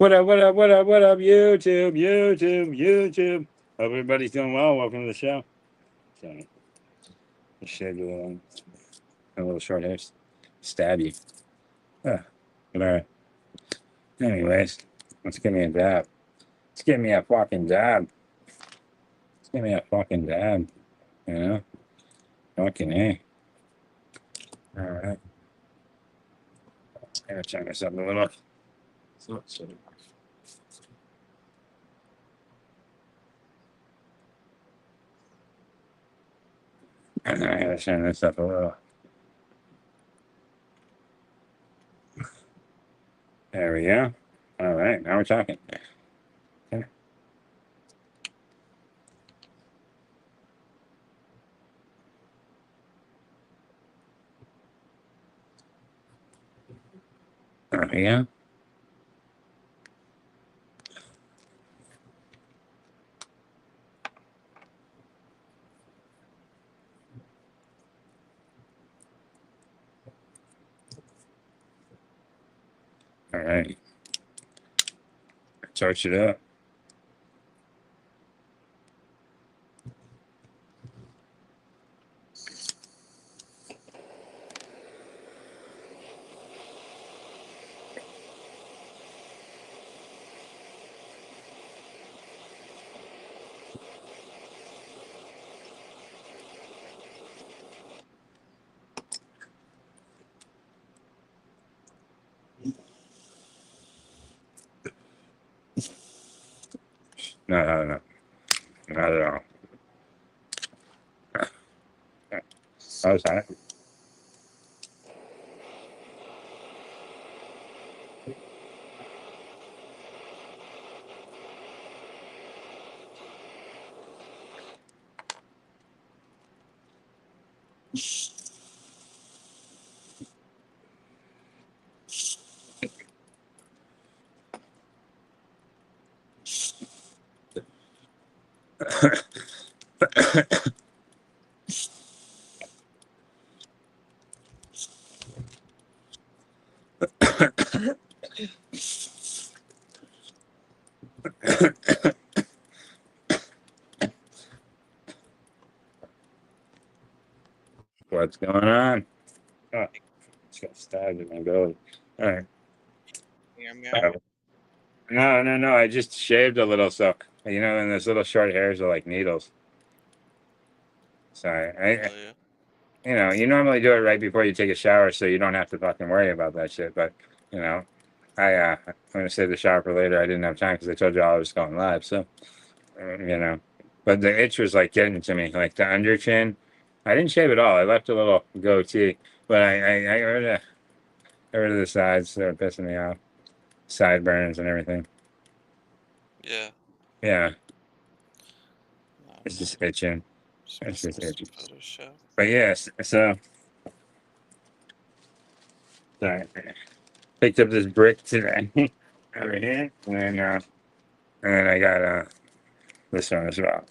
What up, what up, what up, what up, YouTube, YouTube, YouTube. Hope everybody's doing well. Welcome to the show. So, just shaved a little short hair. Stab you. But anyways, let's give me a dab. Let's give me a fucking dab. Let's give me a fucking dab. You know? Fucking A. Alright. Gotta check this up a little. I gotta turn this up a little. There we go. All right, now we're talking. Okay. There we go. All right. Charge it up. No. Not at all. Oh, is that it? What's going on? Oh, just got stabbed in my belly. All right. Hear me Uh, out? no. I just shaved a little, so and those little short hairs are like needles. So Oh, yeah. you normally do it right before you take a shower, so you don't have to fucking worry about that shit. But you know, I'm gonna save the shower for later. I didn't have time because I told you I was going live. So but the itch was like getting to me, like the under chin. I didn't shave it all. I left a little goatee, but I got rid of the sides. They were pissing me off. Sideburns and everything. Yeah. Yeah, No, it's no. just itching. Just It's messing just with some itching. Photoshop. But yes, so sorry. Picked up this brick today over here, and then I got this one as well.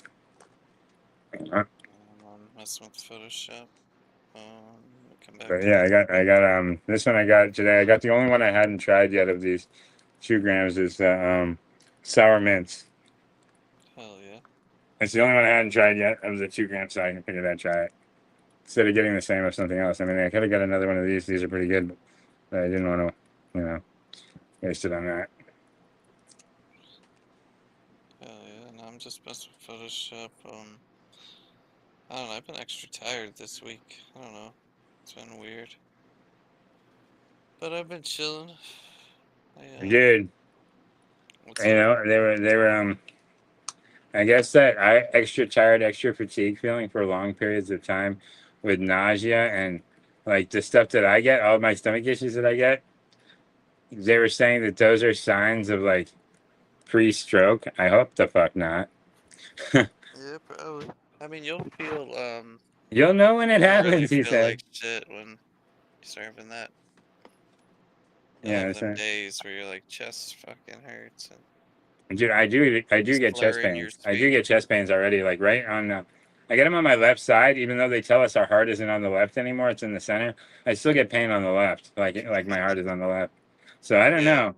I'm messing with Photoshop. Come back But to yeah, this. I got this one I got today. I got the only one I hadn't tried yet of these 2 grams is sour mints. Hell yeah. It's the only one I hadn't tried yet of the 2 grams, so I can figure that try it instead of getting the same of something else. I mean, I could have got another one of these. These are pretty good, but I didn't want to, waste it on that. Hell yeah. No, I'm just messing with Photoshop. I don't know. I've been extra tired this week. I don't know. It's been weird. But I've been chilling. Dude, What's up? they were. I guess that I extra tired, extra fatigue feeling for long periods of time with nausea and like the stuff that I get, all my stomach issues that I get. They were saying that those are signs of like pre-stroke. I hope the fuck not. Yeah, probably. I mean, you'll feel, You'll know when it you'll really happens, he feel said. like shit when you start having that. You'll Yeah, have that's them right. days where your like chest fucking hurts and Dude, I do get chest slurring your pains. I do speech. get chest pains already. Like right on the, I get them on my left side, even though they tell us our heart isn't on the left anymore. It's in the center. I still get pain on the left, like my heart is on the left. So I don't Yeah. know.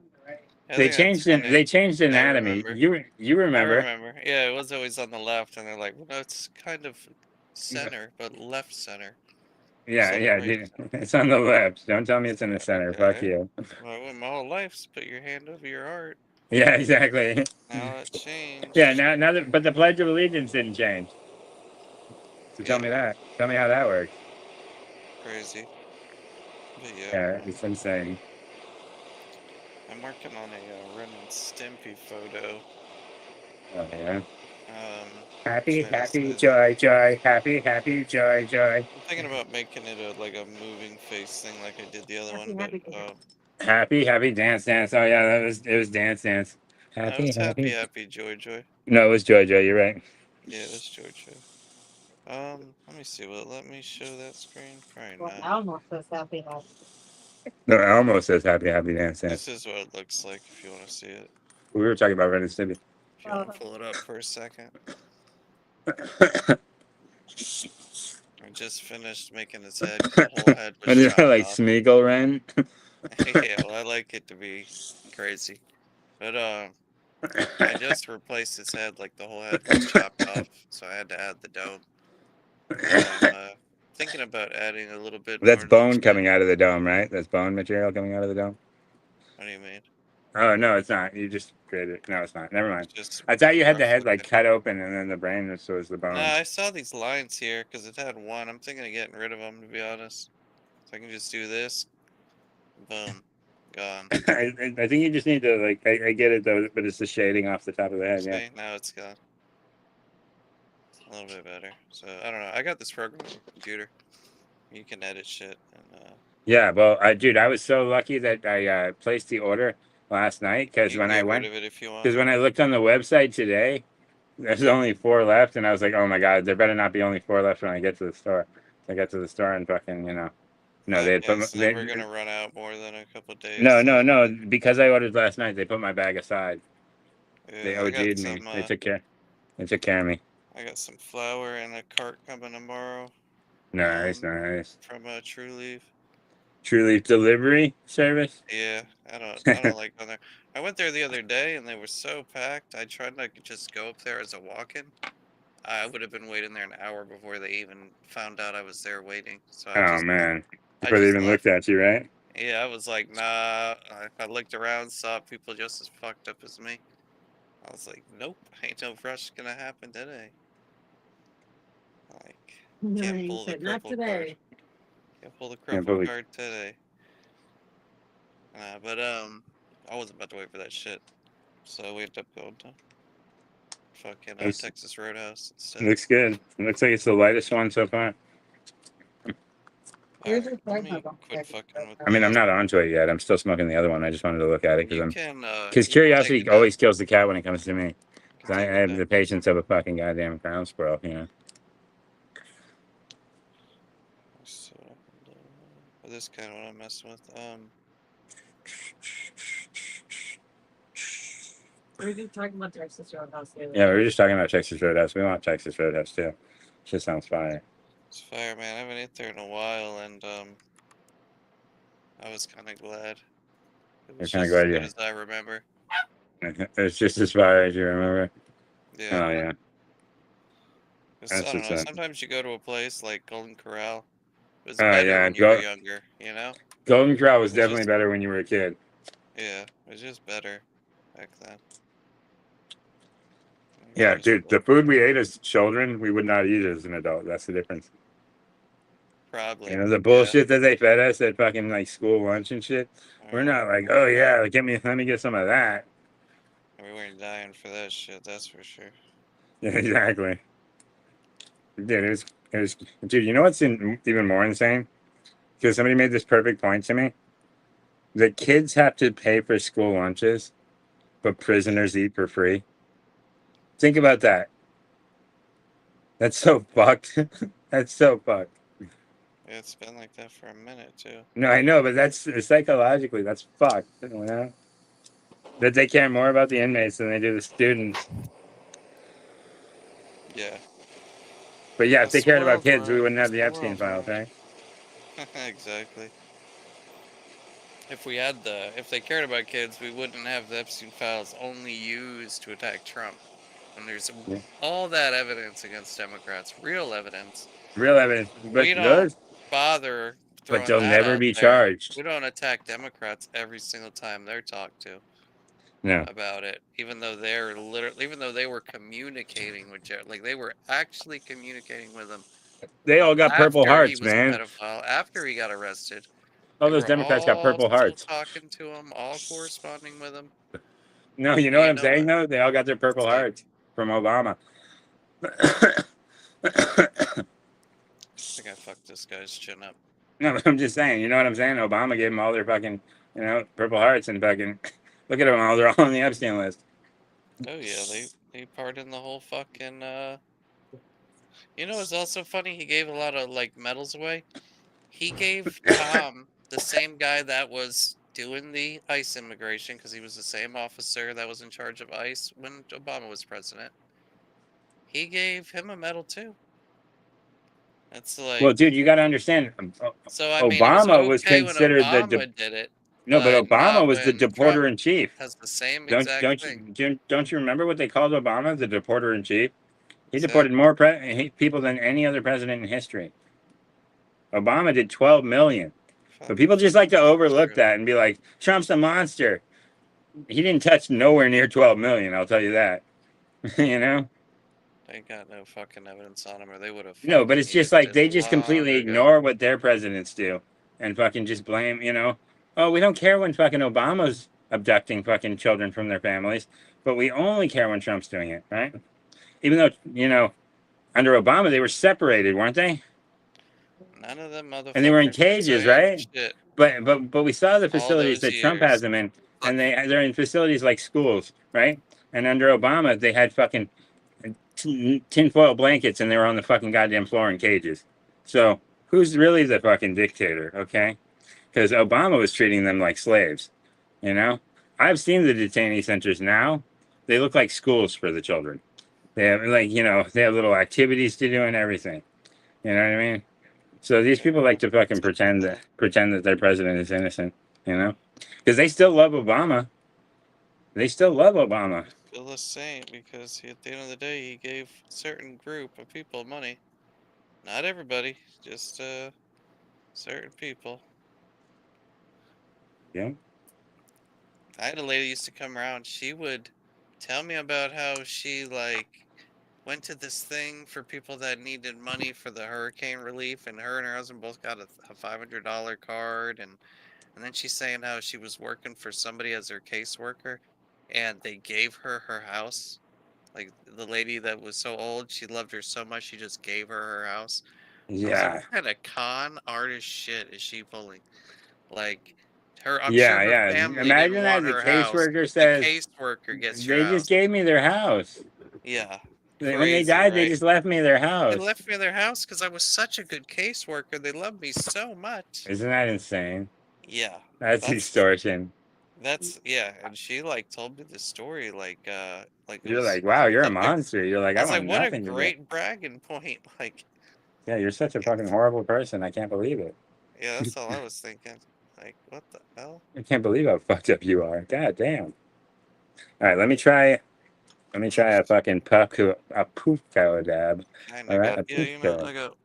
I think that's funny. They changed anatomy. remember. You I remember? remember. Yeah, it was always on the left, and they're like, well, no, it's kind of center, but left center. Yeah, Instead of yeah, right dude. center. It's on the left. Don't tell me it's in the center. Fuck Okay. you. Well, I went my whole life, put your hand over your heart. Yeah, exactly. Now it changed. Yeah, now that, but the Pledge of Allegiance didn't change. So tell Yeah, me that. Tell me how that works. crazy. But yeah, Yeah, it's insane. I'm working on a Ren and Stimpy photo. Oh yeah. Um, Happy, trying to happy, say that. joy, joy. Happy, happy, joy, joy. I'm thinking about making it like a moving face thing, like I did the other one, but Happy, happy, dance, dance. Oh yeah, it was dance, dance. no, Happy, it's happy, happy. happy, joy, joy. No, it was joy, joy. You're right. Yeah, it is joy, joy. Let me see. Will it let me show that screen? Probably Well, not. Almost says happy happy. No, it almost says happy, happy, dance, dance. This is what it looks like if you want to see it. We were talking about Ren and Stimpy. If you want to pull it up for a second. I just finished making his head because the whole head was And you're chopped like off. Smeagol Ren. Yeah, well, I like it to be crazy. But I just replaced his head, like the whole head was chopped off, so I had to add the dome. And I'm thinking about adding a little bit That's more to bone the coming chin. out of the dome, right? That's bone material coming out of the dome. What do you mean? Oh no, it's not. You just created it. No, it's not. Never mind. It's just I thought you had the rough head like looking. cut open and then the brain was the Nah, bone. I saw these lines here because it had one. I'm thinking of getting rid of them, to be honest. So I can just do this. Boom. Gone. I think you just need to like. I get it though, but it's the shading off the top of the head. Yeah. See, now it's gone. A little bit better. So, I don't know. I got this program on the computer. You can edit shit. And, Yeah. Well, dude, I was so lucky that I placed the order last night because you can when I get rid went, of it if you want. because when I looked on the website today, there's only 4 left, and I was like, oh my god, there better not be only 4 left when I get to the store. I got to the store and fucking, no, they had Yeah, put it's never gonna run out more than a couple days. no, because I ordered last night, they put my bag aside. They Yeah, OG'd me. They took care. They took care of me. I got some flour and a cart coming tomorrow. Nice, nice. From True Leaf. True Leaf delivery service. Yeah, I don't like going there. I went there the other day and they were so packed. I tried to just go up there as a walk-in. I would have been waiting there an hour before they even found out I was there waiting. So Oh man, I before they just even left. looked at you, right? Yeah, I was like, nah. I looked around, saw people just as fucked up as me. I was like, nope, ain't no rush gonna happen today. Like, can't pull the Not cripple today. card. Can't pull the cripple card today. But I wasn't about to wait for that shit, so we ended up going to fucking Texas Roadhouse instead. Looks good. It looks like it's the lightest one so far. Right, let me quit fucking with I mean, I'm not onto it yet. I'm still smoking the other one. I just wanted to look at it because curiosity always kills the cat when it comes to me. Because I have the patience of a fucking goddamn ground squirrel, So, this kind of what I'm messing with. We were just talking about Texas Roadhouse. Yeah, we were just talking about Texas Roadhouse. We want Texas Roadhouse too. Shit sounds fire. It's fire, man. I haven't ate there in a while, and I was kind of glad. It was just as good as I remember. It's just as fire as you remember. Yeah. Oh yeah. I don't know. Sometimes you go to a place like Golden Corral. It was better when you were younger, Golden Corral was definitely better when you were a kid. Yeah, it was just better back then. Yeah, dude, the food we ate as children, we would not eat as an adult. That's the difference. Probably. The bullshit that they fed us at fucking like school lunch and shit. We're not like, oh yeah, let me get some of that. We weren't dying for that shit, that's for sure. Yeah, exactly. Dude, it was, dude, you know what's even more insane? Because somebody made this perfect point to me. The kids have to pay for school lunches, but prisoners eat for free. Think about that. That's so fucked. That's so fucked. Yeah, it's been like that for a minute too. No, I know, but that's psychologically that's fucked. That they care more about the inmates than they do the students. Yeah. But yeah, if they cared about kids, we wouldn't have the Epstein files, right? Exactly. if they cared about kids, we wouldn't have the Epstein files only used to attack Trump. And there's Yeah. all that evidence against Democrats, real evidence. Real evidence, but We don't those, bother but throwing they'll that never out be there. charged. We don't attack Democrats every single time they're talked to No, about it, even though they were communicating with Jared, like they were actually communicating with him they all got Purple after he Hearts, was man. a pedophile, after he got arrested. All They those were Democrats got all Purple still Hearts. talking to him, all corresponding with him. No, you know And what I'm saying what? though? They all got their Purple It's like, Hearts from Obama. I think I fucked this guy's chin up. No, but I'm just saying. You know what I'm saying? Obama gave them all their fucking, Purple Hearts and fucking. Look at them all. They're all on the Epstein list. Oh yeah, they pardoned the whole fucking. You know what's also funny? He gave a lot of like medals away. He gave Tom, the same guy that was doing the ICE immigration, because he was the same officer that was in charge of ICE when Obama was president. He gave him a medal too. That's like. Well, dude, you got to understand. So I mean, it Obama was was okay when considered the Obama did it. no, but But Obama not was the when Trump deporter in chief. has the same Don't exact don't thing. don't you remember what they called Obama, the deporter in chief? He So- deported more people than any other president in history. Obama did 12 million. But people just like to overlook that and be like, Trump's a monster. He didn't touch nowhere near 12 million, I'll tell you that. You know? They got no fucking evidence on him, or they would have. No, but it's just like they just long completely ago. ignore what their presidents do and fucking just blame, oh, we don't care when fucking Obama's abducting fucking children from their families, but we only care when Trump's doing it, right? Even though, under Obama they were separated, weren't they? None of them motherfuckers. And they were in cages, right? Shit. But we saw the facilities those that Trump has years. them in, and they're in facilities like schools, right? And under Obama, they had fucking tinfoil blankets, and they were on the fucking goddamn floor in cages. So who's really the fucking dictator? Okay, because Obama was treating them like slaves. I've seen the detainee centers now; they look like schools for the children. They have they have little activities to do and everything. You know what I mean? So these people like to fucking pretend that their president is innocent, because they still love Obama. They still love Obama. Feel the same, because at the end of the day, he gave a certain group of people money. Not everybody, just certain people. Yeah. I had a lady used to come around. She would tell me about how she went to this thing for people that needed money for the hurricane relief, and her husband both got a $500 card, and then she's saying how she was working for somebody as her caseworker, and they gave her her house. Like the lady that was so old, she loved her so much, she just gave her her house. I was like, Yeah. what kind of con artist shit is she pulling? Like, I'm Yeah, sure her yeah. family Imagine didn't that want the her house. caseworker says, The caseworker gets they your house. just gave me their house. Yeah. When they Crazy, died, they right? just left me their house. They left me their house because I was such a good caseworker. They loved me so much. Isn't that insane? Yeah. That's extortion. That's and she told me the story it You're was, like, wow, you're a monster. You're like, I I was want like, what a nothing to do. great bragging point. Like, Yeah, you're such a fucking horrible person. I can't believe it. yeah, that's all I was thinking. Like, what the hell? I can't believe how fucked up you are. God damn. All right, let me try a fucking Puffco dab. Kinda All right, got, a yeah, Puffco. I got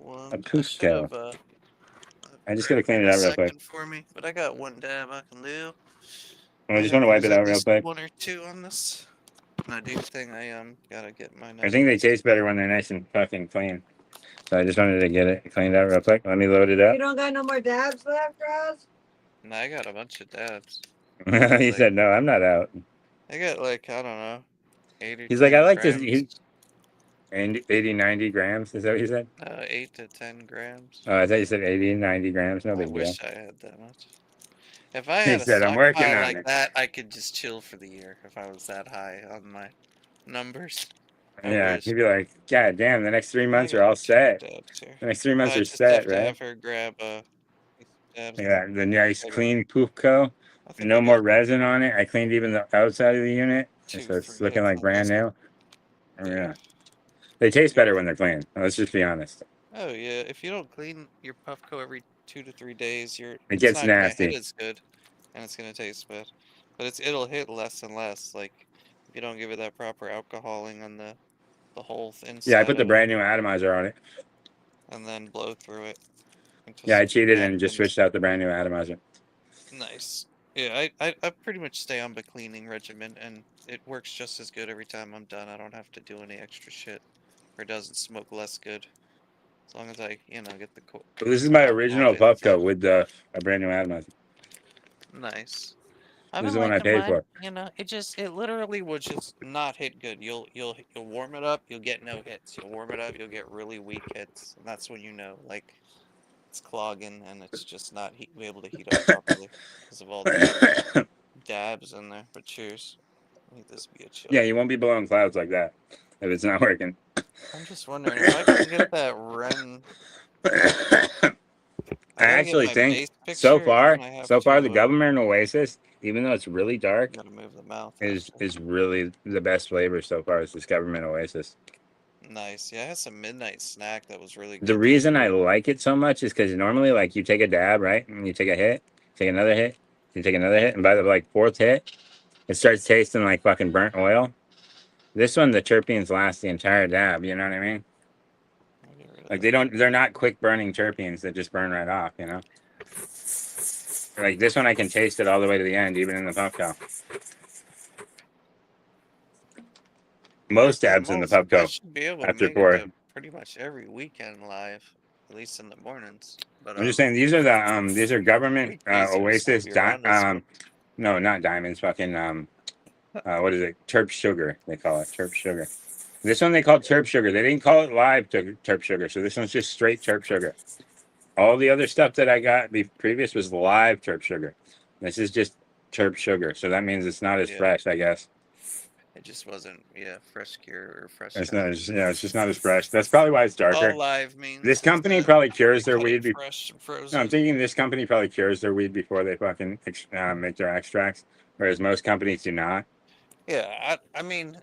one. A I should Puffco. have, I just gotta clean it grab out a real quick. second for me, but I got one dab I can do. I just want to wipe it Use out at real least quick. One or two on this. I do think I gotta get my. I think they taste better when they're nice and fucking clean. So I just wanted to get it cleaned out real quick. Let me load it up. You don't got no more dabs left, Ross? No, I got a bunch of dabs. He said, no, I'm not out. I got I don't know, 8 or He's like, I 10 like grams. this. 80, 90 grams. Is that what you said? 8 to 10 grams. Oh, I thought you said 80, 90 grams. No I big deal. wish I had that much. If I He had a said, "I'm working stockpile on like it." that, I could just chill for the year if I was that high on my numbers. I Yeah, wish. he'd be like, God damn, the next 3 I months got are all a few set. dabs here. The next 3 months I are just set, have to right? have her grab dabs. Yeah, the nice Like, clean Puffco. I think No I more got resin on it. I cleaned even the outside of the unit. two So it's for looking like on brand this. new. Oh, yeah. They taste better when they're clean. Let's just be honest. Oh yeah, if you don't clean your Puffco every 2 to 3 days, It it's gets not gonna nasty. hit as good, and it's gonna taste bad. But it'll hit less and less. Like if you don't give it that proper alcoholing on the whole inside Yeah, I put the of it, brand new atomizer on it. and then blow through it. Yeah, I Just cheated and just napkins. switched out the brand new atomizer. Nice. Yeah, I pretty much stay on the cleaning regimen, and it works just as good every time I'm done. I don't have to do any extra shit, or it doesn't smoke less good. As long as I, get the So this is my alcohol original bit inside. Puffco with a brand new atomizer. Nice. I've This is been the one I liking paid mine. for. It literally would just not hit good. You'll warm it up, you'll get no hits. You'll warm it up, you'll get really weak hits, and that's when you know, like, it's clogging and it's just not able to heat up properly because of all the dabs in there. But cheers. I think this would be a chill. Yeah, you won't be blowing clouds like that if it's not working. I'm just wondering if I can get that Ren. I gotta get actually my think base picture, so and far, then I have the to. government Oasis, even though it's really dark, Gotta move the mouth. is Actually. really the best flavor so far. Is this government Oasis? Nice. Yeah, I had some midnight snack that was really good. The reason I like it so much is because normally, like, you take a dab, right, and you take a hit, take another hit, you take another hit, and by the like fourth hit, it starts tasting like fucking burnt oil. This one, the terpenes last the entire dab. You know what I mean? Like they're not quick burning terpenes that just burn right off. You know? Like this one, I can taste it all the way to the end, even in the Puffco. Most dabs in the I Puffco should be able to after make four. it to pretty much every weekend live, at least in the mornings. But I'm just saying these are government weekdays are Oasis. sloppy around us. No, not diamonds. Fucking what is it? Terp sugar. They call it terp sugar. This one they call terp sugar. They didn't call it live terp sugar. So this one's just straight terp sugar. All the other stuff that I got previous was live terp sugar. This is just terp sugar. So that means it's not as fresh, I guess. It just wasn't, fresh cure or fresh. It's not. It's just not as fresh. That's probably why it's darker. All live means this company probably cures their cut it weed. fresh and frozen. No, I'm thinking this company probably cures their weed before they fucking make their extracts, whereas most companies do not. Yeah, I mean,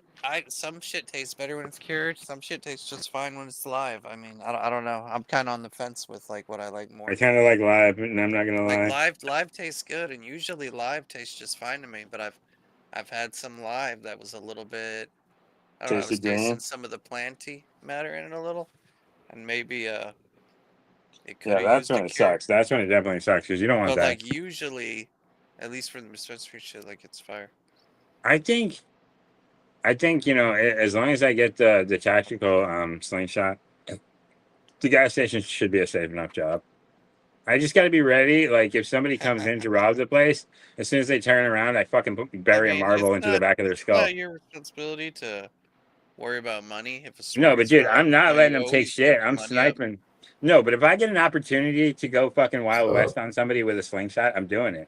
some shit tastes better when it's cured. Some shit tastes just fine when it's live. I mean, I don't know. I'm kind of on the fence with like what I like more. I kind of like live, and I'm not gonna lie. Like live tastes good, and usually live tastes just fine to me. But I've had some live that was a little bit. I don't know. I was tasting some of the planty matter in it a little, and maybe it could. Yeah, that's when it sucks. That's when it definitely sucks because you don't want but that. like usually, at least for the dispensary shit, like it's fire. I think as long as I get the tactical slingshot, the gas station should be a safe enough job. I just got to be ready. Like if somebody comes in to rob the place, as soon as they turn around, I fucking bury a marble into the back of their skull. It's not your responsibility to worry about money. No, but dude, I'm not letting them take shit. I'm sniping. No, but if I get an opportunity to go fucking Wild West on somebody with a slingshot, I'm doing it.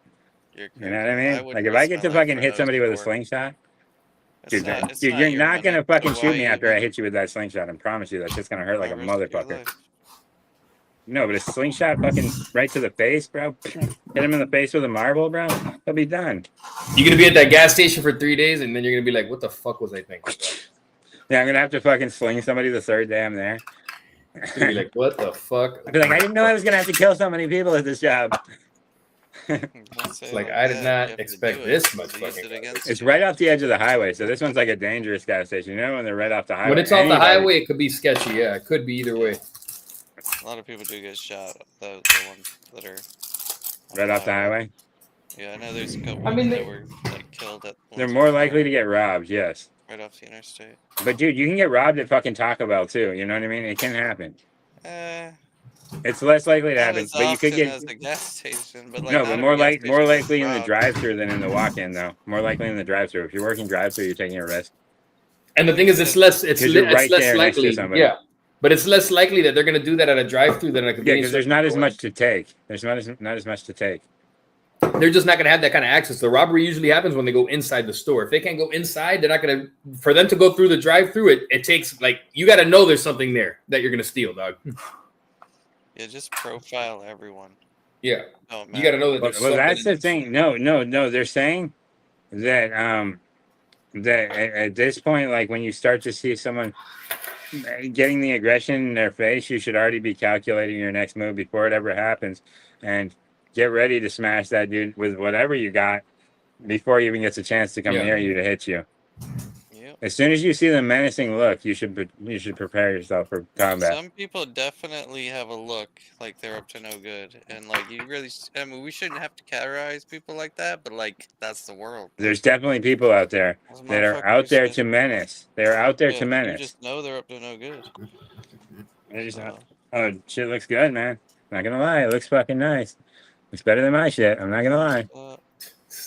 You know what I mean? Like if I get to fucking hit somebody with a slingshot, dude, you're not gonna fucking shoot me after I hit you with that slingshot. I promise you, that's just gonna hurt like a motherfucker. No, but a slingshot fucking right to the face, bro. Hit him in the face with a marble, bro. He'll be done. You're gonna be at that gas station for 3 days, and then you're gonna be like, "What the fuck was I thinking?" Yeah, I'm gonna have to fucking sling somebody the third day I'm there. You're gonna be like, "What the fuck?" I'll be like, I didn't know I was gonna have to kill so many people at this job. It's like I did not expect this much fucking. It's right off the edge of the highway, so this one's like a dangerous gas station. You know, when they're right off the highway. When it's off the highway, it could be sketchy. Yeah, it could be either way. A lot of people do get shot. The ones that are right off the highway. Yeah, I know there's a couple that were like killed at. They're more likely to get robbed. Yes. Right off the interstate. But dude, you can get robbed at fucking Taco Bell too. You know what I mean? It can happen. It's less likely to happen, but you could get. As the gas station, but like no, but more likely in the drive-through than in the walk-in, though. More likely in the drive-through. If you're working drive-through, you're taking a risk. And the thing is, it's less likely. Yeah, but it's less likely that they're gonna do that at a drive-through than at a convenience. Yeah, because there's not as much to take. There's not as much to take. They're just not gonna have that kind of access. The robbery usually happens when they go inside the store. If they can't go inside, they're not gonna. For them to go through the drive-through, it takes like you got to know there's something there that you're gonna steal, dog. Yeah, just profile everyone. Yeah, you got to know that. Well, that's the thing. No. They're saying that that at this point, like when you start to see someone getting the aggression in their face, you should already be calculating your next move before it ever happens, and get ready to smash that dude with whatever you got before he even gets a chance to come Yeah. near you to hit you. Yep. As soon as you see the menacing look, you should prepare yourself for combat. Some people definitely have a look like they're up to no good, and like you really, I mean, we shouldn't have to categorize people like that, but like that's the world. There's definitely people out there Those that are motherfuckers out there just- to menace. They're out there yeah, to You menace. just know they're up to no good. They just- So, oh, shit looks good, man. Not gonna lie, it looks fucking nice. Looks better than my shit. I'm not gonna lie.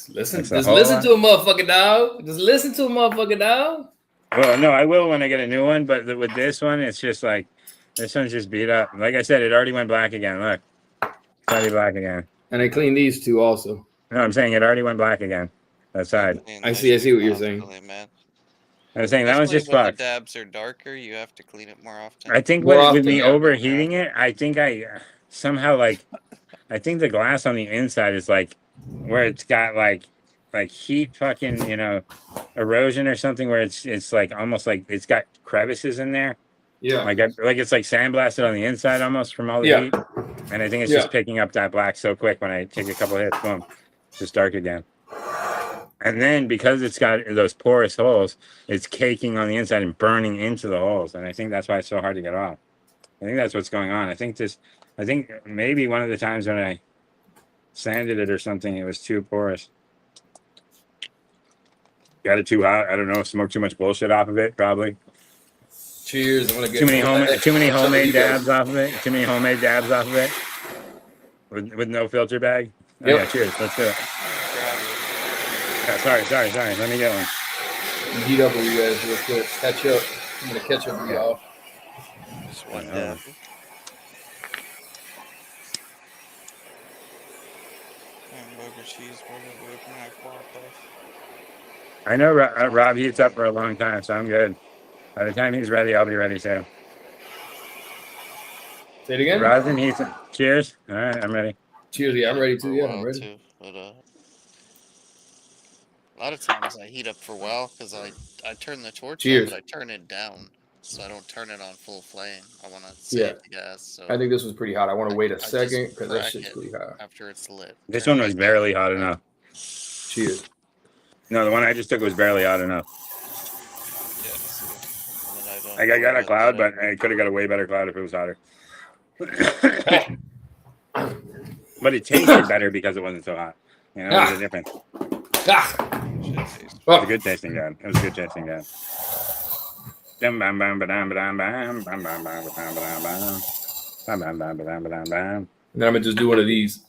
Listen, That's a just whole listen lot. to a motherfucking dog. Just listen to a motherfucking dog. Well, no, I will when I get a new one, but with this one, it's just like this one's just beat up. Like I said, it already went black again. Look, it's already black again. And I cleaned these two also. No, I'm saying it already went black again. That side. mean, I they see should what you're saying. constantly, Man. I was saying that one's just Especially when fucked. the dabs are darker, you have to clean it more often. I think More with often, me yeah. overheating it, I think I somehow like, I think the glass on the inside is like where it's got like heat fucking, you know, erosion or something where it's like almost like it's got crevices in there. Yeah. Like it's like sandblasted on the inside almost from all the Yeah. heat. And I think it's Yeah. just picking up that black so quick when I take a couple hits, boom, it's just dark again. And then because it's got those porous holes, it's caking on the inside and burning into the holes. And I think that's why it's so hard to get off. I think that's what's going on. I think maybe one of the times when I sanded it or something, it was too porous. Got it too hot. I don't know. Smoked too much bullshit off of it, probably. Cheers. I'm gonna get Too many homemade you guys. dabs off of it. Too many homemade dabs off of it. With no filter bag. Oh, Yep. yeah, cheers. Let's do it. Grab it. Yeah, sorry. Let me get one. Heat up with you guys real quick. Catch up. I'm gonna catch up with y'all. Just one Yeah. dab. Hamburger, cheeseburger, Big Mac, Waffles. I know Rob heats up for a long time, so I'm good. By the time he's ready, I'll be ready too. Say it again. Rosin heats up. Cheers. All right, I'm ready. Cheers. Yeah, I'm ready For too. a Yeah, while, I'm ready. Too, but, a lot of times I heat up for a while because I turn the torch Cheers. on, but I turn it down so I don't turn it on full flame. I want to Yeah. save the gas. So I think this was pretty hot. I want to wait a I just second because that crack shit's it. pretty hot. after it's lit, This turn one it was back barely down. hot enough. Cheers. No, the one I just took was barely hot enough. Yeah, see. And then I don't Like I got a let cloud, it- but I could have got a way better cloud if it was hotter. But it tasted better because it wasn't so hot. You know, there's a difference. Ah. shit tastes- It was Oh. a good tasting gun. It was a good tasting gun. Bam bam bam bam bam bam bam bam bam bam bam bam bam bam bam bam bam. And then I'm gonna just do one of these.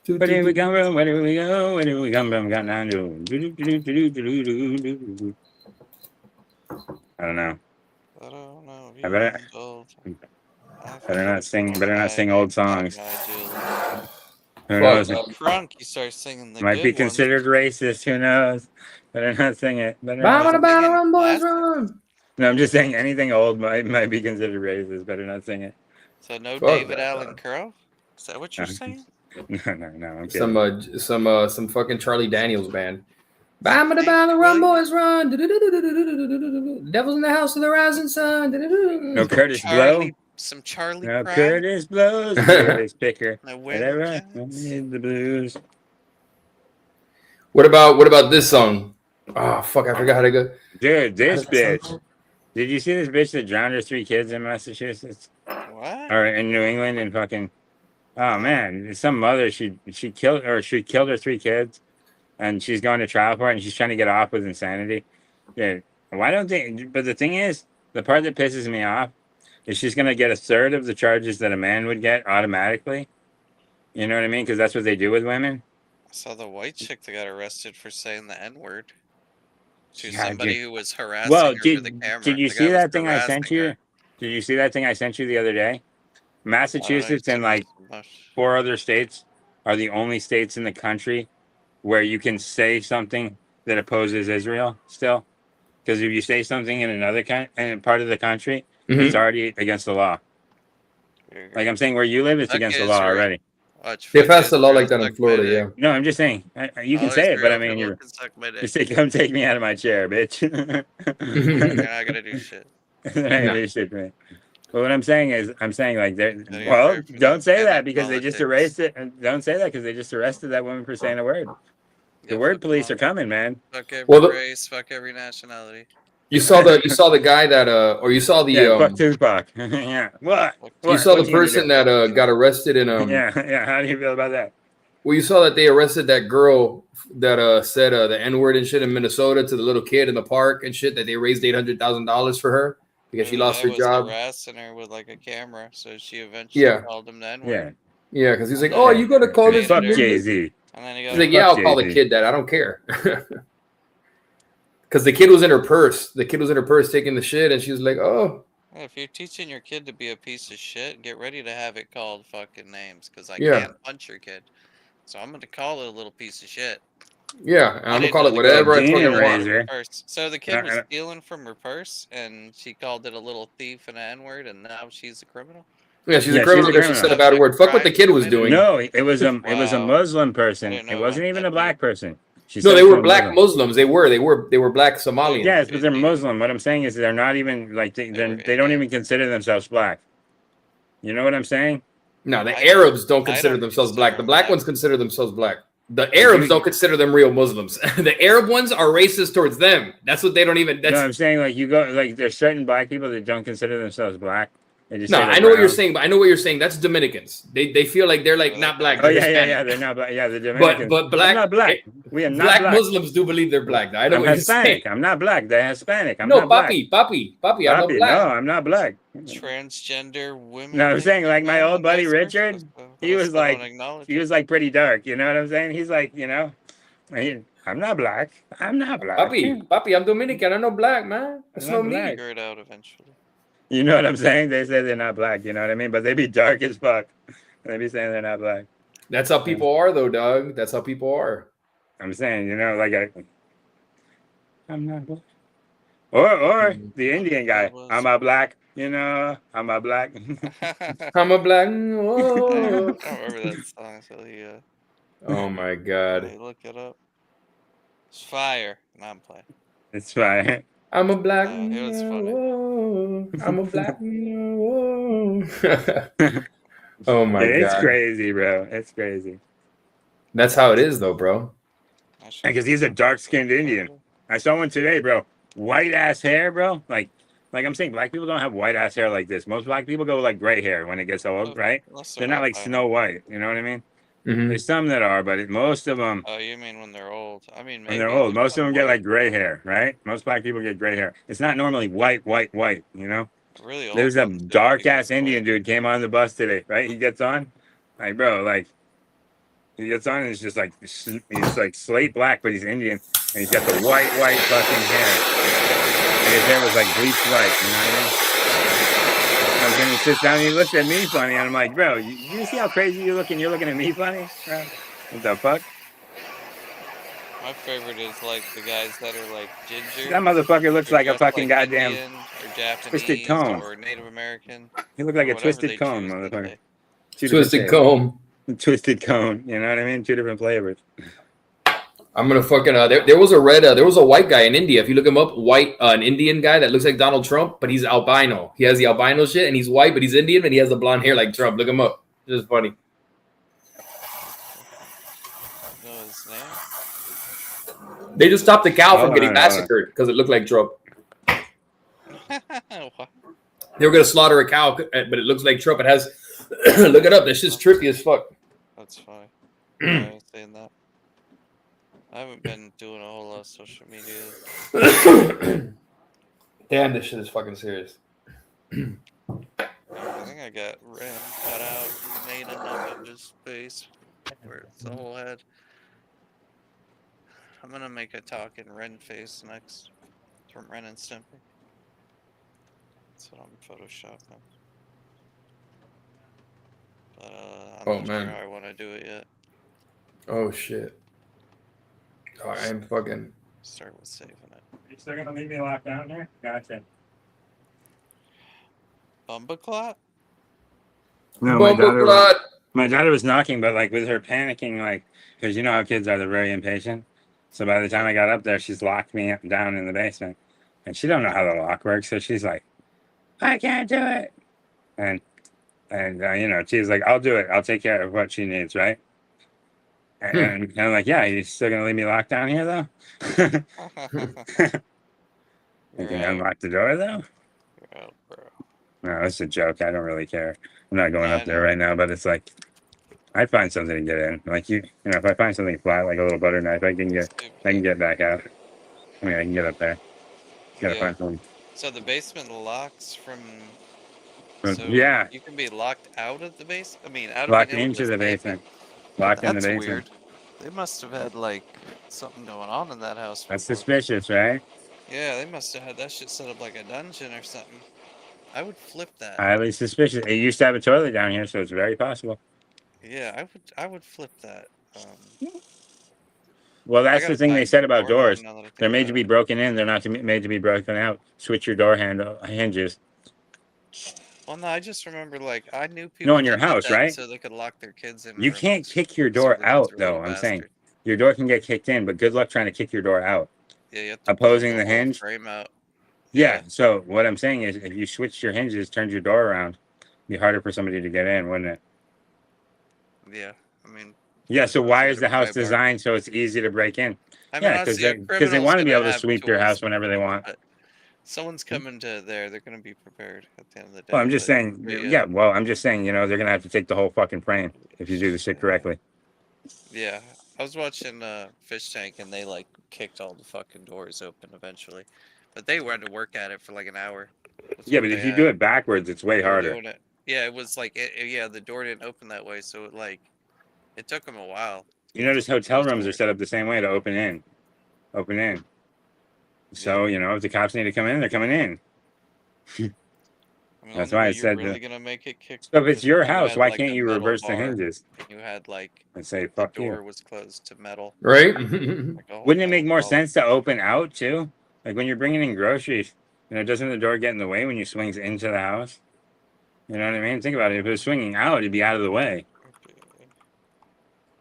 Where do we come from? Where do we go? Where do we come from? Got down to. I don't know. I don't know. I better- Viewers old. Better not sing. Better not sing old songs. I Who Fuck, knows? do. man. Crunk, you start singing the Might good be ones. considered racist. Who knows? Better not sing it. Better Bam, not. bam, bam, run, boys, Last- run. No, I'm just saying anything old might be considered racist. Better not sing it. So no Fuck David that Allen guy. Crow? Is that what you're saying? No, I'm kidding. Some fucking Charlie Daniels band. Bam, bam, bam, run, boys, run. Devil's in the house of the rising sun. No Curtis Blow. Some Charlie No Pride? Curtis Blows. Curtis Picker. No Whatever. Willie The blues. What about this song? Oh fuck, I forgot how to go. Dude, this bitch. Did you see this bitch that drowned her 3 kids in Massachusetts What? or in New England and fucking? Oh man, some mother she killed her 3 kids, and she's going to trial for it, and she's trying to get off with insanity. Dude, why don't they? But the thing is, the part that pisses me off is she's gonna get a third of the charges that a man would get automatically. You know what I mean? Because that's what they do with women. I saw the white chick that got arrested for saying the N word to Yeah, somebody dude. who was harassing Well, her with did the camera. you The guy see was that thing I harassing sent you? her. Did you see that thing I sent you the other day? Why don't I Massachusetts see and like so much? 4 other states are the only states in the country where you can say something that opposes Israel still. Because if you say something in another part of the country, it's already against the law. Weird. Like I'm saying, where you live, it's Fuck against the law Israel. already. Watch, They fuck passed a law Israel, like that in suck my Florida, dick. yeah. No, I'm just saying. You can All say it, but I Israel mean, people you're can suck my dick. just say, come take me out of my chair, bitch. You're not gonna do shit. They're not gonna No. do shit for me. But what I'm saying is, I'm saying like, they're you're well, very for don't say that independent because they just politics. erased it. Don't say that because they just arrested that woman for saying a word. The Yeah, word fuck 'em police all. are coming, man. Fuck every Well, race, fuck every nationality. you saw the guy that or you saw the Yeah, fuck Tupac. Yeah. What? Fuck you What? saw What's the he gonna person do? that got arrested in Yeah, yeah. How do you feel about that? well, you saw that they arrested that girl that said the N word and shit in Minnesota to the little kid in the park and shit, that they raised $800,000 for her because she Who lost that her was job. harassing her with like a camera, so she eventually Yeah. called him the N-word. Yeah. Yeah, because he's like, Yeah. "Oh, you gonna call And this fuck Hated her. Jay nigga?" Z. And then he He's got like, "Yeah, I'll call the Jay-Z. kid that. I don't care." Because the kid was in her purse. The kid was in her purse taking the shit, and she was like, "Oh, "Hey, if you're teaching your kid to be a piece of shit, get ready to have it called fucking names, because I Yeah. can't punch your kid. So I'm gonna call it a little piece of shit." yeah, and I'm gonna didn't call know it the whatever I kid was Demon fucking stealing want." from her Razor. purse. So the kid was I- stealing from her purse, and she called it a little thief and an N-word, and now she's a criminal. Yeah, she's Yeah, a she's criminal a because she said a criminal. bad word. Fuck what the kid was doing. No, it was a Wow. Muslim I person. didn't It know wasn't about even that a black person. She No, said they to were a black Muslim. Muslims. They were black Somalians. Yes, but they're Indian. Muslim. What I'm saying is they're not even like They were they don't Indian. even consider themselves black. You know what I'm saying? No, the I Arabs don't I consider don't themselves consider black. The them black black. ones consider themselves black. The They Arabs do- don't consider them real Muslims. The Arab ones are racist towards them. That's what they don't even. That's No, I'm saying like you go like there's certain black people that don't consider themselves black. They just no. say they're I know what you're brown. saying, but I know what you're saying. That's Dominicans. They feel like they're like They're not like black. Oh They're yeah, yeah, Hispanic. yeah. They're not black. Yeah, the Dominicans. But black, I'm not black. We are not black black. Muslims do believe they're black. I know I'm what you're Hispanic. saying. I'm not black. They're Hispanic. I'm No, not black. papi. I'm not Papi, black. no, I'm not black. Transgender women. No, I'm saying like my no, old buddy vice versa, Richard. but He I was still don't like acknowledge he it. was like pretty dark. You know what I'm saying? He's like I'm not black. I'm not black. Papi, I'm Dominican. I'm not black, man. That's I'm not not me. black. Figure it out eventually. You know what I'm saying? They say they're not black. You know what I mean? But they be dark as fuck. They be saying they're not black. That's how people are, though, Doug. That's how people are. I'm saying, like I'm not black. Or the Indian guy. I'm a black. I'm a black. I'm a black. I Oh, don't remember that song until he oh my God. look it up. It's fire. No, I'm playing. It's fine. I'm a black. It was funny. I'm a black. Oh my It's God. crazy, bro. It's crazy. That's how it is, though, bro. Because he's a dark-skinned Indian. I saw one today, bro. White ass hair, bro. Like I'm saying, black people don't have white ass hair like this. Most black people go like gray hair when it gets old, right? Unless They're not like albino. Snow White. You know what I mean? Mhm. There's some that are, but most of them, Oh, you mean when they're old? I mean, maybe when they're old, they're most of not them get white. like gray hair, right? Most black people get gray hair. It's not normally white. You know? Really old. There's a ones do dark get ass white. Indian dude came on the bus today, right? He gets on, like bro, like he gets on and it's just like he's like slate black, but he's Indian, and he's got the white fucking hair. And his hair was like bleached white, you know what I mean? And then he sits down and he looks at me funny, and I'm like, bro, you see how crazy you're looking? You're looking at me funny, bro? What the fuck? My favorite is like the guys that are like ginger. That motherfucker looks They're like a dressed fucking goddamn. Indian or Japanese twisted cone. or Native American. He looked like or a whatever twisted they cone, choose to motherfucker. say. Two different Twisted shades. comb. Twisted cone. You know what I mean? Two different flavors. I'm gonna fucking there was a white guy in India. If you look him up, an Indian guy that looks like Donald Trump, but he's albino. He has the albino shit, and he's white, but he's Indian, and he has the blonde hair like Trump. Look him up. It's just funny. Know his name? They just stopped the cow Hold from getting on, hold on. massacred because it looked like Trump. What? They were gonna slaughter a cow, but it looks like Trump. It has. Look it up. That shit's trippy as fuck. That's funny. I ain't saying that. I haven't been doing a whole lot of social media. Damn, this shit is fucking serious. I think I got Ren cut out, made enough of his face where it's the whole head. I'm gonna make a talking Ren face next from Ren and Stimpy. That's what I'm photoshopping. But I'm Oh, not man. sure how I want to do it yet. Oh shit. Oh, I'm fucking. Start with saving it. You still gonna leave me locked down here? Gotcha. Bumbaclot? No, my daughter was knocking, but like with her panicking, like because you know how kids are, they're very impatient. So by the time I got up there, she's locked me down in the basement, and she don't know how the lock works. So she's like, I can't do it. And you know, she's like, I'll do it. I'll take care of what she needs, right? And I'm like, yeah, you still gonna leave me locked down here though? You can unlock the door though? Bro. No, it's a joke. I don't really care. I'm not going Yeah, up I there know. right now, but it's like I find something to get in. Like you know, if I find something flat, like a little butter knife, I can get back out. I mean, I can get up there. Gotta Yeah. find something. So the basement locks from. But So yeah, you can be locked out of the base. I mean, out of locked being able into to the escape it. basement. Locked in the That's basement. weird. They must have had like something going on in that house. That's before. suspicious, right? Yeah, they must have had that shit set up like a dungeon or something. I would flip that. Highly suspicious. It used to have a toilet down here, so it's very possible. Yeah, I would flip that. Well, I that's the gotta thing they find said the about door doors. home now that I think They're made about to be it. broken in. They're not made to be broken out. Switch your door hinges. Well, no, I just remember like I knew people No, in your that did house, that right? so they could lock their kids in. You rooms. can't kick your So door the kids out, were though. little I'm saying bastards. your door can get kicked in, but good luck trying to kick your door out. Yeah, you have to Opposing pull the whole hinge. frame out. Yeah. So what I'm saying is, if you switched your hinges, turned your door around, it'd be harder for somebody to get in, wouldn't it? Yeah, I mean. Yeah. So if why you is had a the house pry bar. designed so it's easy to break in? I mean, Yeah, honestly, a because they criminal's want to be gonna able to have sweep your tools, house whenever they want. but someone's coming to there. They're gonna be prepared at the end of the day. Well, I'm just but- saying. but Yeah. Well, I'm just saying. You know, they're gonna have to take the whole fucking frame if you do the shit correctly. Yeah, I was watching Fish Tank and they like kicked all the fucking doors open eventually, but they had to work at it for like an hour. That's Yeah, what but they if you had. do it backwards, it's way They were harder. doing it. Yeah, it was like yeah, the door didn't open that way, so it like it took them a while. You notice hotel It was rooms are weird. set up the same way to open in. So, you know, if the cops need to come in, they're coming in. I mean, That's the why only I way said you're really that- gonna make it kick. So if it's is your if you house, had, why like, can't a you metal reverse the bar hinges And you had like and say, the fuck door you? was closed to metal. Right? Like a whole Wouldn't it make metal more column. sense to open out too? Like when you're bringing in groceries, you know, doesn't the door get in the way when you swings into the house? You know what I mean? Think about it. If it was swinging out, it'd be out of the way,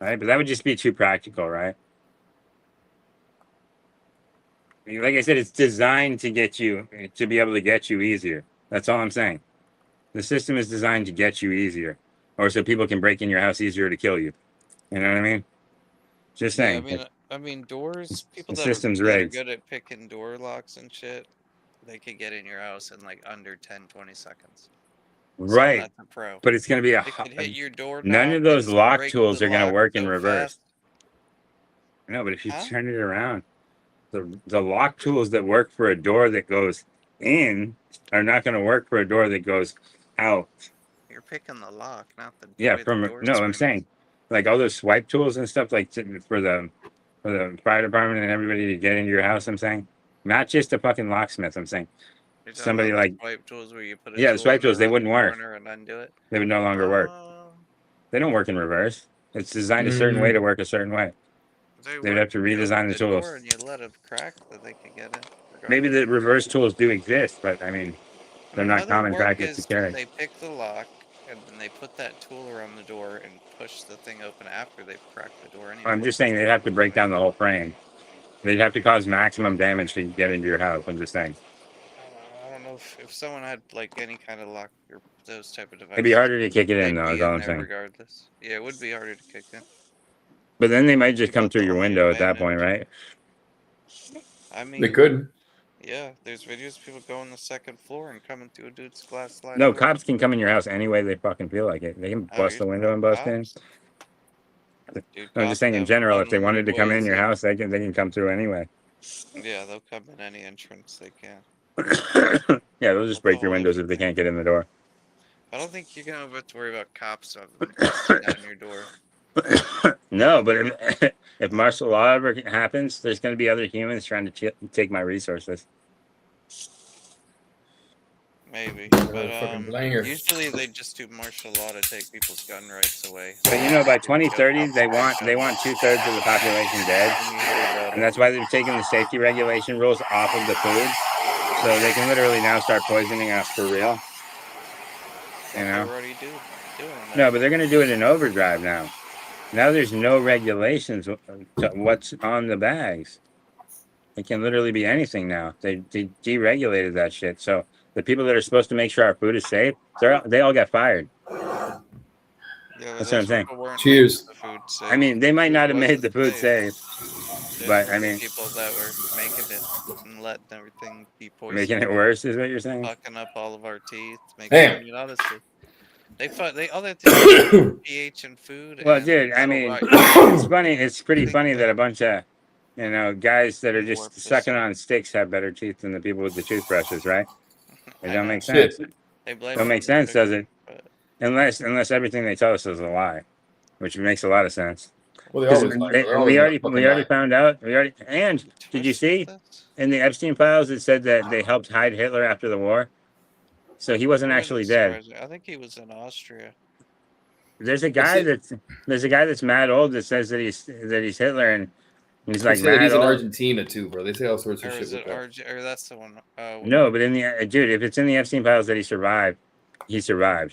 right? But that would just be too practical, right? Like I said, it's designed to get you, to be able to get you easier. That's all I'm saying. The system is designed to get you easier, or so people can break in your house easier to kill you. You know what I mean? Just Yeah, saying. I mean, doors. People The that are, system's that are rigged. good at picking door locks and shit, they could get in your house in like under 10, 20 seconds. Someone Right. that's a pro. But it's going to be a They could hit your door. none of those lock tools are going to work in reverse. No, but if you Huh? turn it around, the lock tools that work for a door that goes in are not going to work for a door that goes out. You're picking the lock, not the. Yeah, way the from door no, I'm swings. saying like all those swipe tools and stuff like for the fire department and everybody to get into your house. I'm saying not just a fucking locksmith. I'm saying You're talking somebody about like- the swipe tools where you put a Yeah, the tool swipe in tools, they around wouldn't the work. corner and undo it. they would no longer work. They don't work in reverse. It's designed a certain way to work a certain way. They'd have to redesign the tools. Door and you let a crack that they could get in. Maybe the reverse tools do exist, but I mean, they're How not they common work practice to is carry. They pick the lock and then they put that tool around the door and push the thing open after they've cracked the door. Anyway. I'm just saying they'd have to break down the whole frame. They'd have to cause maximum damage to get into your house. I'm just saying. I don't know if someone had like any kind of lock or those type of devices. It'd be harder to kick it in, they'd though, be is all I'm there saying. regardless. Yeah, it would be harder to kick in. But then they might just come That's through the your only window at that point, right? I mean, They could. Yeah, there's videos of people going to the second floor and coming through a dude's glass sliding No, door. cops can come in your house any way they fucking feel like it. They can Oh, bust the you're window and talking bust in. cops? Dude, No, I'm cops just saying in have general, if they wanted unlimited to come in ways your of- house, they can come through anyway. Yeah, they'll come in any entrance they can. Yeah, they'll just break your windows if they can't get in the door. I don't think you're gonna have to worry about cops busting down your door. No, but if martial law ever happens, there's going to be other humans trying to take my resources. Maybe, Fucking but blanger. usually they just do martial law to take people's gun rights away. But you know, by 2030, they want 2/3 of the population dead, and that's why they've taken the safety regulation rules off of the food, so they can literally now start poisoning us for real. You They're know? already doing that. No, but they're going to do it in overdrive now. Now there's no regulations to what's on the bags. It can literally be anything now. They deregulated that shit. So the people that are supposed to make sure our food is safe, they all got fired. Yeah, but That's what I'm those saying. people weren't Cheers. making the food safe. I mean, they might Food not have made wasn't the food safe, Those but were I the mean, people that were making it and letting everything be making poisoned, it worse is what you're saying. fucking up all of our teeth. I Damn. mean, honestly, they all they have to do is change pH in food, Well, and dude, I that'll mean, rot your it's funny. It's pretty think funny that- that a bunch of, guys that are Warp just this sucking up. on sticks have better teeth than the people with the toothbrushes, right? It I don't know. make sense. Shit. They blame Don't it make on the sense, does sugar, it? but Unless everything they tell us is a lie, which makes a lot of sense. Well, they 'Cause always lie. we They're always already fucking we already lying. found out. And did you twist with see this? in the Epstein files it said that they helped hide Hitler after the war, so he wasn't Where actually this dead. origin- I think he was in Austria. There's a guy They that's mad old that says that he's Hitler, and he's like say that mad he's in old. Argentina too, bro. They say all sorts of Or shit is with it that. Or that's the one. No, but in the dude, if it's in the Epstein files that he survived,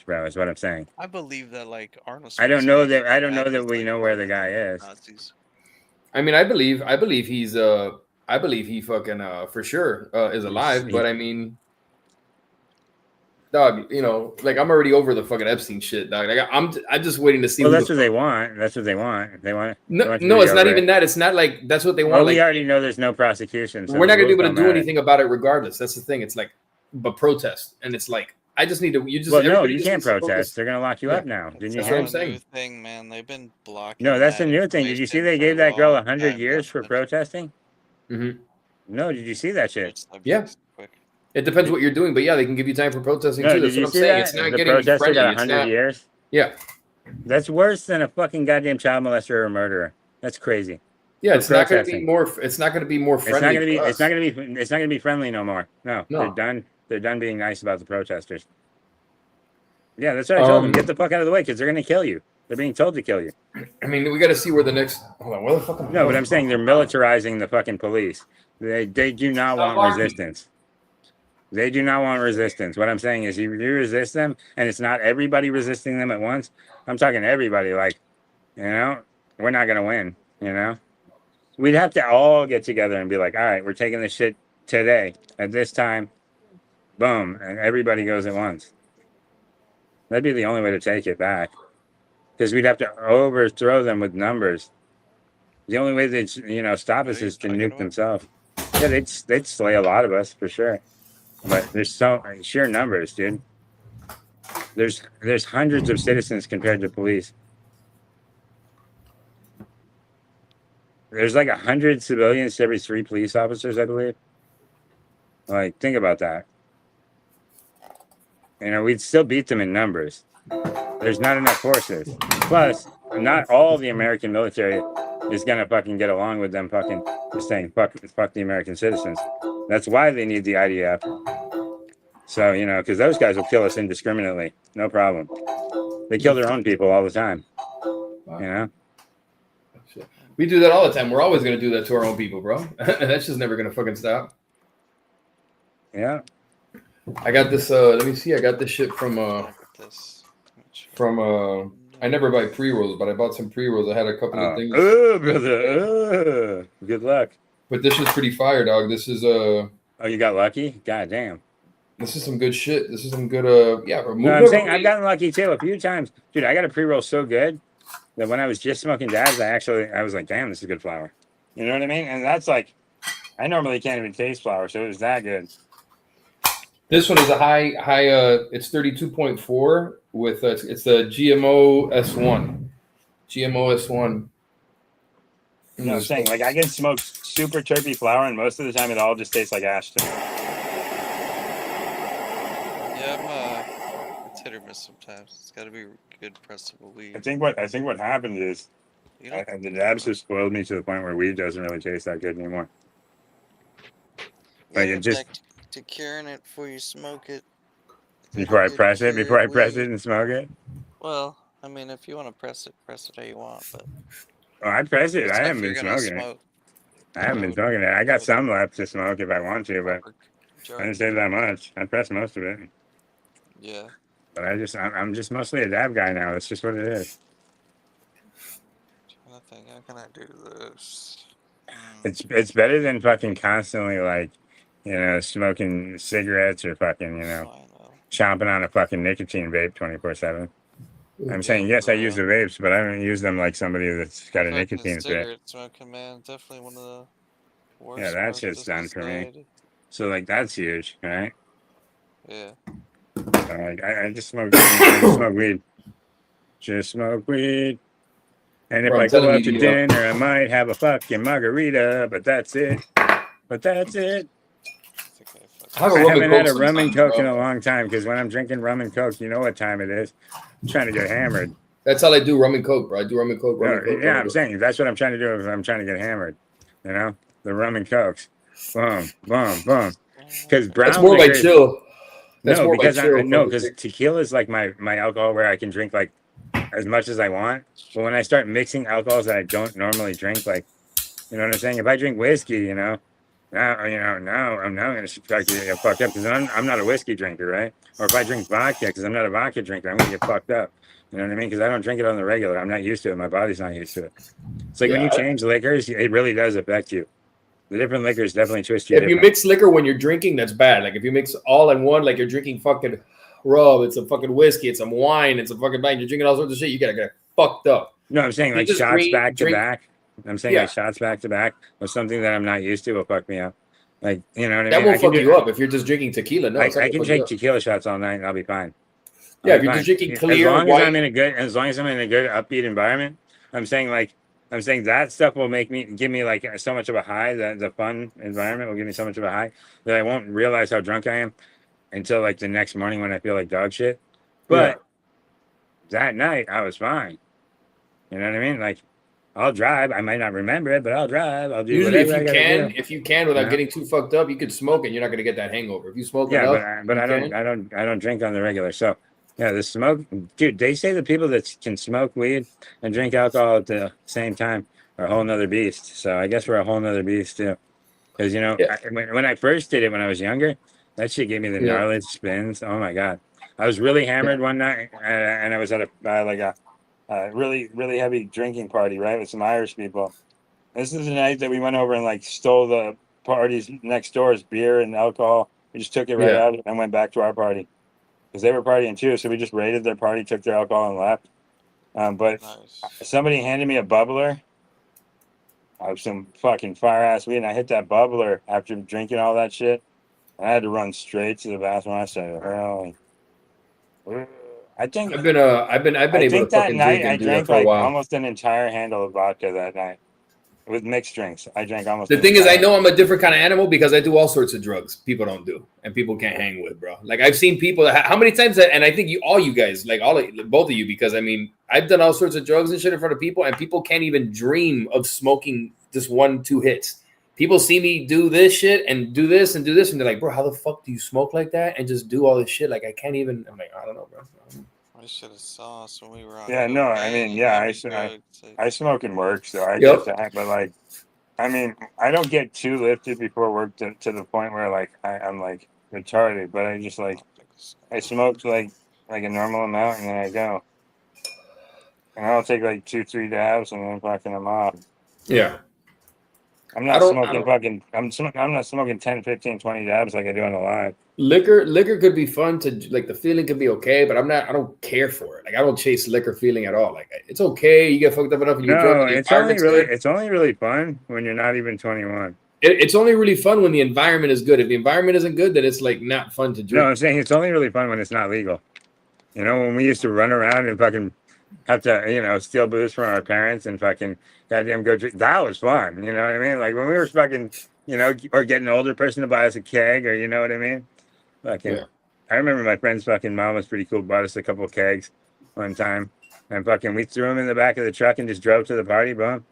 bro. Is what I'm saying. I believe that like Arnold. I don't know that Schwarzenegger we was, know like, where the part guy of is. Nazis. I mean, I believe he fucking for sure is alive. But I mean, dog, like I'm already over the fucking Epstein shit, dog. Like, I'm just waiting to see. Well, who that's the what they want. That's what they want. They want. No, they want you no, to it's go not right. even that. It's not like that's what they Well, want. we Like, already know there's no prosecution. So we're not the gonna be rules able to don't do matter. anything about it regardless. That's the thing. It's like, but protest, and it's like I just need to. You just Well, no, everybody you just can't needs to focus. protest. They're gonna lock you Yeah. up now. Didn't you That's hear? what I'm Not a saying. new thing, man. They've been blocking. No, that's the that new thing. Did you see information they for gave a that girl long 100 time years now. for protesting? Mm-hmm. No, did you see that shit? Switch Yeah. subjects quick. It depends what you're doing, but yeah, they can give you time for protesting No, too. did That's you what I'm see saying. that? It's not The getting protester friendly. got It's 100 not. years. Yeah, That's worse than a fucking goddamn child molester or a murderer. That's crazy. yeah. For It's not going to be protesting. more. It's not going to be more It's not friendly. gonna be. for It's us. not gonna be. It's not gonna be friendly no more. No, No. they're done. They're done being nice about the protesters. Yeah, that's what I told them. Get the fuck out of the way because they're gonna kill you. They're being told to kill you. I mean, we got to see where the next. Hold on, where the fuck? No, but I'm saying they're militarizing the fucking police. They do not Stop want barking. resistance. They do not want resistance. What I'm saying is, you resist them, and it's not everybody resisting them at once. I'm talking everybody. Like, we're not gonna win. We'd have to all get together and be like, all right, we're taking this shit today at this time. Boom, and everybody goes at once. That'd be the only way to take it back, because we'd have to overthrow them with numbers. The only way they'd stop us What are you is to talking nuke about? themselves. Yeah, they'd slay a lot of us for sure. But there's so sheer numbers, dude. There's hundreds of citizens compared to police. There's like 100 civilians to every 3 police officers, I believe. Like, think about that. We'd still beat them in numbers. There's not enough forces. Plus, not all the American military is gonna fucking get along with them fucking just saying fuck the American citizens. That's why they need the IDF. So, because those guys will kill us indiscriminately. No problem. They kill their own people all the time. We do that all the time. We're always going to do that to our own people, bro. That's just never going to fucking stop. Yeah. I got this. Let me see. I got this shit from. This. I never buy pre-rolls, but I bought some pre-rolls. I had a couple of things. Oh, brother. Good luck. But this is pretty fire, dog. This is Oh, you got lucky? God damn. This is some good shit. This is some good. Yeah. No, I'm saying I've gotten lucky too a few times, dude. I got a pre-roll so good that when I was just smoking dabs, I was like, damn, this is good flower. You know what I mean? And that's like, I normally can't even taste flower, so it was that good. This one is a high. It's 32.4 with it's the GMO S1. GMO S1. You know what I'm saying? Like, I can smoke super terpy flower, and most of the time it all just tastes like ash to me. Yeah, it's hit or miss sometimes. It's got to be good pressable weed. I think what happened is You know, the dabs have spoiled me to the point where weed doesn't really taste that good anymore. Like, it just back to curing it before you smoke it. before I press it Weed. and smoke it. Well, I mean, if you want to press it how you want. But Oh, I press it. I stuff haven't you're been gonna smoking it. smoke, I haven't been smoking it. I got some left to smoke if I want to, but I didn't save that much. I pressed most of it. Yeah. But I'm just mostly a dab guy now. That's just what it is. I think how can I do this? It's better than fucking constantly like, smoking cigarettes or fucking, I know. chomping on a fucking nicotine vape 24/7. I'm saying yes, for I use the real. vapes, but I don't use them like somebody that's got a Fucking nicotine vape. cigarette smoking, man. Definitely one of the worst Yeah, that marks shit's of done for me. society. So like that's huge, right? Yeah. So, like I just smoke, I just smoke weed. Just smoke weed. And if Bro, I I'm go telling out to you, dinner, I might have a fucking margarita, but that's it. But that's it. I think I fucking I have a I rum haven't and had coke a rum and sometimes, coke in a bro. long time because when I'm drinking rum and coke, you know what time it is. I'm trying to get hammered. That's all I do. Rum and coke, bro. I do rum and coke. Rum No, and coke. yeah, rum I'm and coke. saying that's what I'm trying to do if I'm trying to get hammered. The rum and cokes. Boom, boom, boom. Because Okay. That's brown more by liquor is chill. That's no, more by because chill. because tequila is like my alcohol where I can drink like as much as I want. But when I start mixing alcohols that I don't normally drink, like you know what I'm saying? If I drink whiskey, now I'm now gonna start to get fucked up because I'm not a whiskey drinker, right? Or if I drink vodka because I'm not a vodka drinker, I'm gonna get fucked up. You know what I mean? Because I don't drink it on the regular. I'm not used to it. My body's not used to it. It's like when you Yeah. change liquors, it really does affect you. The different liquors definitely twist you If you different. mix liquor when you're drinking, that's bad. Like if you mix all in one, like you're drinking fucking rum, it's a fucking whiskey, it's some wine, it's a fucking wine. You're drinking all sorts of shit. You gotta get fucked up. No, I'm saying You like just shots back to drink. back. I'm saying Yeah, like shots back to back was something that I'm not used to will fuck me up. Like, you know what I that mean? I won't can fuck do you up if you're just drinking tequila. No, it's not I gonna can fuck you take up. tequila shots all night and I'll be fine. Yeah, I'll if be you're fine. just drinking As clear long as white. I'm in a good as long as I'm in a good upbeat environment, I'm saying that stuff will give me like so much of a high, the fun environment will give me so much of a high that I won't realize how drunk I am until like the next morning when I feel like dog shit. Yeah. But that night I was fine. You know what I mean? Like I'll drive. I might not remember it, but I'll drive. I'll do Usually, whatever I gotta do. if you can, without Yeah. getting too fucked up, you could smoke and you're not gonna get that hangover. If you smoke Yeah, enough, but you I can. don't drink on the regular. So yeah, the smoke, dude. They say the people that can smoke weed and drink alcohol at the same time are a whole nother beast. So I guess we're a whole nother beast too. Because Yeah, when I first did it when I was younger, that shit gave me the yeah. gnarliest spins. Oh my god, I was really hammered one night, and I was at a really really heavy drinking party, right, with some Irish people. This is the night that we went over and like stole the party's next door's beer and alcohol. We just took it right Yeah. out and went back to our party because they were partying too. So we just raided their party, took their alcohol, and left. But Nice. somebody handed me a bubbler of some fucking fire ass weed, and I hit that bubbler after drinking all that shit. I had to run straight to the bathroom. I said, "Hell, I think I've been I able think to that fucking drink night I and do that drank for a like while. almost an entire handle of vodka that night with mixed drinks. I drank almost. The an thing is, I entire- know I'm a different kind of animal because I do all sorts of drugs people don't do and people can't hang with, bro. Like I've seen people that how many times that, and I think all you guys, like both of you, because I mean, I've done all sorts of drugs and shit in front of people, and people can't even dream of smoking just 1-2 hits. People see me do this shit and do this and do this, and they're like, bro, how the fuck do you smoke like that and just do all this shit? Like I can't even. I'm like, I don't know, bro. We should have saw us when we were on. Yeah, no, I mean, cocaine, yeah, heavy drugs. I smoke and work, so I Yep. get that. But like, I mean, I don't get too lifted before work to the point where like I'm like retarded. But I just like I smoked like a normal amount, and then I go, and I'll take like 2-3 dabs, and then fucking I'm off. Yeah. I'm I not don't- smoking fucking. I'm not smoking 10, 15, 20 dabs like I do on the live. Liquor could be fun to like. The feeling could be okay, but I don't care for it. Like I don't chase liquor feeling at all. Like it's okay. You get fucked up enough and you're drunk. No, And the it's only environment's really good. it's only really fun when you're not even 21. It's only really fun when the environment is good. If the environment isn't good, then it's like not fun to No, drink. I'm saying it's only really fun when it's not legal. You know, when we used to run around and fucking have to, steal booze from our parents and fucking goddamn go drink. That was fun. You know what I mean? Like when we were fucking, or get an older person to buy us a keg, or you know what I mean? Fucking, Yeah. I remember my friend's fucking mom was pretty cool. Bought us a couple of kegs one time, and fucking we threw them in the back of the truck and just drove to the party, boom.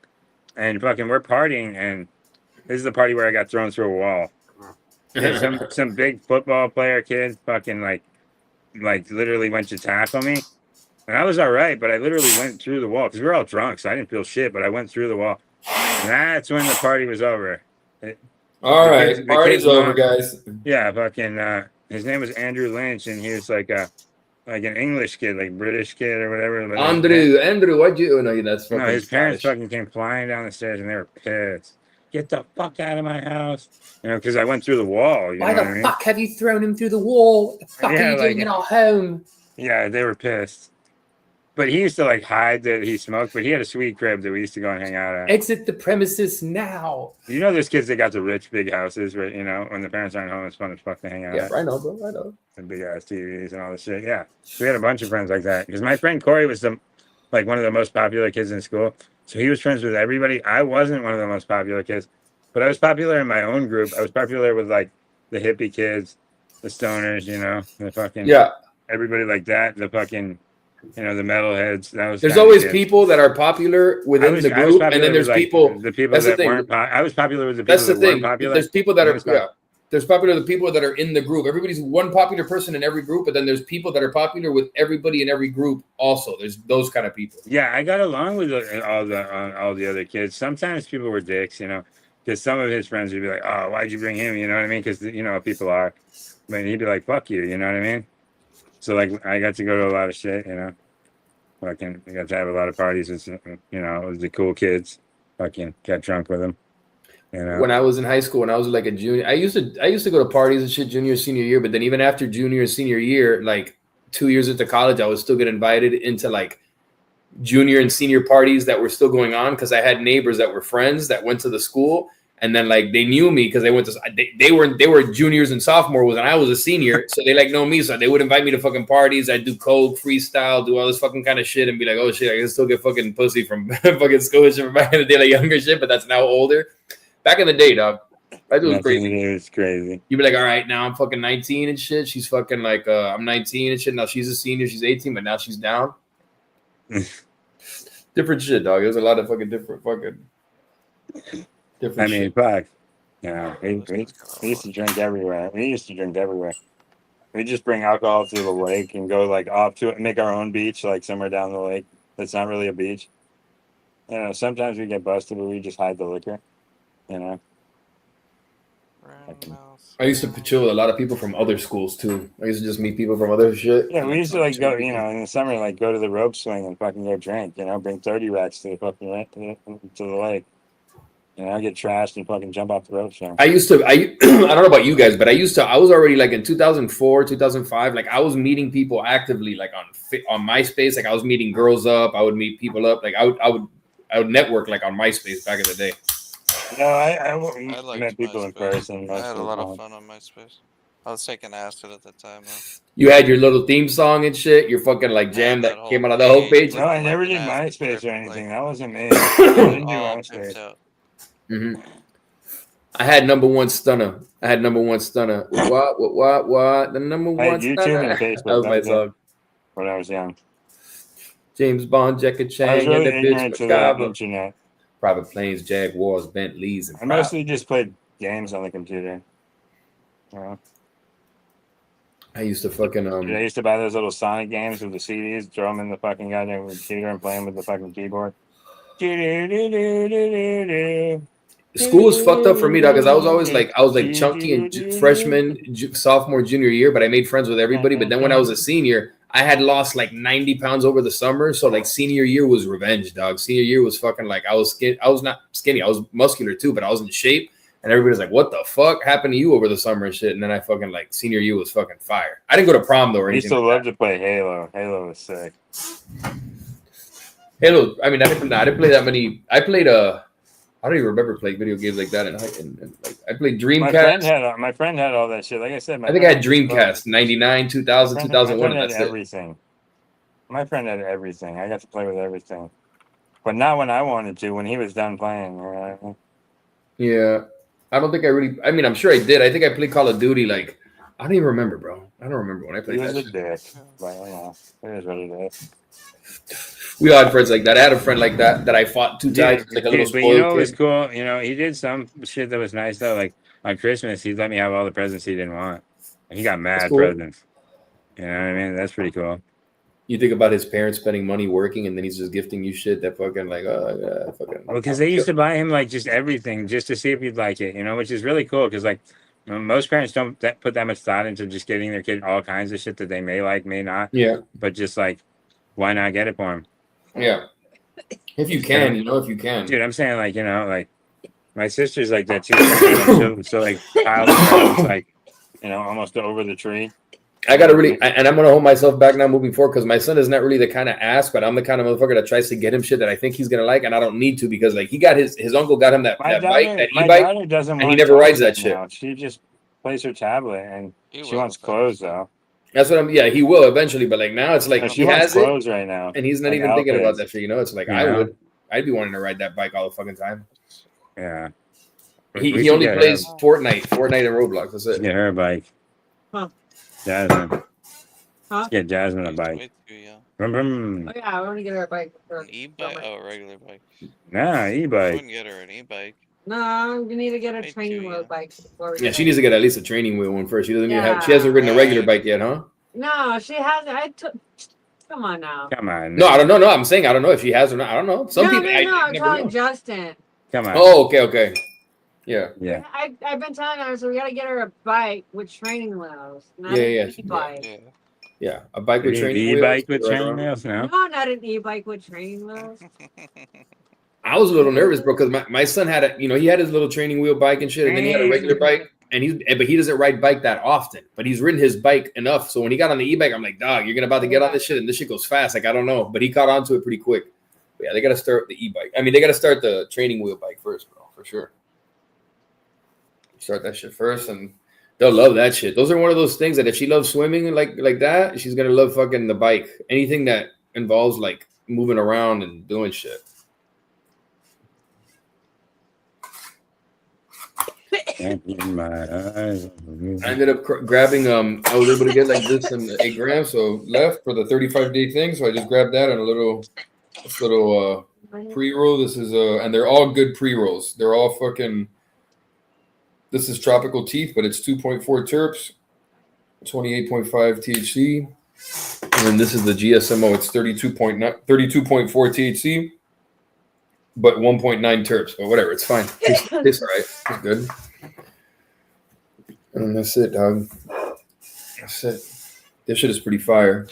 And fucking we're partying, and this is the party where I got thrown through a wall. And some big football player kid fucking like literally went to tackle me. And I was all right, but I literally went through the wall because we were all drunk, so I didn't feel shit, but I went through the wall. And that's when the party was over. All The right, kid's party's mom- over, guys. Yeah, fucking his name was Andrew Lynch, and he was like an English kid, like British kid or whatever. But Andrew, why'd you? Oh no, that's fucking. no, his parents Scottish. fucking came flying down the stairs and they were pissed. get the fuck out of my house. You know, because I went through the wall. You Why know the what I mean? fuck have you thrown him through the wall? What the fuck Yeah, are you doing like- in our home? Yeah, they were pissed. But he used to like hide that he smoked, but he had a sweet crib that we used to go and hang out at. Exit the premises now. You know, there's kids that got the rich big houses, where, you know, when the parents aren't home, it's fun as fuck to hang out Yeah, at. I know, bro. I know. And big ass TVs and all this shit. Yeah. So we had a bunch of friends like that. Because my friend Corey was like one of the most popular kids in school. So he was friends with everybody. I wasn't one of the most popular kids, but I was popular in my own group. I was popular with like the hippie kids, the stoners, you know, the fucking Yeah. everybody like that, the fucking, you know, the metalheads. That was There's kind of always kids. people that are popular within the I was group, and popular then there's with, like, people. the people that's the that thing. weren't. I was popular with the people That's the that thing. weren't popular. There's people that He are was popular. There's popular the people that are in the group. Everybody's one popular person in every group, but then there's people that are popular with everybody in every group. Also, there's those kind of people. Yeah, I got along with all the other kids. Sometimes people were dicks, you know, because some of his friends would be like, "Oh, why'd you bring him?" You know what I mean? Because you know how people are. But he'd be like, "Fuck you," you know what I mean? So like, I got to go to a lot of shit, you know. Fucking, I got to have a lot of parties with, you know, with the cool kids. Fucking got drunk with them. You know. When I was in high school, when I was like a junior, I used to go to parties and shit junior, senior year. But then even after junior and senior year, like 2 years into college, I would still get invited into like junior and senior parties that were still going on because I had neighbors that were friends that went to the school, and then like they knew me because they went to they were juniors and sophomores and I was a senior, so they like know me, so they would invite me to fucking parties. I'd do coke, freestyle, do all this fucking kind of shit, and be like, oh shit, I can still get fucking pussy from fucking school shit from back in the day, like younger shit, but that's now older. Back in the day, dog, that was crazy. It was crazy. You'd be like, all right, now I'm fucking 19 and shit. She's fucking like, I'm 19 and shit. Now she's a senior. She's 18, but now she's down. Different shit, dog. There's a lot of fucking different. I mean, shit. fuck. Yeah, we used to drink everywhere. We used to drink everywhere. We just bring alcohol to the lake and go like off to it, make our own beach, like somewhere down the lake. That's not really a beach. You know, sometimes we get busted, but we just hide the liquor. You know. I used to chill with a lot of people from other schools too. I used to just meet people from other shit. Yeah, we used to like go, you know, in the summer, like go to the rope swing and fucking go drink. You know, bring 30 racks to the fucking to the lake. You know, get trashed and fucking jump off the rope swing. I I don't know about you guys, but I was already like in 2004, 2005, like I was meeting people actively, like on MySpace. Like I was meeting girls up. I would meet people up. Like I would network like on MySpace back in the day. No, I liked met people in MySpace. person. I had a lot of fun on MySpace. I was taking acid at the time, though. You had your little theme song and shit. Your fucking like jam that that came whole out of the whole page. page. No, I never Like did an acid MySpace or trip, anything. like- That wasn't me. I didn't do All MySpace. pimped out. Mm-hmm. I had number one stunner. What? The number I one had YouTube stunner. and Facebook. That was my That was it. song. When I was young, James Bond, Jackie I was Chan, and really the ignorant bitch to the Macabre. internet. Private planes, Jaguars, Bentleys, and I mostly just played games on the computer. You know? I used to fucking I used to buy those little Sonic games with the CDs, throw them in the fucking goddamn computer and play them with the fucking keyboard. School was fucked up for me, dog, because I was like chunky in freshman, sophomore, junior year, but I made friends with everybody. But then when I was a senior, I had lost like 90 pounds over the summer. So like senior year was revenge, dog. Senior year was fucking like I was not skinny, I was muscular too, but I was in shape. And everybody's like, "What the fuck happened to you over the summer and shit?" And then I fucking like senior year was fucking fire. I didn't go to prom though or I used anything. to like love to play Halo. Halo was sick. Halo. I mean, I didn't play that many. I played I don't even remember playing video games like that. And like I played Dreamcast. My friend had all that shit. Like I said, I think I had Dreamcast, 99, 2000, 2001. My friend That's had it. everything. My friend had everything. I got to play with everything, but not when I wanted to. When he was done playing, right? Yeah. I don't think I really. I mean, I'm sure I did. I think I played Call of Duty. Like, I don't even remember, bro. I don't remember when I He played was that. a shit. dick. But you know, it is what it is. We all had friends like that. I had a friend like that I fought 2 times, like a little but you know, it was spoiled kid. cool. You know, he did some shit that was nice though. Like on Christmas, he let me have all the presents he didn't want. And he got mad cool. presents. You know what I mean? That's pretty cool. You think about his parents spending money working, and then he's just gifting you shit that fucking like, fucking. Well, because they used to buy him like just everything just to see if he'd like it, you know, which is really cool. Because like most parents don't put that much thought into just getting their kid all kinds of shit that they may like, may not. Yeah. But just like, why not get it for him? Yeah. If you can, you know, if you can. Dude, I'm saying like, you know, like My sister's like that too. So like Kyle's around, like, almost over the tree. I gotta really, and I'm gonna hold myself back now moving forward because my son is not really the kind of ass, but I'm the kind of motherfucker that tries to get him shit that I think he's gonna like, and I don't need to because like he got his uncle got him that My bike, daughter, that my e-bike, daughter doesn't and he want never rides clothes that shit. now. She just plays her tablet and He she will wants clothes eventually. though. That's what I'm. Yeah, he will eventually, but like now it's like No, he she wants has it, clothes right now. and he's not like even thinking about outfits, that shit. You know, it's like you I know? would, I'd be wanting to ride that bike all the fucking time. Yeah. He should only get plays her- Fortnite and Roblox. That's it. Get her a bike. Huh. Jasmine. Huh? Let's get Jasmine a He's bike. way too young. Brum, brum. Oh yeah, I want to get her a bike. An e-bike? Oh, a regular bike. Nah, I e-bike. wouldn't get her an e-bike. No, we need to get a Way training too wheel young. bike before we Yeah, get she it. needs to get at least a training wheel one first. She doesn't even have. She Yeah. hasn't ridden a regular Right. bike yet, huh? No, she has. I took. Come on now. Come on. No, I don't know. No, I'm saying I don't know if she has or not. I don't know. Some no, people. no, no. I I'm never telling know. Justin. Come on. Oh, okay. Yeah. Yeah. I've been telling her, so we got to get her a bike with training wheels, not Yeah, an yeah. e-bike. Yeah. Yeah, a bike with training wheels. E-bike with right training around. wheels? No. No, not an e-bike with training wheels. I was a little nervous, bro, because my son had he had his little training wheel bike and shit, and then he had a regular bike, and but he doesn't ride bike that often, but he's ridden his bike enough. So when he got on the e-bike, I'm like, dog, you're about to get on this shit, and this shit goes fast. Like I don't know, but he caught on to it pretty quick. But yeah, they got to start the e-bike. I mean, they got to start the training wheel bike first, bro, for sure. Start that shit first, and they'll love that shit. Those are one of those things that if she loves swimming like that, she's gonna love fucking the bike. Anything that involves like moving around and doing shit. Can't in my eyes. I ended up grabbing. I was able to get like this in 8 grams, so left for the 35-day thing. So I just grabbed that and a little pre-roll. This is and they're all good pre-rolls. They're all fucking. This is Tropical Teeth, but it's 2.4 terps, 28.5 THC, and then this is the GSMO. It's 32.4 THC, but 1.9 terps. But whatever, it's fine. Tastes all right. It's good. And that's it, dog. That's it. This shit is pretty fire.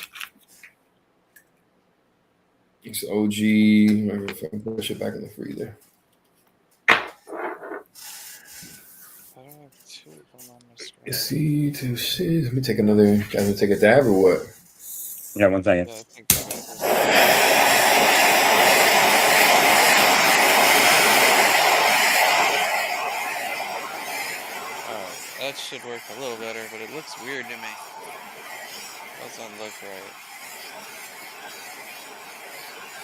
It's OG. If I can push it back in the freezer. I don't have two of them on my screen. See, to shit. Let me take another. Guys, we take a dab or what? Yeah, 1 second. Yeah, I think I got this. Alright, that should work a little better, but it looks weird to me. Doesn't look right.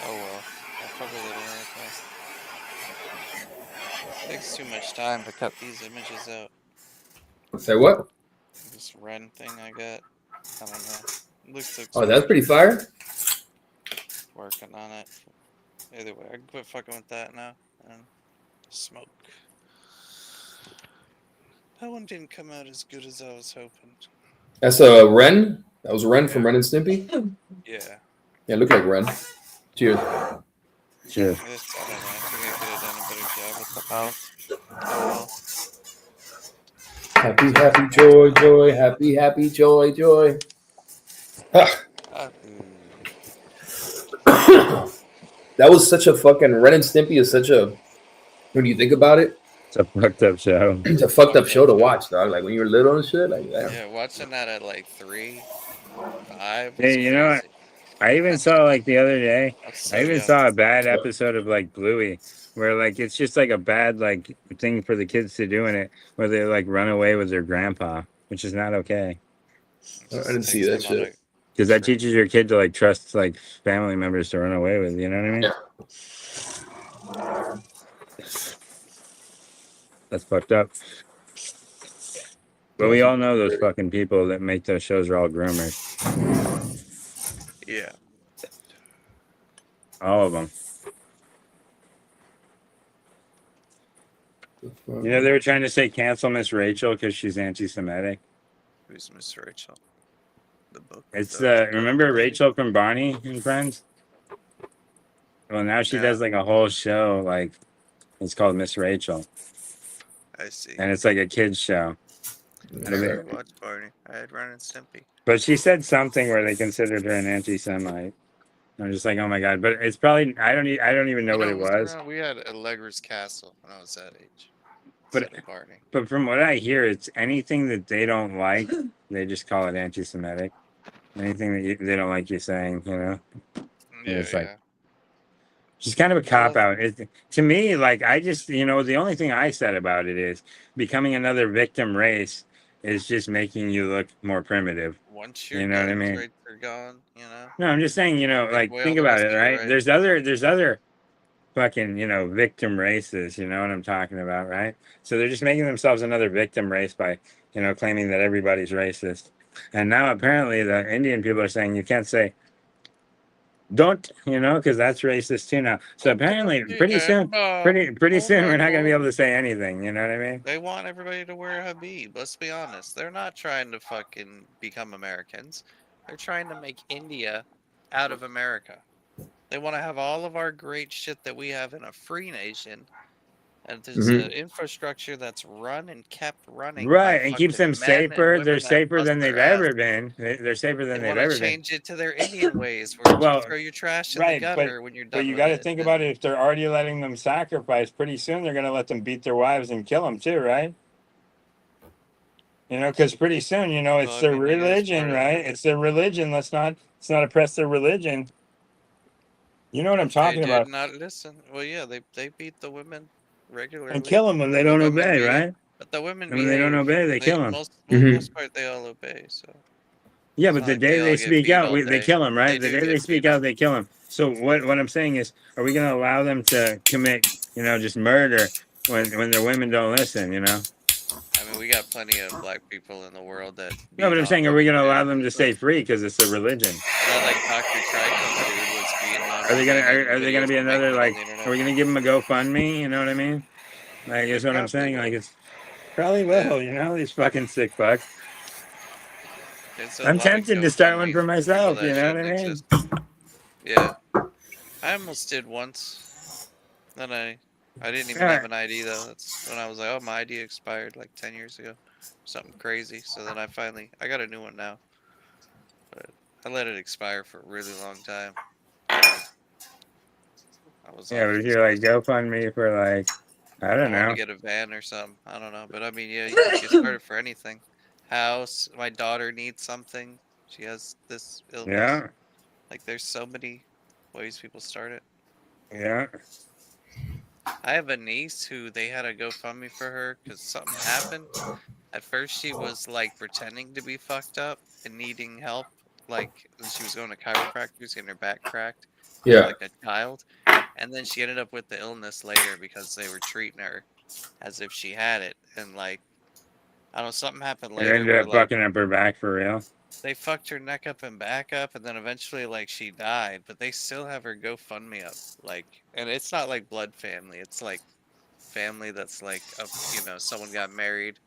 Oh well. I'll fuck with it anyway. Takes too much time to cut these images out. Say what? This Ren thing I got. I don't know. Looks like Oh, that's pretty fire. working on it. Either way, I can quit fucking with that now and smoke. That one didn't come out as good as I was hoping. That's a Ren. That was Ren from Ren and Stimpy. Yeah. Yeah, look like Ren. Cheers. Sure. This, I don't know. I think I could have done a better job with the mouth. Oh Happy, happy, joy, joy. Happy, happy, joy, joy. Ah. well. That was such a fucking Ren and Stimpy is such a. When you think about it, It's a fucked up show. it's a fucked up show to watch, dog. Like when you were little and shit. Like damn. Yeah, watching that at like 3, 5. Hey, was you know what? crazy. I even saw like the other day. I was so I even young. saw a bad episode of like Bluey, where like it's just like a bad like thing for the kids to do in it, where they like run away with their grandpa, which is not okay. It just I didn't see takes that them on shit. Because that teaches your kid to like trust like family members to run away with. You know what I mean? Yeah. That's fucked up. But we all know those fucking people that make those shows are all groomers. Yeah. All of them. You know, they were trying to say cancel Miss Rachel because she's anti-Semitic. Who's Miss Rachel? The book. It's the remember Rachel from Barney and Friends? Well, now she Yeah. does like a whole show, like it's called Miss Rachel, I see. and it's like a kids show. I never watched Barney. I had Ren and Stimpy. But she said something where they considered her an anti-Semite. I'm just like, oh my god. But it's probably I don't even know what it was. We had Allegra's Castle when I was that age. But- Instead of party. But from what I hear, it's anything that they don't like, they just call it anti-Semitic. Anything that they don't like you saying, you know. Yeah, it's like- yeah. Just kind of a cop out. To me, like I just, the only thing I said about it is becoming another victim race is just making you look more primitive. Once your You know what I guns mean? rates are gone, you know. No, I'm just saying, like away think all the about rest it, of your right? rights. There's other fucking, victim races, you know what I'm talking about, right? So they're just making themselves another victim race by, claiming that everybody's racist. And now apparently the Indian people are saying you can't say don't, because that's racist too now. So apparently pretty soon we're not going to be able to say anything, you know what I mean? They want everybody to wear a habib. Let's be honest. They're not trying to fucking become Americans. They're trying to make India out of America. They want to have all of our great shit that we have in a free nation. And there's an infrastructure that's run and kept running. by Right, and keeps them fucking men and safer. women They're that safer bust than their they've ass. ever been. They're safer than They they've want ever to been. change it to their Indian ways, where Well, you throw your trash in right, the gutter when you're done. But you with got to it. think And about it. If they're already letting them sacrifice, pretty soon they're going to let them beat their wives and kill them too, right? Because pretty soon, it's Well, I their mean, it is religion, part of right? it. It's their religion. Let's not oppress their religion. You know what I'm They talking did about? not listen. Well, yeah, they beat the women regularly. And kill them when they The don't women obey, behave. right? But the women And when they don't behave. obey, they kill them. Most part, they all obey. So Yeah, it's but not the like day all they get speak beat out, all they day. kill them, right? They The do day they get speak beat. out, they kill them. So what I'm saying is, are we going to allow them to commit, just murder when their women don't listen, I mean, we got plenty of black people in the world that. No, but beat I'm off saying, are we going to women allow too, them to so- stay free because it's a religion? Not like Dr. Tricho's dude was beating on. Are they gonna women, are they gonna videos be of another making like? on the internet. Are we gonna give them a GoFundMe? You know what I mean? Like, is what I'm Probably saying. will. Like, it's probably will. These fucking sick fucks. There's a I'm lot of tempted to start one GoFundMe for people myself. that You know what I shouldn't mean? exist. Yeah, I almost did once. Then I didn't even have an ID though. That's when I was like, oh, my ID expired like 10 years ago, something crazy. So then I got a new one now, but I let it expire for a really long time. I was Yeah, off but if the you're like system. GoFundMe for like, I don't I want know. to get a van or something. I don't know, but I mean, yeah, you can get started for anything. House. My daughter needs something. She has this illness. Yeah, Like, there's so many ways people start it. yeah. I have a niece who they had a GoFundMe for her because something happened. At first, she was like pretending to be fucked up and needing help. Like, she was going to chiropractors, getting her back cracked. Yeah. Like a child. And then she ended up with the illness later because they were treating her as if she had it. And like, I don't know, something happened It later ended where up like fucking up her back for real. they fucked her neck up and back up, and then eventually like she died. But they still have her GoFundMe up. Like, and it's not like blood family. It's like family that's like, someone got married.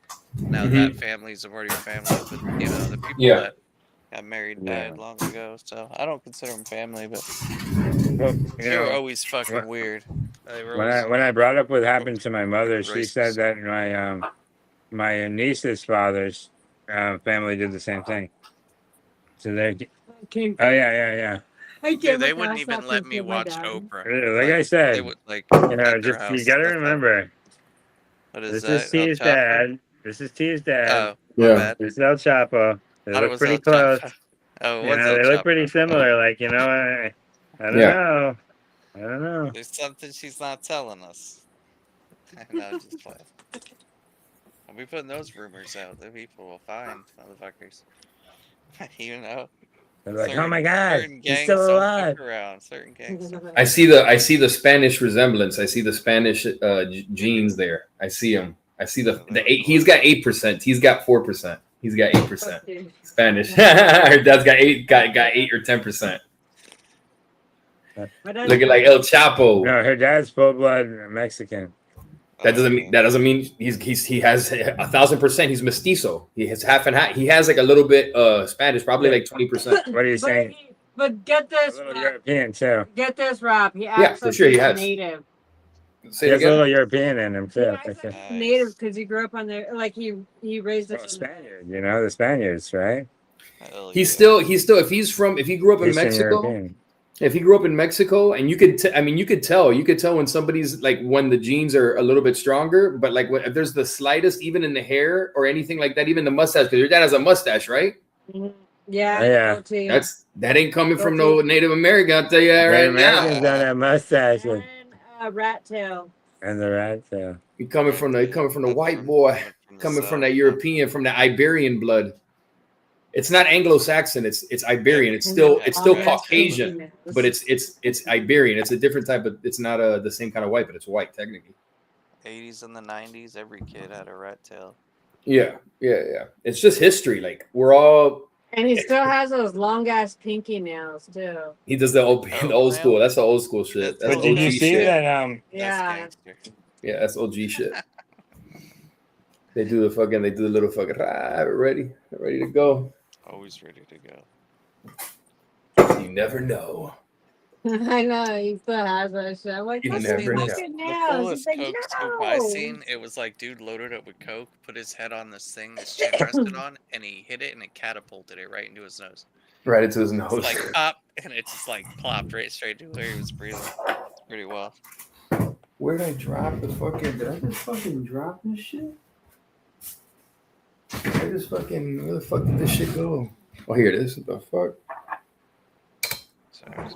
Now that family's already a family, but the people Yeah. that got married and died long ago. So I don't consider them family, but Well, they were always fucking weird. They were always, when I brought up what happened to my mother, she said racist. that my niece's father's family did the same thing. So they, oh yeah. Dude, they wouldn't even let me watch Oprah. Like I said, they would like. you at their you house, gotta that's how- remember, What is this is that? El T's Chapo? dad. This is T's dad. Oh, my Yeah. bad. This is El Chapo. They Thought it look was pretty El close. Chapo. Oh, You what's know, El they look Chapo? pretty similar. Like, I don't Yeah. know. I don't know. There's something she's not telling us. No, just play. I'll be putting those rumors out. The people will find motherfuckers. They're like, oh certain- my god, certain he's gangs still don't alive. fuck around. Certain gangs. don't- I see the Spanish resemblance. I see the Spanish genes there. I see him. I see the eight. He's got 8%. He's got 4%. He's got 8% Spanish. Her dad's got 8 or 10%. Looking like El Chapo. No, her dad's full blood Mexican. That doesn't mean he has 1,000%. He's mestizo. He has half and half. He has like a little bit Spanish, probably like 20%. What are you saying? But get A this, little Rob. European too. Get this, Rob. He Yeah, acts for like sure he he's has. native. Say He it has a little again. European in him He too. acts like Nice. he's native because he grew up on there. Like he raised us. Well, in Spaniard, the Spaniards, right? Hell He's yeah. still if he grew up in Eastern Mexico, European. If he grew up in Mexico, and you could, you could tell when somebody's like when the genes are a little bit stronger, but like if there's the slightest, even in the hair or anything like that, even the mustache, because your dad has a mustache, right? Yeah, Yeah. goatee. That ain't coming from no Native American. I'll tell you that right now. Americans don't have mustaches And rat tail. and the rat tail. He coming from the white boy, coming from that European, from the Iberian blood. It's not Anglo-Saxon. It's Iberian. It's still Caucasian, but it's Iberian. It's a different type of. It's not the same kind of white, but it's white technically. 80s and the 90s, every kid had a rat tail. Yeah. It's just history. Like we're all. And he still has those long ass pinky nails too. He does the old school. That's the old school shit. That's But did you OG see shit. that? Yeah. Yeah, that's OG shit. They do the little fucking ready to go. Always ready to go. You never know. I know he still has that shit. I'm like, You what's never the know. fucking The nails? fullest He's like, Coke scoop I no. seen, it was like dude loaded up with Coke, put his head on this thing his chin rested on, and he hit it and it catapulted it right into his nose. Right into his It's nose. like pop, and it just like plopped right straight to where he was breathing. It's pretty wild. Where did I drop the fucking? Did I just fucking drop this shit? Where the fuck did this shit go? Oh, here it is. What the fuck? Sorry.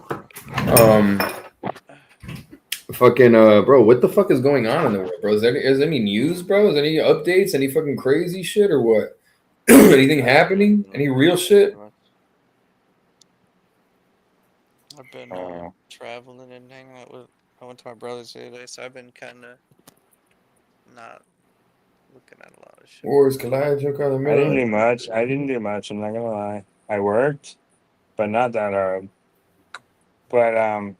Fucking bro, what the fuck is going on in the world, bro? Is there any news, bro? Is there any updates? Any fucking crazy shit or what? Anything happening? Any real shit? I've been traveling and hanging out with. I went to my brother's the other day, so I've been kind of not looking at a lot of shit. Wars collide, joke out of the I didn't do middle. much. I'm not gonna lie. I worked, but not that hard. But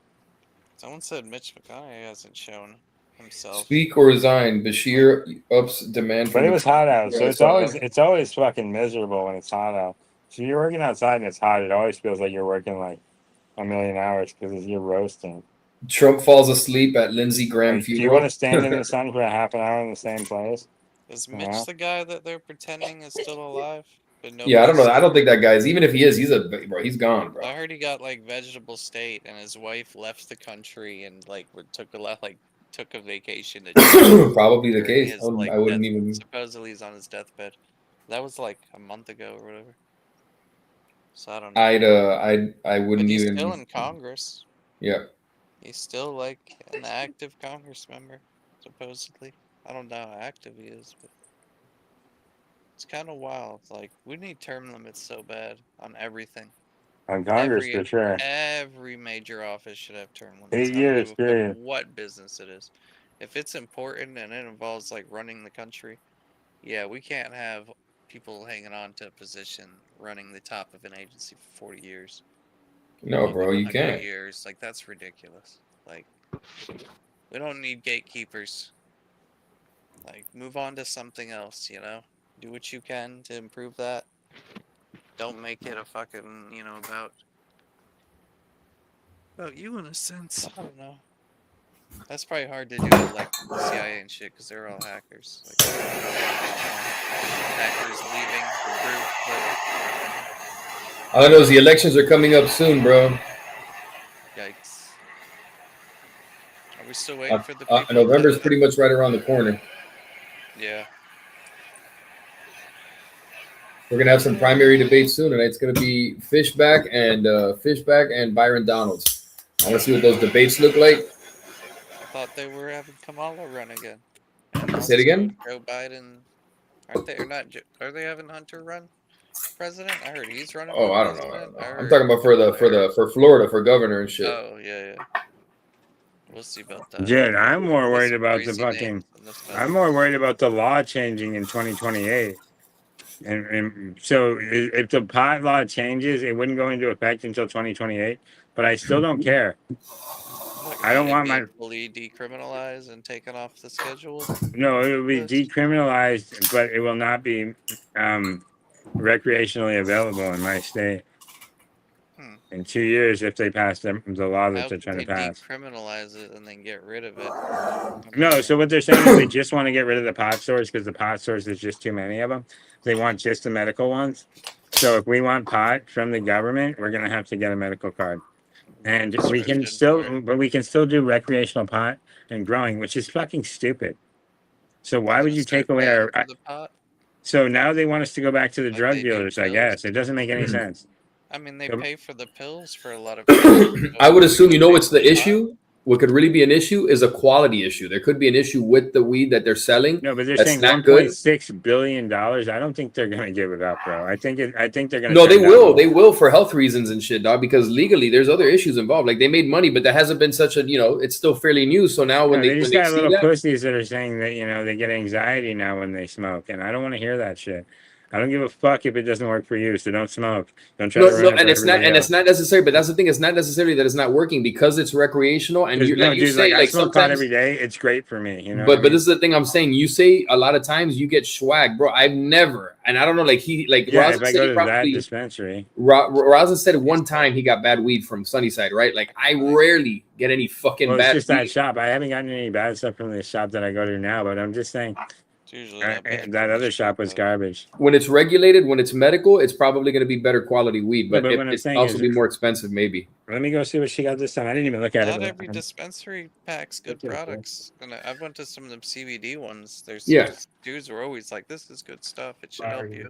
Someone said Mitch McConaughey hasn't shown himself. Speak or resign. Bashir ups demand. but it was hot out, so Yeah, it's always fucking miserable when it's hot out. So you're working outside and it's hot. It always feels like you're working like a million hours because you're roasting. Trump falls asleep at Lindsey Graham Like, do funeral. you want to stand in the sun for a half an hour in the same place? Is Mitch Yeah. the guy that they're pretending is still alive? But Yeah, I don't know. nobody's- I don't think that guy is. Even if he is, he's gone, I bro. heard he got like vegetable state, and his wife left the country and took a vacation to Probably the during case. his, I wouldn't death- even. Supposedly he's on his deathbed. That was like a month ago or whatever. So I don't know. I But wouldn't he's even. still in Congress. Yeah. He's still like an active Congress member, supposedly. I don't know how active he is, but it's kind of wild. Like we need term limits so bad on everything. On Congress Every- for sure. Every major office should have term limits. 8 I don't years, give a fuck period. what business it is. If it's important and it involves like running the country, yeah, we can't have people hanging on to a position running the top of an agency for 40 years. No, bro, you 100 can't. years. Like that's ridiculous. Like we don't need gatekeepers. Like move on to something else, you know? Do what you can to improve that. Don't make it a fucking, about you in a sense. I don't know. That's probably hard to do with like the CIA and shit because they're all hackers. Like, hackers leaving the group, All I know is the elections are coming up soon, bro. but yikes. Are we still waiting for the people? November's pretty much right around the corner. Yeah. We're gonna have some primary debates soon, and it's gonna be Fishback and Byron Donalds. I want to see what those debates look like. I thought they were having Kamala run again. Say it again. Joe Biden. Aren't they? Or not? Are they having Hunter run president? I heard he's running. Oh, for I don't know. president. I'm talking about for Florida for governor and shit. Oh yeah. We'll see about that. Dude, I'm more worried Some about the crazy fucking. names in this I'm more worried about the law changing in 2028. And so if the pot law changes, it wouldn't go into effect until 2028. But I still don't care. What, I don't can it want be my- fully decriminalized and taken off the schedule. No, it will be decriminalized, but it will not be recreationally available in my state. In 2 years, if they pass the law How that they're could trying they to pass. decriminalize it and then get rid of it? No, so what they're saying is they just want to get rid of the pot stores because the pot stores, there's just too many of them. They want just the medical ones. So if we want pot from the government, we're going to have to get a medical card. And we prescription can for still, it. but we can still do recreational pot and growing, which is fucking stupid. So why would you Just start take away paying our? for the pot. So now they want us to go back to the Like drug they do dealers. I pills. guess it doesn't make any sense. I mean, they So- pay for the pills for a lot of people. I would assume, you know, Pay what's for the pot. issue? What could really be an issue is a quality issue. There could be an issue with the weed that they're selling. No, but they're That's saying not good. $1.6 billion. I don't think they're going to give it up, bro. I think they're going to. No, they will. They will for health reasons and shit, dog. Because legally, there's other issues involved. Like they made money, but that hasn't been such a, you know, it's still fairly new. So now when They when just they got see little that, pussies that are saying that, you know, they get anxiety now when they smoke, and I don't want to hear that shit. I don't give a fuck if it doesn't work for you. So don't smoke. Don't try to run it for and it's not, everybody and else. it's not necessary. But that's the thing. It's not necessarily that it's not working because it's recreational. And There's- you, no, like you dude, say, I like smoke pot sometimes. every day. It's great for me, you know. But this is the thing I'm saying. You say a lot of times you get swag, bro. I've never, and I don't know, like yeah, Rosin if I said go he to that probably. dispensary, Rosin said one time he got bad weed from Sunnyside, right? Like I rarely get any fucking well, it's bad just that weed. shop. I haven't gotten any bad stuff from the shop that I go to now, but I'm just saying It's usually not bad that for other the shop was though. garbage. When it's regulated, when it's medical, it's probably going to be better quality weed, but, but what I'm it's saying also is- be more expensive, maybe. Let me go see what she got this time. I didn't even look at Not it. every dispensary packs good Look at it, bro. products. And I've went to some of them CBD ones. There's Yeah. dudes are always like, "This is good stuff. It should help you."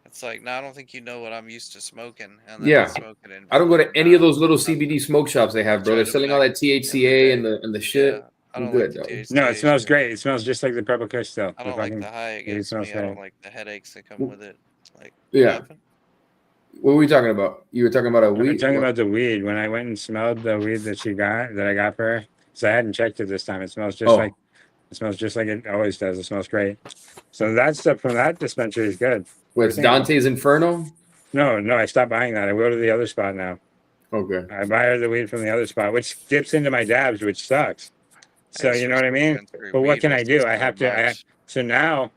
It's like, no, I don't think you know what I'm used to smoking. And then Yeah. I smoke it in I don't go to any of those little nothing. CBD smoke shops they have, bro. Try They're to selling all that THCA and the shit. Yeah, I don't Good, like the dog. THC. No, it smells shit. great. It smells just like the Purple Kush still. I don't like the high it it gives smells me. I don't great. like the headaches that come with it. Like, Yeah. nothing. What were we talking about? You were talking about a I'm weed. talking about the weed. When I went and smelled the weed that I got for her, so I hadn't checked it this time. It smells just Oh. like it always does. It smells great. So that stuff from that dispensary is good. What's Dante's Inferno? No, I stopped buying that. I go to the other spot now. Okay. I buy her the weed from the other spot, which dips into my dabs, which sucks. So It's you know what I just mean? dispensary But what weed can I is do? just I so have to. much. So now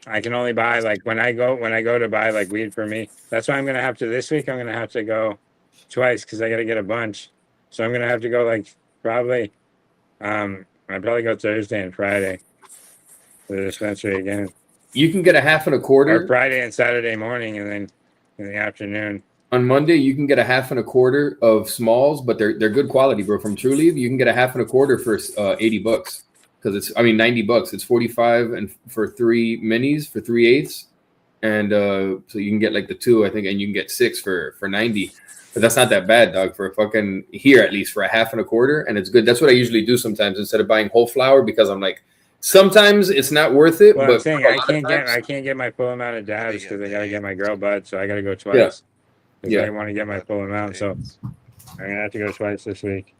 I can only buy like when I go to buy like weed for me. That's why I'm gonna have to this week. I'm gonna have to go twice because I gotta get a bunch. So I'm gonna have to go like probably. I'd probably go Thursday and Friday to the dispensary again, You can get a half and a or quarter Friday and Saturday morning, and then in the afternoon. on Monday. You can get a half and a quarter of smalls, but they're good quality, bro. From True Leaf, you can get a half and a quarter for $80 because $90. It's 45 and for 3 minis for 3/8, and so you can get like the 2, I think, and you can get 6 for 90. But that's not that bad, dog. For a fucking here at least for a half and a quarter, and it's good. That's what I usually do sometimes instead of buying whole flower because I'm like. Sometimes it's not worth it, Well, but I'm saying for a I lot of times- can't get my full amount of dabs get because I the gotta get my girl eights. bud, so I gotta go twice. Yeah. 'Cause Yeah. I want to get my full amount, so I'm gonna have to go twice this week.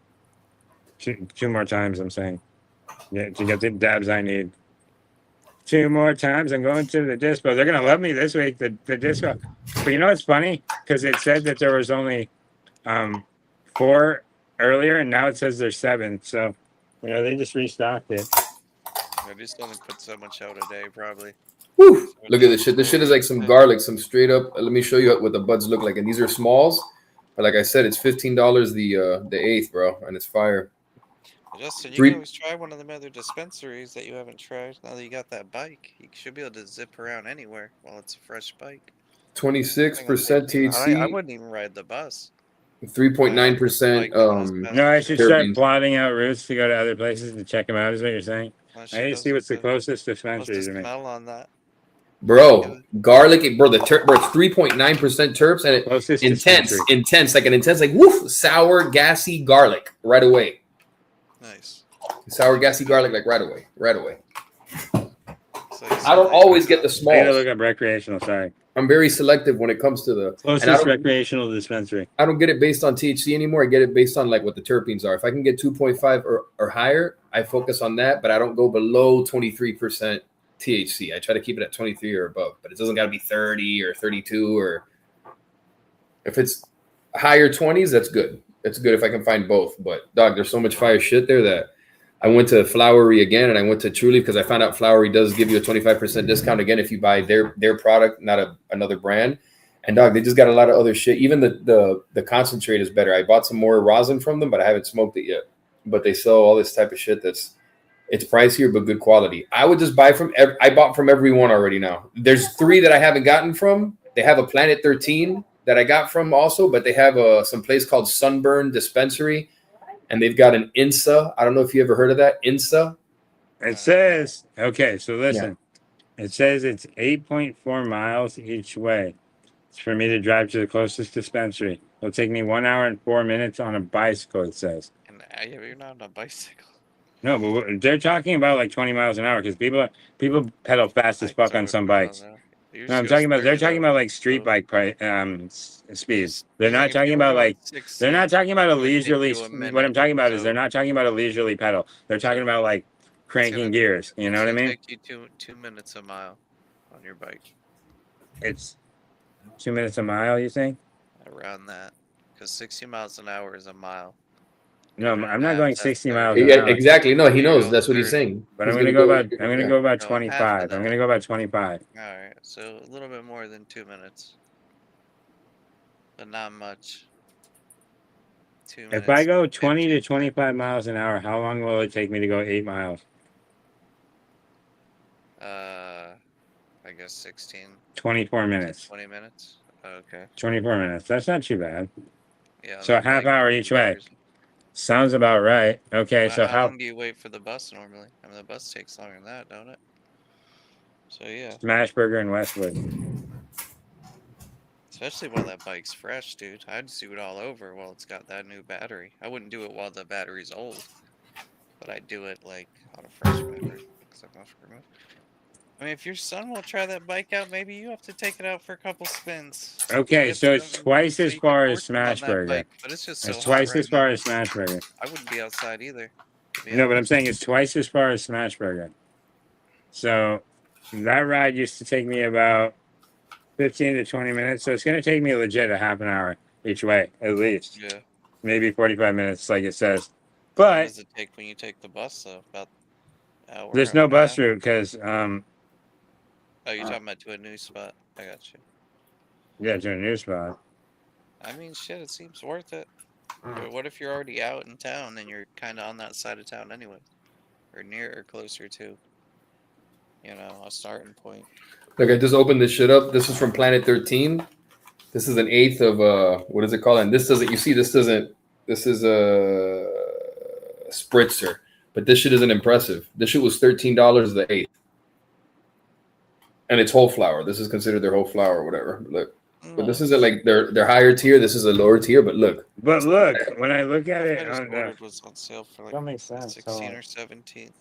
Two more times, I'm saying. Yeah, to get the dabs I need. 2 more times. I'm going to the dispo. They're gonna love me this week. The dispo. But you know what's funny? Because it said that there was only 4 earlier, and now it says there's 7. So you know they just restocked it. I just only put so much out a day, probably. Whew. Look at this shit. This shit is like some garlic, some straight up. Let me show you what the buds look like. And these are smalls. But like I said, it's $15 the eighth, bro, and it's fire. Justin, you Three- can always try one of them other dispensaries that you haven't tried. Now that you got that bike, you should be able to zip around anywhere while it's a fresh bike. 26% I THC, wouldn't even ride the bus. 3.9%. No, I should Fair start beans. plotting out routes to go to other places to check them out. Is what you're saying? Well, I she need to does see what's the the- closest What's dispensary the to me. smell on that? Bro, garlic, bro, bro, it's 3.9% terps and it Closest intense, dispensary. like woof, sour, gassy garlic right away. Nice. Sour, gassy garlic, like right away. So you I don't said always get the I gotta smalls. look up recreational. Sorry, I'm very selective when it comes to the. And I closest don't, recreational dispensary. I don't get it based on THC anymore. I get it based on like what the terpenes are. If I can get 2.5 or higher, I focus on that, but I don't go below 23% THC. I try to keep it at 23 or above, but it doesn't got to be 30 or 32 or if it's higher 20s, that's good. It's good if I can find both. But dog, there's so much fire shit there that I went to Flowery again and I went to Trulieve because I found out Flowery does give you a 25% discount again if you buy their product, not another brand. And dog, they just got a lot of other shit. Even the concentrate is better. I bought some more rosin from them, but I haven't smoked it yet. But they sell all this type of shit it's pricier but good quality. I would just buy from. I bought from everyone already now. There's 3 that I haven't gotten from. They have a Planet 13 that I got from also, but they have some place called Sunburn Dispensary, and they've got an INSA. I don't know if you ever heard of that INSA. It says, okay, so listen. It says it's 8.4 miles each way. It's for me to drive to the closest dispensary. It'll take me 1 hour and 4 minutes on a bicycle, it says. And you're not on a bicycle. No, but they're talking about like 20 miles an hour because people pedal fast as Like fuck on 200 some miles bikes. an hour. Yours No, I'm goes talking about they're 30 talking though. about like street So- bike speeds. They're Like, not if talking you were about going like 60, they're not talking about a it would take leisurely. you a What I'm minute, talking about is so they're not talking about a leisurely pedal. They're talking about like cranking gonna- gears. You know it's what I gonna mean? Take you 2 minutes a mile on your bike, It's 2 minutes a mile. You think? around that, because 60 miles an hour is a mile. No, Go I'm not half, going that's 60 30. miles an Yeah, hour. exactly. No, he You knows. go That's what he's 30. saying. But He's I'm gonna gonna go about yeah. 25. that. I'm gonna go about 25. All right, so a little bit more than 2 minutes, but not much. 2 minutes. If I go 20 to 15. 25 miles an hour, how long will it take me to go 8 miles? I guess 16, 24 to minutes. 20 minutes. Okay. 24 minutes. That's not too bad. Yeah. on So a that half bike, hour 2 each way. hours. Sounds about right. Okay, Well, so how long do you wait for the bus normally? I mean, the bus takes longer than that, don't it? So yeah, Smashburger in Westwood. especially while that bike's fresh, dude. I'd just do it all over while it's got that new battery. I wouldn't do it while the battery's old, but I'd do it like on a fresh battery. 'Cause I'm not sure. I mean, if your son will try that bike out, maybe you have to take it out for a couple spins. Okay, Get so it's some- twice so as you can far as force him on that Smashburger. bike, but it's just so It's hot twice right as far now. as Smashburger. I wouldn't be outside either. To be No, but I'm honest. saying it's twice as far as Smashburger. So that ride used to take me about 15 to 20 minutes. So it's going to take me legit a half an hour each way, at least. Yeah. Maybe 45 minutes, like it says. What But does it take when you take the bus though? About an hour. there's hour no and a bus half? route because, Oh, you're talking about to a new spot. I got you. yeah, to a new spot. I mean, shit, it seems worth it. But what if you're already out in town and you're kind of on that side of town anyway, or near or closer to, a starting point? Look, I just opened this shit up. This is from Planet 13. This is an eighth of what is it called? And this doesn't. You see, this doesn't. This is a spritzer, but this shit isn't impressive. This shit was $13 the eighth, and it's whole flour. This is considered their whole flour or whatever. Look, but this isn't like their higher tier. This is a lower tier. But look, But look, when I look at I it, just on ordered was on sale for like that makes sense. 16 or 17.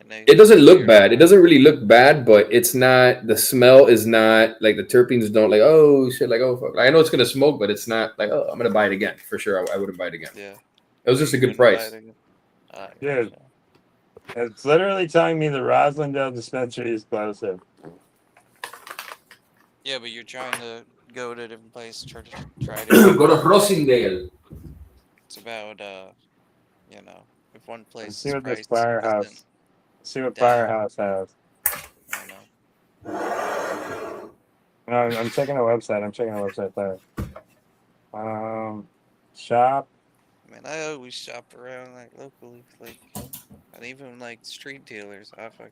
And it doesn't look bad. It doesn't really look bad, but it's not. The smell is not like the terpenes don't like. Oh shit! Like oh fuck. Like, I know it's gonna smoke, but it's not like oh I'm gonna buy it again for sure. I wouldn't buy it again. Yeah. It was just a You good wouldn't buy price. it again? I Yeah. gotcha. It's literally telling me the Roslindale dispensary is closer. Yeah, but you're trying to go to a different place, try to. Go to Rosindale. It's about if one place Let's see is what this priced, firehouse. isn't- See what Damn. Firehouse has. I know. No, I'm checking the website. I'm checking the website there. Shop. I mean, I always shop around like locally, and even like street dealers. I feel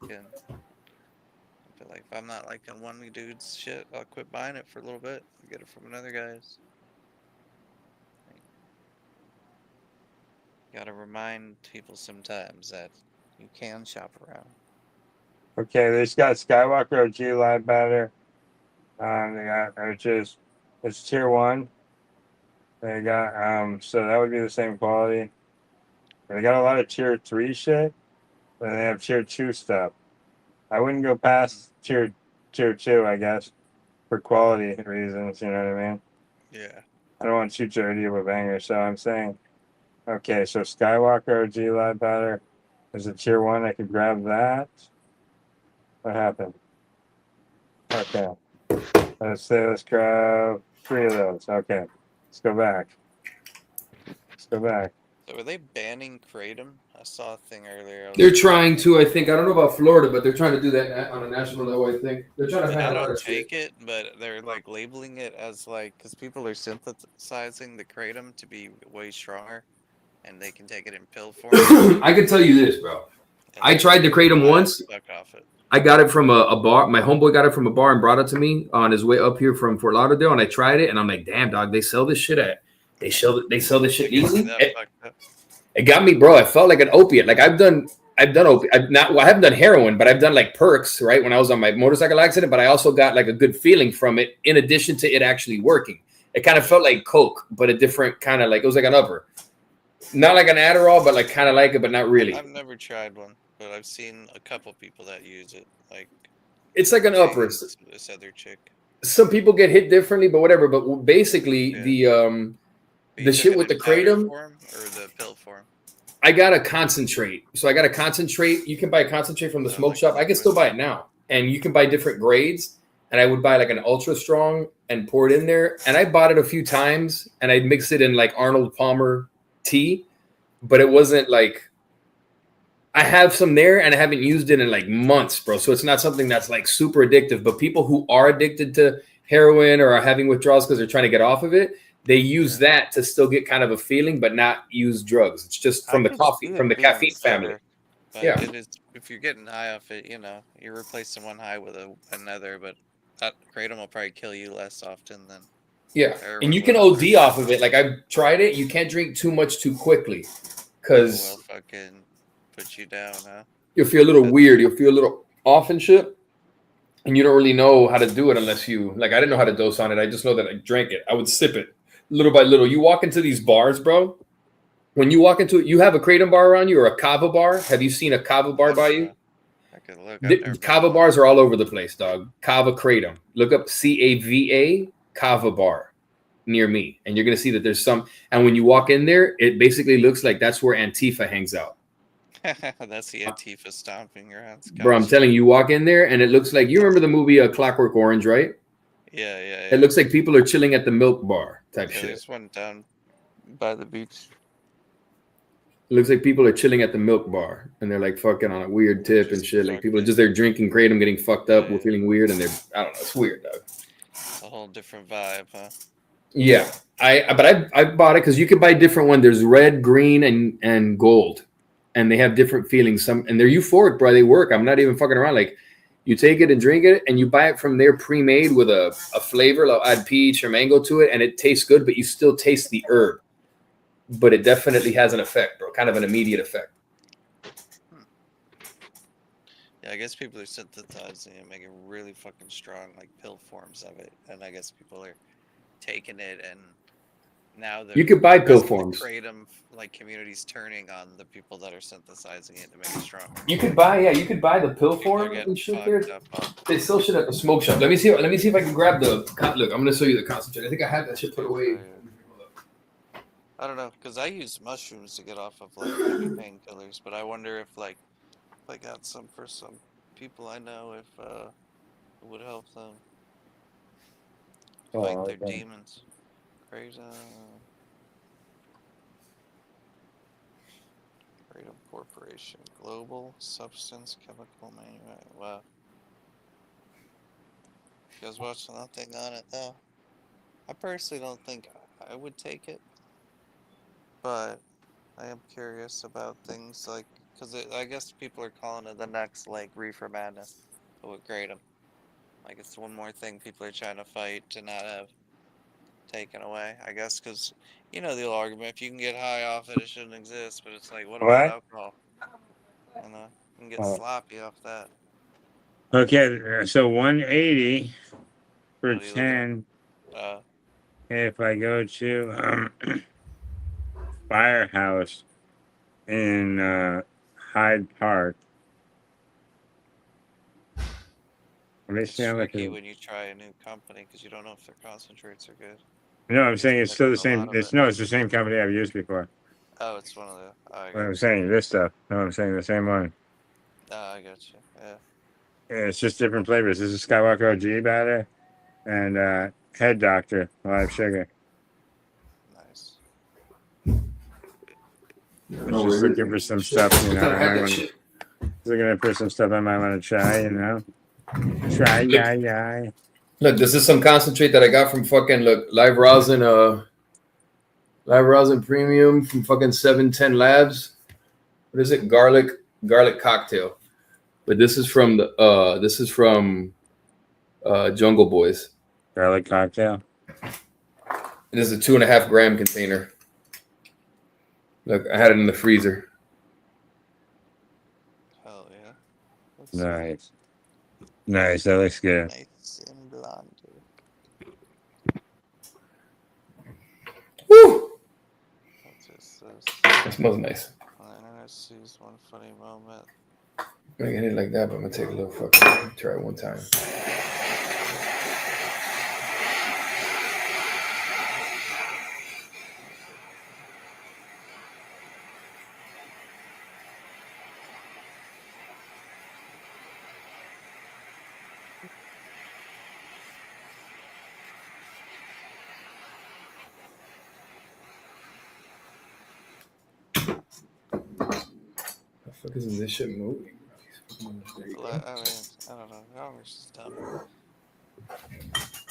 like if I'm not like on one dude's shit, I'll quit buying it for a little bit and get it from another guy's. Gotta remind people sometimes that you can shop around. Okay, they just got Skywalker OG live batter. They got it's tier 1. They got so that would be the same quality. They got a lot of tier 3 shit, but they have tier 2 stuff. I wouldn't go past tier 2, I guess, for quality reasons. You know what I mean? Yeah. I don't want too dirty of a banger, so I'm saying, okay, so Skywalker OG live batter is a tier 1. I could grab that. What happened? Okay. Let's grab 3 of those. Okay. Let's go back. So are they banning Kratom? I saw a thing earlier. They're trying to. I think I don't know about Florida, but they're trying to do that on a national level. I think they're trying to And I ban a lot don't of shit. take it, but they're like labeling it as like because people are synthesizing the kratom to be way stronger, and they can take it in pill form. I can tell you this, bro. and I tried the kratom buy once. the fuck off it. I got it from a bar. My homeboy got it from a bar and brought it to me on his way up here from Fort Lauderdale, and I tried it, and I'm like, damn, dog, they sell this shit at. They sell this shit easily. That fucked up. It got me, bro. I felt like an opiate. Like I've done opiate. I haven't done heroin, but I've done like perks, right? When I was on my motorcycle accident, but I also got like a good feeling from it in addition to it actually working. It kind of felt like Coke, but a different kind of like, it was like an upper. Not like an Adderall, but like kind of like it, but not really. I've never tried one, but I've seen a couple people that use it. Like It's like an upper. this other chick. Some people get hit differently, but whatever. But basically, Yeah. But you the took shit it with in the powder kratom, form or the pill form? I got a concentrate. So I got a concentrate. You can buy a concentrate from the smoke shop. I can still buy it now. And you can buy different grades. And I would buy like an ultra strong and pour it in there. And I bought it a few times and I'd mix it in like Arnold Palmer tea. But it wasn't like, I have some there and I haven't used it in like months, bro. So it's not something that's like super addictive. But people who are addicted to heroin or are having withdrawals because they're trying to get off of it, they use that to still get kind of a feeling, but not use drugs. It's just from the coffee, from the caffeine family. But Yeah. it is, if you're getting high off it, you know, you're replacing one high with another, but that kratom will probably kill you less often than Yeah. heroin And you can will. OD off of it. Like I've tried it. You can't drink too much too quickly because Will fucking put you down, huh? you'll feel a little weird. You'll feel a little off and shit. And you don't really know how to do it unless you, like, I didn't know how to dose on it. I just know that I drank it. I would sip it little by little. You walk into these bars, bro. When you walk into it, you have a kratom bar around you or a kava bar. Have you seen a kava bar by you? I could look. I've The never been kava to bars are all over the place, dog. Kava kratom. Look up CAVA kava bar near me, and you're gonna see that there's some. And when you walk in there, it basically looks like that's where Antifa hangs out. one. That's the Antifa stomping grounds. Bro, I'm telling you, you walk in there, and it looks like you remember the movie Clockwork Orange, right? Yeah, yeah. It looks like people are chilling at the milk bar type shit. There's one down by the beach. It looks like people are chilling at the milk bar, and they're like fucking on a weird tip and Just shit. Like people are fucking- just there drinking kratom, getting fucked up, Yeah. we're feeling weird, and they're I don't know, it's weird, dog. A whole different vibe, huh? Yeah, I bought it because you can buy different one. There's red, green, and gold, and they have different feelings. Some and they're euphoric, bro. They work. I'm not even fucking around. Like you take it and drink it, and you buy it from there pre-made with a flavor. Like add peach or mango to it, and it tastes good, but you still taste the herb. But it definitely has an effect, bro. Kind of an immediate effect. Yeah, I guess people are synthesizing it, making really fucking strong, like pill forms of it, and I guess people are taking it, and now You could buy the pill rest of the forms. kratom like community's turning on the people that are synthesizing it to make it strong. You could buy the pill People are form getting and shit there. fucked up on- They sell shit at the smoke shop. Let me see if I can grab the look. I'm gonna show you the concentrate. I think I had that shit put away. I don't know, because I use mushrooms to get off of like heavy painkillers, but I wonder if like if I got some for some people I know, if it would help them Oh, fight their okay. demons. Kratom. Kratom Corporation, Global Substance Chemical Manufacturing. Wow. You guys watching nothing on it though? I personally don't think I would take it, but I am curious about things like, because I guess people are calling it the next like reefer madness. It would grade them. Like it's one more thing people are trying to fight to not have taken away. I guess because you know the old argument: if you can get high off it, it shouldn't exist. But it's like, what What? about alcohol? You know, you can get Oh. sloppy off that. Okay, so 180 for What are you looking at? 10. Uh, If I go to Firehouse in Hyde Park, let me it's see how much. tricky when you try a new company because you don't know if their concentrates are good. No, I'm saying it's still the There's a lot same. of It's it. no, it's the same company I've used before. Oh, it's one of the. Oh, I What got I'm you. saying, this stuff. No, I'm saying the same one. Oh, I got you. Yeah. Yeah, it's just different flavors. This is Skywalker OG batter and Head Doctor Live Sugar. Nice. I was just looking for some stuff, you know. I might wanna- looking for some stuff I might want to try, you know. Try, yeah. Look, this is some concentrate that I got from fucking Live Rosin Premium from fucking 710 Labs. What is it? Garlic cocktail. But this is from Jungle Boys. Garlic cocktail. It is a 2.5 gram container. Look, I had it in the freezer. Hell yeah. Looks Nice. Nice. That looks good. nice and blonde. Woo! What's this? It smells nice. The internet sees one funny moment. I get it like that, but I'm gonna take a little fucking try it one time. The fuck is this shit moving? There you go. I mean, I don't know. Congress is dumb.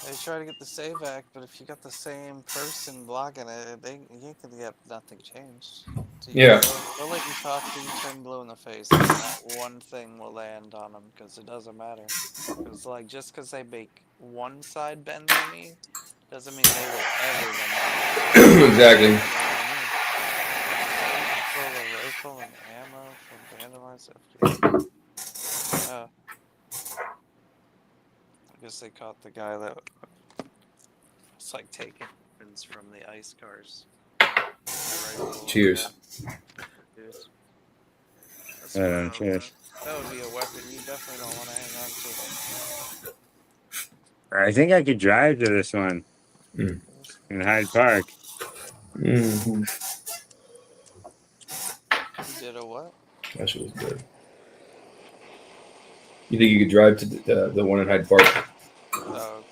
They try to get the SAVE Act, but if you got the same person blocking it, you can get nothing changed. So Yeah. They'll let you talk till you turn blue in the face, and not one thing will land on them because it doesn't matter. It's like just because they make one side bend their knee doesn't mean they will ever bend their knee. Exactly. You know what I mean? Full of rifle and ammo from vandalized FD. I guess they caught the guy that was like taking weapons from the ICE cars. Cheers. Cheers. That's Yeah, wild, cheers. man. That would be a weapon you definitely don't want to hang on to. I think I could drive to this one Mm. in Hyde Park. Mm-hmm. You did a what? That shit was good. You think you could drive to the one in Hyde Park? Oh,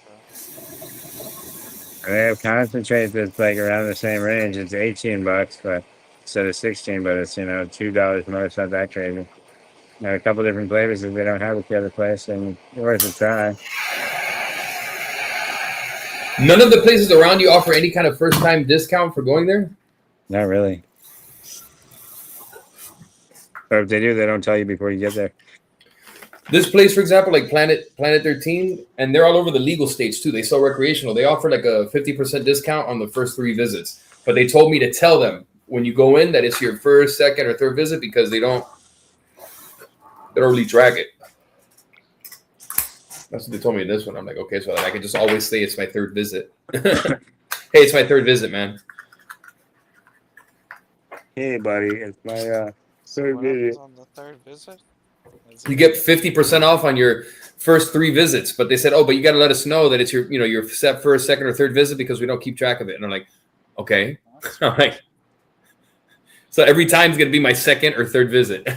okay. They have concentrate that's like around the same range. It's $18, but instead of 16, but it's $2 more. It's not that crazy. A couple different flavors if they don't have it at the other place, and it's worth a try. None of the places around you offer any kind of first time discount for going there? Not really. Or if they do, they don't tell you before you get there. This place, for example, like Planet 13, and they're all over the legal states too. They sell recreational. They offer like a 50% discount on the first 3 visits. But they told me to tell them when you go in that it's your first, second, or third visit because they don't really track it. That's what they told me in this one. I'm like, okay, so I can just always say it's my 3rd visit. Hey, it's my 3rd visit, man. Hey, buddy, it's my So third what happens visit. on the 3rd visit? You get 50% off on your first 3 visits, but they said, oh, but you got to let us know that it's your, your first, second, or third visit because we don't keep track of it. And I'm like, okay. I'm like, so every time's gonna be my 2nd or 3rd visit.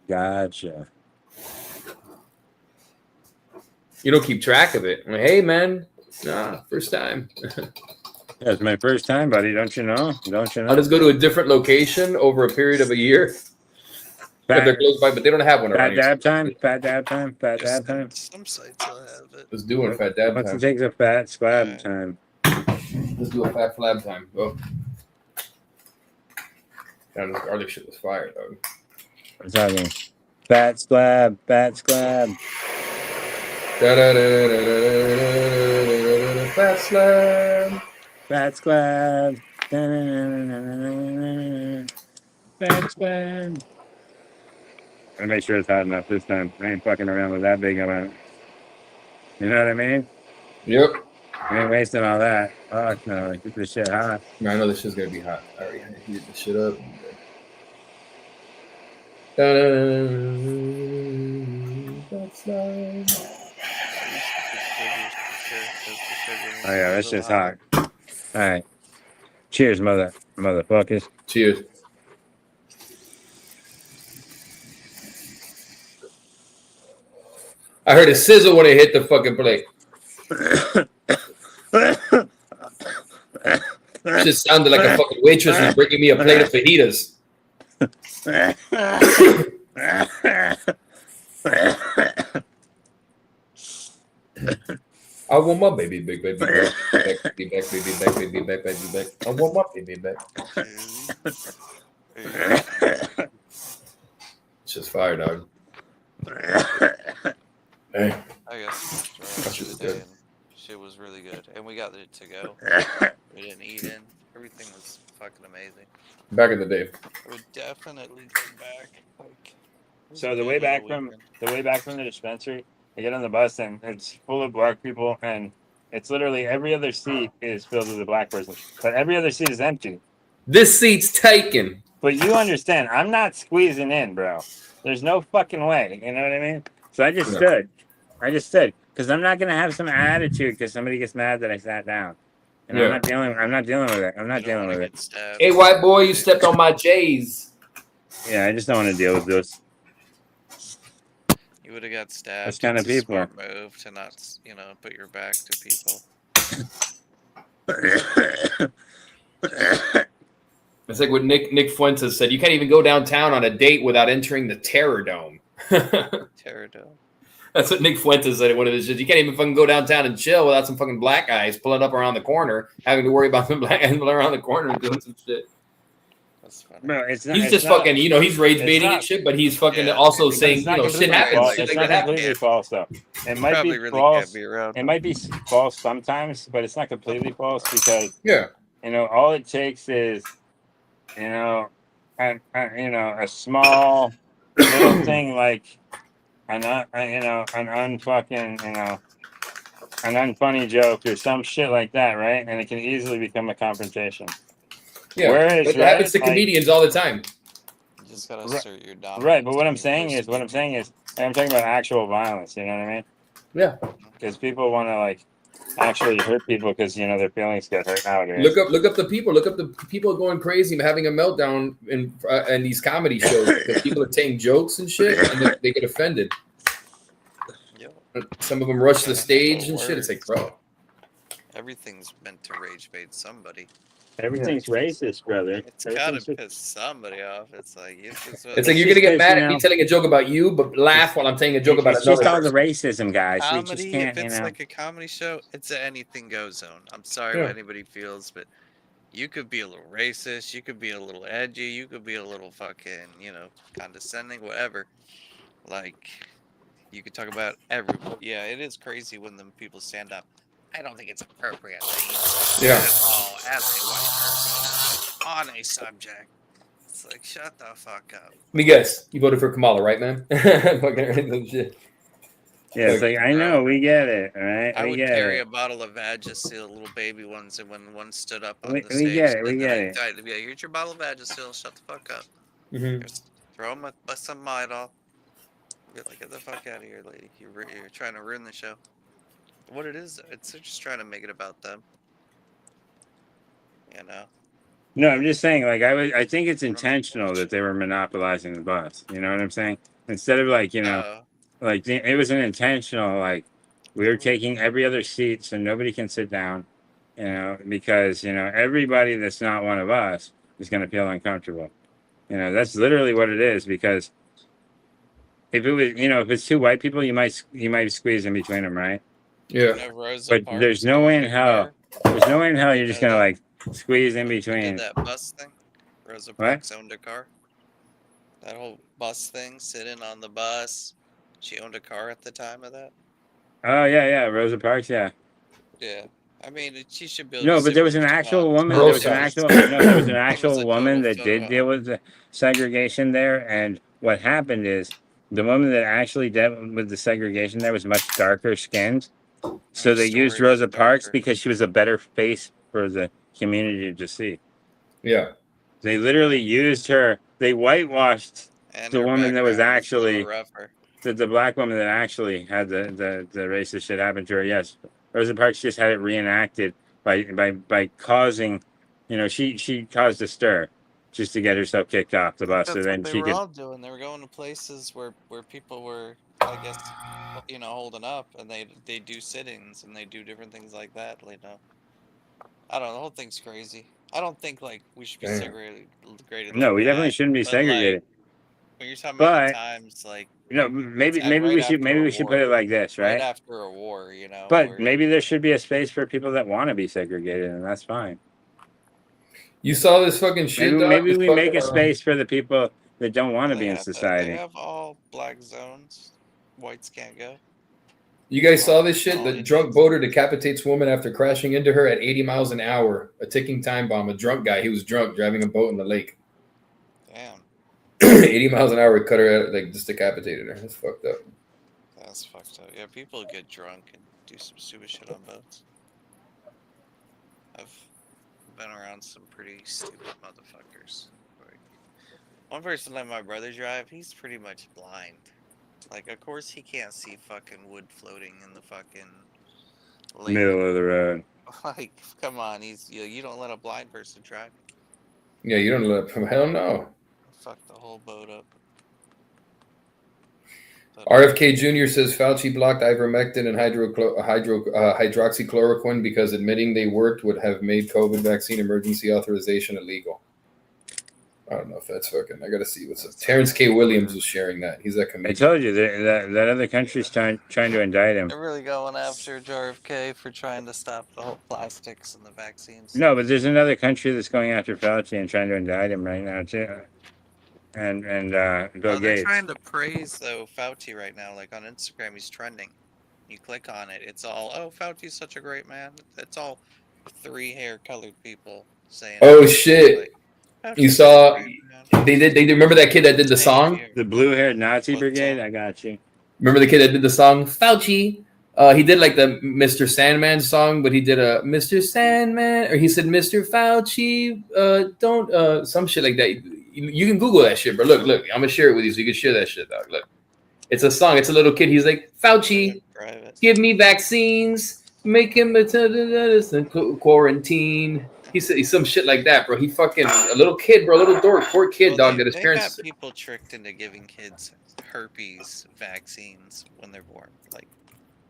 Gotcha. You don't keep track of it. I'm like, hey, man, first time. Yeah, it's my first time, buddy. Don't you know? Don't you know? I'll just go to a different location over a period of a year. If they're close by, but they don't have one Fat around here. dab time. Fat dab time. Fat dab time. Some sites will have it. Let's do one fat dab Once it time. takes a fat slab Alright. time. Let's do a fat flab time. Go. Damn, this garlic shit was fire, dog. I'm talking fat slab. Fat slab. Da-da-da-da-da-da-da-da-da-da-da-da. Fat slab. Fat slab. Fat slab. Gotta make sure it's hot enough this time. I ain't fucking around with that big amount. You know what I mean? Yep. I ain't wasting all that. Oh no, keep this shit hot. Man, I know this shit's gonna be hot. I already heated this shit up. Fat slab. Oh yeah, that shit's hot. All right. Cheers, motherfuckers. Cheers. I heard a sizzle when it hit the fucking plate. Just sounded like a fucking waitress was bringing me a plate of fajitas. I want my baby back, baby back, baby back, baby back, baby back, baby back. I want my baby back. It's just fire, dog. Hey, I guess drove That through shit was the day good. and shit was really good. And we got it to go. We didn't eat in. Everything was fucking amazing. back in the day. I would definitely go back. Like, it was a So the good way little back from weekend. the dispensary, I get on the bus and it's full of black people, and it's literally every other seat is filled with a black person, but every other seat is empty. This seat's taken. But you understand, I'm not squeezing in, bro. There's no fucking way. You know what I mean? So I just No. stood. I just stood because I'm not gonna have some attitude because somebody gets mad that I sat down. And Yeah. I'm not dealing with it. I'm not You don't dealing want with to it. get stabbed. Hey, white boy, you stepped on my J's. Yeah, I just don't want to deal with those. You would have got stabbed. Those kind of It's a people. smart move to not, put your back to people. It's like what Nick Fuentes said. You can't even go downtown on a date without entering the Terror Dome. Pterodome. That's what Nick Fuentes said at one of his shit. You can't even fucking go downtown and chill without some fucking black guys pulling up around the corner, having to worry about some black guys pulling around the corner and doing some shit. That's funny. Bro, it's not. He's it's just not, fucking, he's rage it's baiting not- and shit, but he's fucking Yeah. also But saying, it's not shit completely happens. false. Shit It's like not that happens. completely false though. It might Probably be really false. can't be around. It might be false sometimes, but it's not completely false because Yeah. all it takes is a small little thing like an unfunny joke or some shit like that, right? And it can easily become a confrontation. Yeah. Whereas, That happens to right, like- comedians all the time. You just gotta Right- assert your dominance. Right, but what I'm when saying you're is, I'm speaking. talking about actual violence. You know what I mean? Yeah. Because people want to actually hurt people because their feelings get hurt nowadays. Look up the people. Look up the people going crazy, having a meltdown in these comedy shows. Because people are saying jokes and shit, and they get offended. Yo, Some of them rush the Yeah, stage the and shit. It's like, words. bro. everything's meant to rage bait somebody. Everything's racist, brother. It's gotta piss somebody off. It's like It's like you're gonna just get because, mad at me telling a joke about you, but laugh while I'm telling a joke about It's just another all the person. racism, guys. We just comedy. can't, If it's like a comedy show, it's an anything goes zone. I'm sorry Yeah. what anybody feels, but you could be a little racist. You could be a little edgy. You could be a little fucking, condescending, whatever. Like, you could talk about everyone. Yeah, it is crazy when them people stand up. I don't think it's appropriate that you say Yeah. that all as a white person on a subject. It's like, shut the fuck up. Let me guess. You voted for Kamala, right, man? Fucking random shit. Yeah, it's like I know, we get it, all right? I We would get carry it. a bottle of Vagisil, little baby ones, and when one stood up on We- the we stage, get it, we then get I'd be like, here's your bottle of Vagisil, shut the fuck up. Mm-hmm. Here's, throw him some Midol. Be like, get the fuck out of here, lady. You're trying to ruin the show. What it is, it's they're just trying to make it about them. No, I'm just saying, I think it's intentional that they were monopolizing the bus. You know what I'm saying? Instead of it was an intentional, we were taking every other seat so nobody can sit down, because, everybody that's not one of us is going to feel uncomfortable. That's literally what it is, because if it was, if it's two white people, you might squeeze in between them, right? Yeah. But there's no way in hell. There's no way in hell you're just going to, squeeze in Did between. that bus thing? Rosa Parks owned a car. That whole bus thing, sitting on the bus. She owned a car at the time of that. Oh, yeah, Rosa Parks, yeah. Yeah, I mean, she should be able No, to but sit there was where an she actual wants. woman. Gross There was an a actual total woman that did photo deal op. with the segregation there. And what happened is the woman that actually dealt with the segregation there was much darker skinned. So Her they used story was Rosa Parks darker. because she was a better face for the community to see. Yeah. They literally used her. They whitewashed And the her woman that was background a little actually rougher. the black woman that actually had the racist shit happen to her. Yes, Rosa Parks just had it reenacted by causing, she caused a stir just to get herself kicked off the bus. That's So then what they she were could. all doing. They were going to places where people were, I guess, holding up, and they do sit-ins and they do different things like that. I don't know. The whole thing's crazy. I don't think we should be Damn. segregated. No, we like definitely that, shouldn't be but, segregated. When you're talking about the But times, maybe right we should after a we should war. put it like this, right right? after a war, But where- maybe there should be a space for people that want to be segregated, and that's fine. You saw this fucking shit, dog? Maybe This we make a fucking, space for the people that don't want to be in They society. have all black zones. whites can't go. You guys saw this shit? The drunk boater decapitates woman after crashing into her at 80 miles an hour. A ticking time bomb. A drunk guy. He was drunk driving a boat in the lake. Damn, 80 miles an hour, cut her out, like just decapitated her. That's fucked up. that's fucked up. Yeah, people get drunk and do some stupid shit on boats. I've been around some pretty stupid motherfuckers. Like, one person let my brother drive. He's pretty much blind. Like, of course he can't see fucking wood floating in the fucking lake. Middle of the road. Like, come on, you don't let a blind person drive. Yeah, you don't let him. Hell no. Fuck the whole boat up. But, RFK Jr. says Fauci blocked ivermectin and hydroxychloroquine because admitting they worked would have made COVID vaccine emergency authorization illegal. I don't know if that's fucking. I gotta see what's up. Terrence K. Williams was sharing that. He's that I comedian. told you that other country's trying to indict him. they're really going after RFK for trying to stop the whole plastics and the vaccines. No, but there's another country that's going after Fauci and trying to indict him right now too. And Bill They're Gates. trying to praise though Fauci right now. Like on Instagram, he's trending. You click on it, it's all, oh, Fauci's such a great man. It's all 3 hair-colored people saying. Oh shit! Like, You "Fauci's saw- such a great man." They did remember that kid that did the song? The blue-haired Nazi What's brigade. up? I got you. Remember the kid that did the song Fauci? He did like the Mr. Sandman song, but he did a Mr. Sandman, or he said Mr. Fauci. Don't some shit like that. You can Google that shit, bro. Look. I'm gonna share it with you so you can share that shit, dog. Look, it's a song. It's a little kid. He's like Fauci, Private. give me vaccines, make him quarantine. He said some shit like that, bro. He fucking a little kid, bro, a little dork, poor kid, Well, dog. That his they parents. got people tricked into giving kids herpes vaccines when they're born. Like,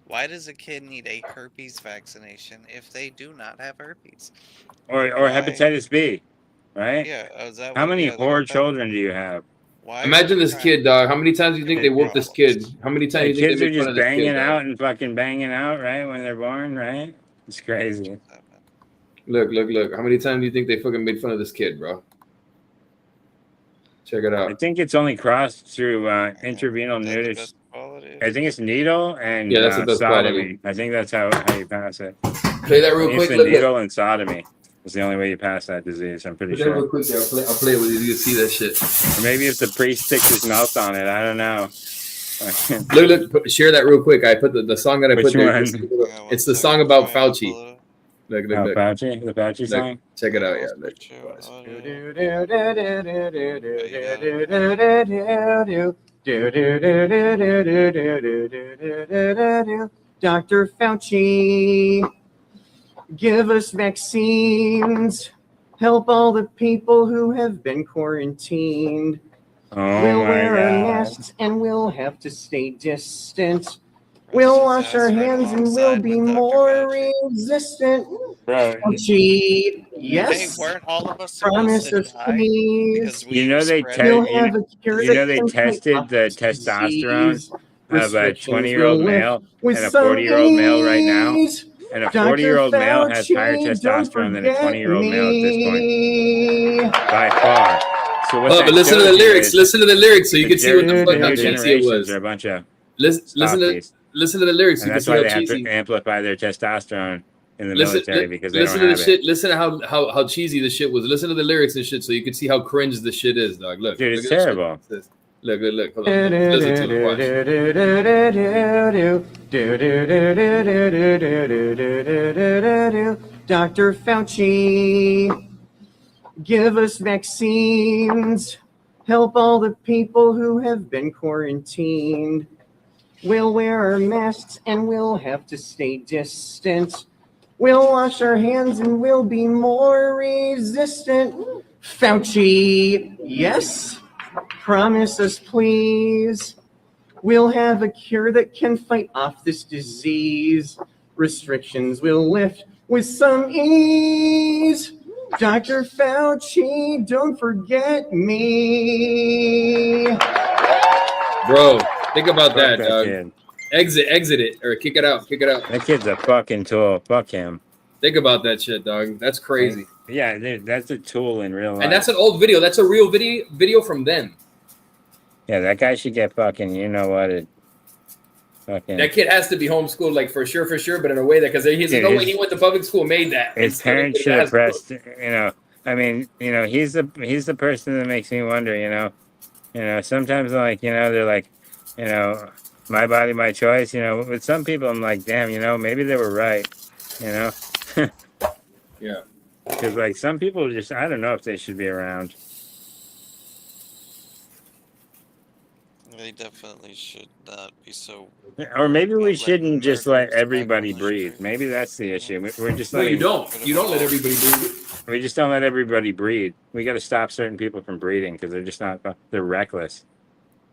why does a kid need a herpes vaccination if they do not have herpes? Or Why? hepatitis B, right? Yeah, is that How what- many yeah, poor that- children do you have? Why are Imagine we this trying- kid, dog. How many times do you think they whooped this kid? How many times The do you kids think are they made fun just of this banging kid, dog? out and fucking banging out, right, when they're born, right? It's crazy. Look. How many times do you think they fucking made fun of this kid, bro? Check it I out. think it's only crossed through intravenous Is that the nudity. best quality? I think it's needle and Yeah, that's the best sodomy. quality. I think that's how you pass it. Play that I real think it's quick. the Look. needle and sodomy. It's the only way you pass that disease. I'm pretty Play that real sure. quick. There. I'll play it with you. You can see that shit. Or maybe if the priest sticks his mouth on it. I don't know. Look. Share that real quick. I put the song that I Which put there. one? Yeah, It's one the song second, about trying to Fauci. pull it up. Oh, Look. Fauci? The Fauci Look. song? Check it out. Yeah. Let's Look. put you on Dr. Fauci, give us vaccines. Help all the people who have been quarantined. Oh We'll my wear our god. masks and we'll have to stay distant. We'll wash our hands and we'll be more resistant. Bro, Fauci, Hey, yes. weren't all of us Promise supposed us, to die? please. Because we You know they spread- tell- We'll have a cure you that know they can fight tested off the this testosterone disease. of a Restrictions 20-year-old will lift male with and a some 40-year-old male right now. ease. And a Dr. 40-year-old male has higher Fauci, testosterone than a don't 20-year-old male at this point. forget me. By far. So what Oh, that but listen to shows the you lyrics. is Listen to the lyrics so you can see what the fuck how younger cheesy it generations was. are a bunch of Listen to the lyrics so and you can that's see why how they have cheesy. to amplify their testosterone in the Listen, military because they listen don't to have the it. shit. Listen to how cheesy the shit was. Listen to the lyrics and shit, so you can see how cringe the shit is, dog. Look, Dude, look it's at that shit. terrible. Look. Hold on. Listen to it. Watch. Dr. Fauci, give us vaccines. Help all the people who have been quarantined. We'll wear our masks and we'll have to stay distant. We'll wash our hands and we'll be more resistant. Fauci, yes. Promise us, please. We'll have a cure that can fight off this disease. Restrictions will lift with some ease. Dr. Fauci, don't forget me. Bro, think about Fuck that, that dog. kid. Exit it, or kick it out. That kid's a fucking tool. Fuck him. Think about that shit, dog. That's crazy. Yeah, dude, that's a tool in real life. And that's an old video. That's a real video from them. Yeah, that guy should get fucking, you know what? fucking. That kid has to be homeschooled, like for sure, but in a way that because there's Dude, no way his- he went to public school, made that. His Instead, parents he should have has- pressed. I mean, he's the person that makes me wonder. Sometimes like they're like, my body, my choice. With some people, I'm like, damn, maybe they were right. Yeah. Because like some people just, I don't know if they should be around. They definitely should not be so. Or maybe we Let shouldn't just let murderers back everybody on the breathe. street. Maybe that's the issue. We're just No, you letting, don't. You don't let everybody do. we just don't let everybody breed. We got to stop certain people from breeding because they're just not. They're reckless.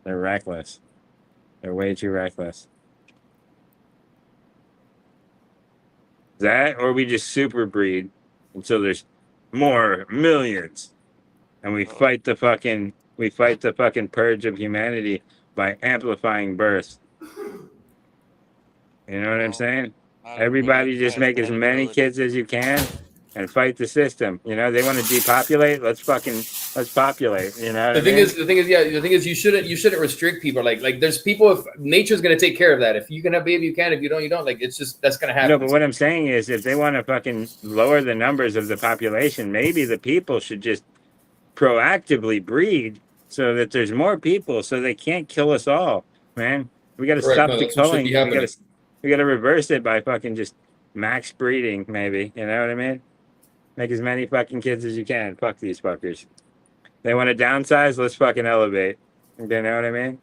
They're reckless. They're way too reckless. That, or we just super breed until there's more millions, and we fight the fucking purge of humanity by amplifying birth. You know what I'm saying? Everybody just make as many kids as you can and fight the system. They want to depopulate. Let's populate. You know what The I thing mean? is, you shouldn't restrict people. Like there's people. If nature's gonna take care of that. If you can have baby, you can. If you don't, you don't. Like it's just that's gonna happen. No, but what I'm saying is, if they want to fucking lower the numbers of the population, maybe the people should just proactively breed so that there's more people, so they can't kill us all, man. We got to Correct. stop No, the that's what should culling. be We happening. got to reverse it by fucking just max breeding, maybe. You know what I mean? Make as many fucking kids as you can. Fuck these fuckers. They want to downsize. Let's fucking elevate. You know what I mean?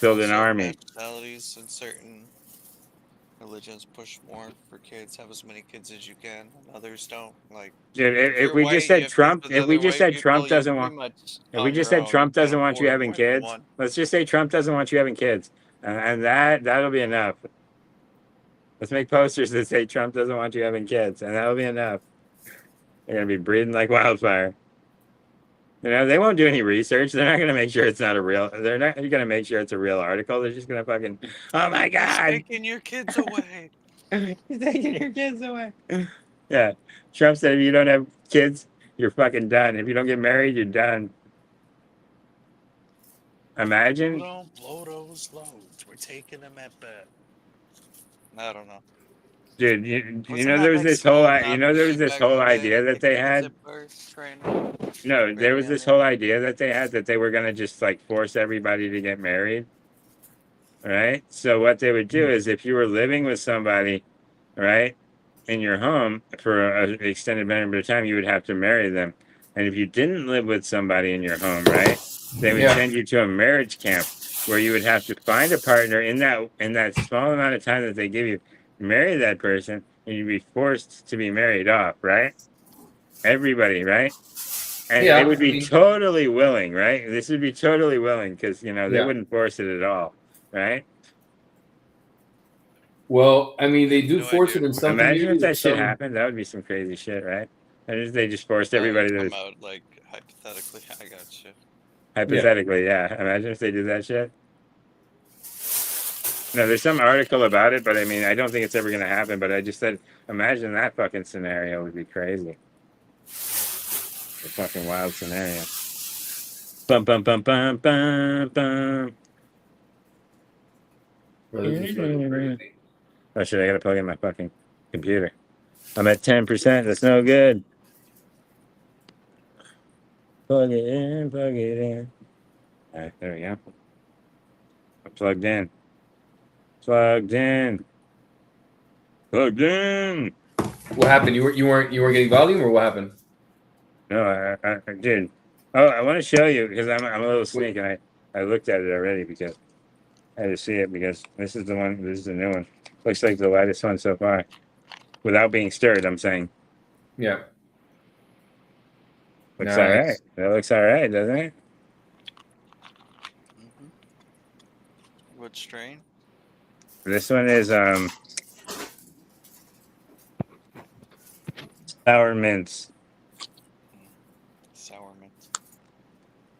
Build an army. Nationalities in certain religions push more for kids. Have as many kids as you can. And others don't. Like Dude, if you're we white, just you said have Trump, kids with if we other just white said people, Trump you're doesn't pretty want, much if we on just your said own. Trump You doesn't can't want you afford having more than kids, one. let's just say Trump doesn't want you having kids, and that'll be enough. Let's make posters that say Trump doesn't want you having kids, and that'll be enough. They're gonna be breeding like wildfire. They won't do any research. They're not gonna make sure it's not a real. They're not gonna make sure it's a real article. They're just gonna fucking. Oh my He's god! taking your kids away. He's taking your kids away. Yeah, Trump said if you don't have kids, you're fucking done. If you don't get married, you're done. Imagine. Don't blow those loads. We're taking them at birth. I don't know. Dude, you Wasn't know that there was this whole Mexico there was Nazi this back whole in the day idea that they taking kids had. at birth, training? No, there was Training this them? whole idea that they had that they were gonna just like force everybody to get married. Right? So what they would do is if you were living with somebody, right, in your home for an extended period of time, you would have to marry them. And if you didn't live with somebody in your home, right, they would Yeah. send you to a marriage camp where you would have to find a partner in that small amount of time that they give you, marry that person, and you'd be forced to be married off, right? Everybody, right? And Yeah, they would I be mean- totally willing, right? This would be totally willing because they Yeah. wouldn't force it at all, right? Well, I mean, they do No force idea. it in some Imagine if communities. that shit some- happened. That would be some crazy shit, right? And they just forced That would everybody to. come out like hypothetically. I got you. Hypothetically, yeah. Imagine if they did that shit. No, there's some article about it, but I mean, I don't think it's ever going to happen. But I just said, imagine that fucking scenario would be crazy. A fucking wild scenario. Bum bum bum bum bum bum. Well, this is fucking crazy. Oh shit! I gotta plug in my fucking computer. I'm at 10%. That's no good. Plug it in. Plug it in. All right, there we go. I'm plugged in. Plugged in. Plugged in. What happened? You weren't getting volume, or what happened? No, I did. Oh, I want to show you because I'm a little sneak and I looked at it already because I had to see it because this is the one. This is the new one. Looks like the lightest one so far, without being stirred. I'm saying Yeah. looks Nice. all right. That looks all right, doesn't it? Mm-hmm. What strain? This one is sour mints. Sour mint.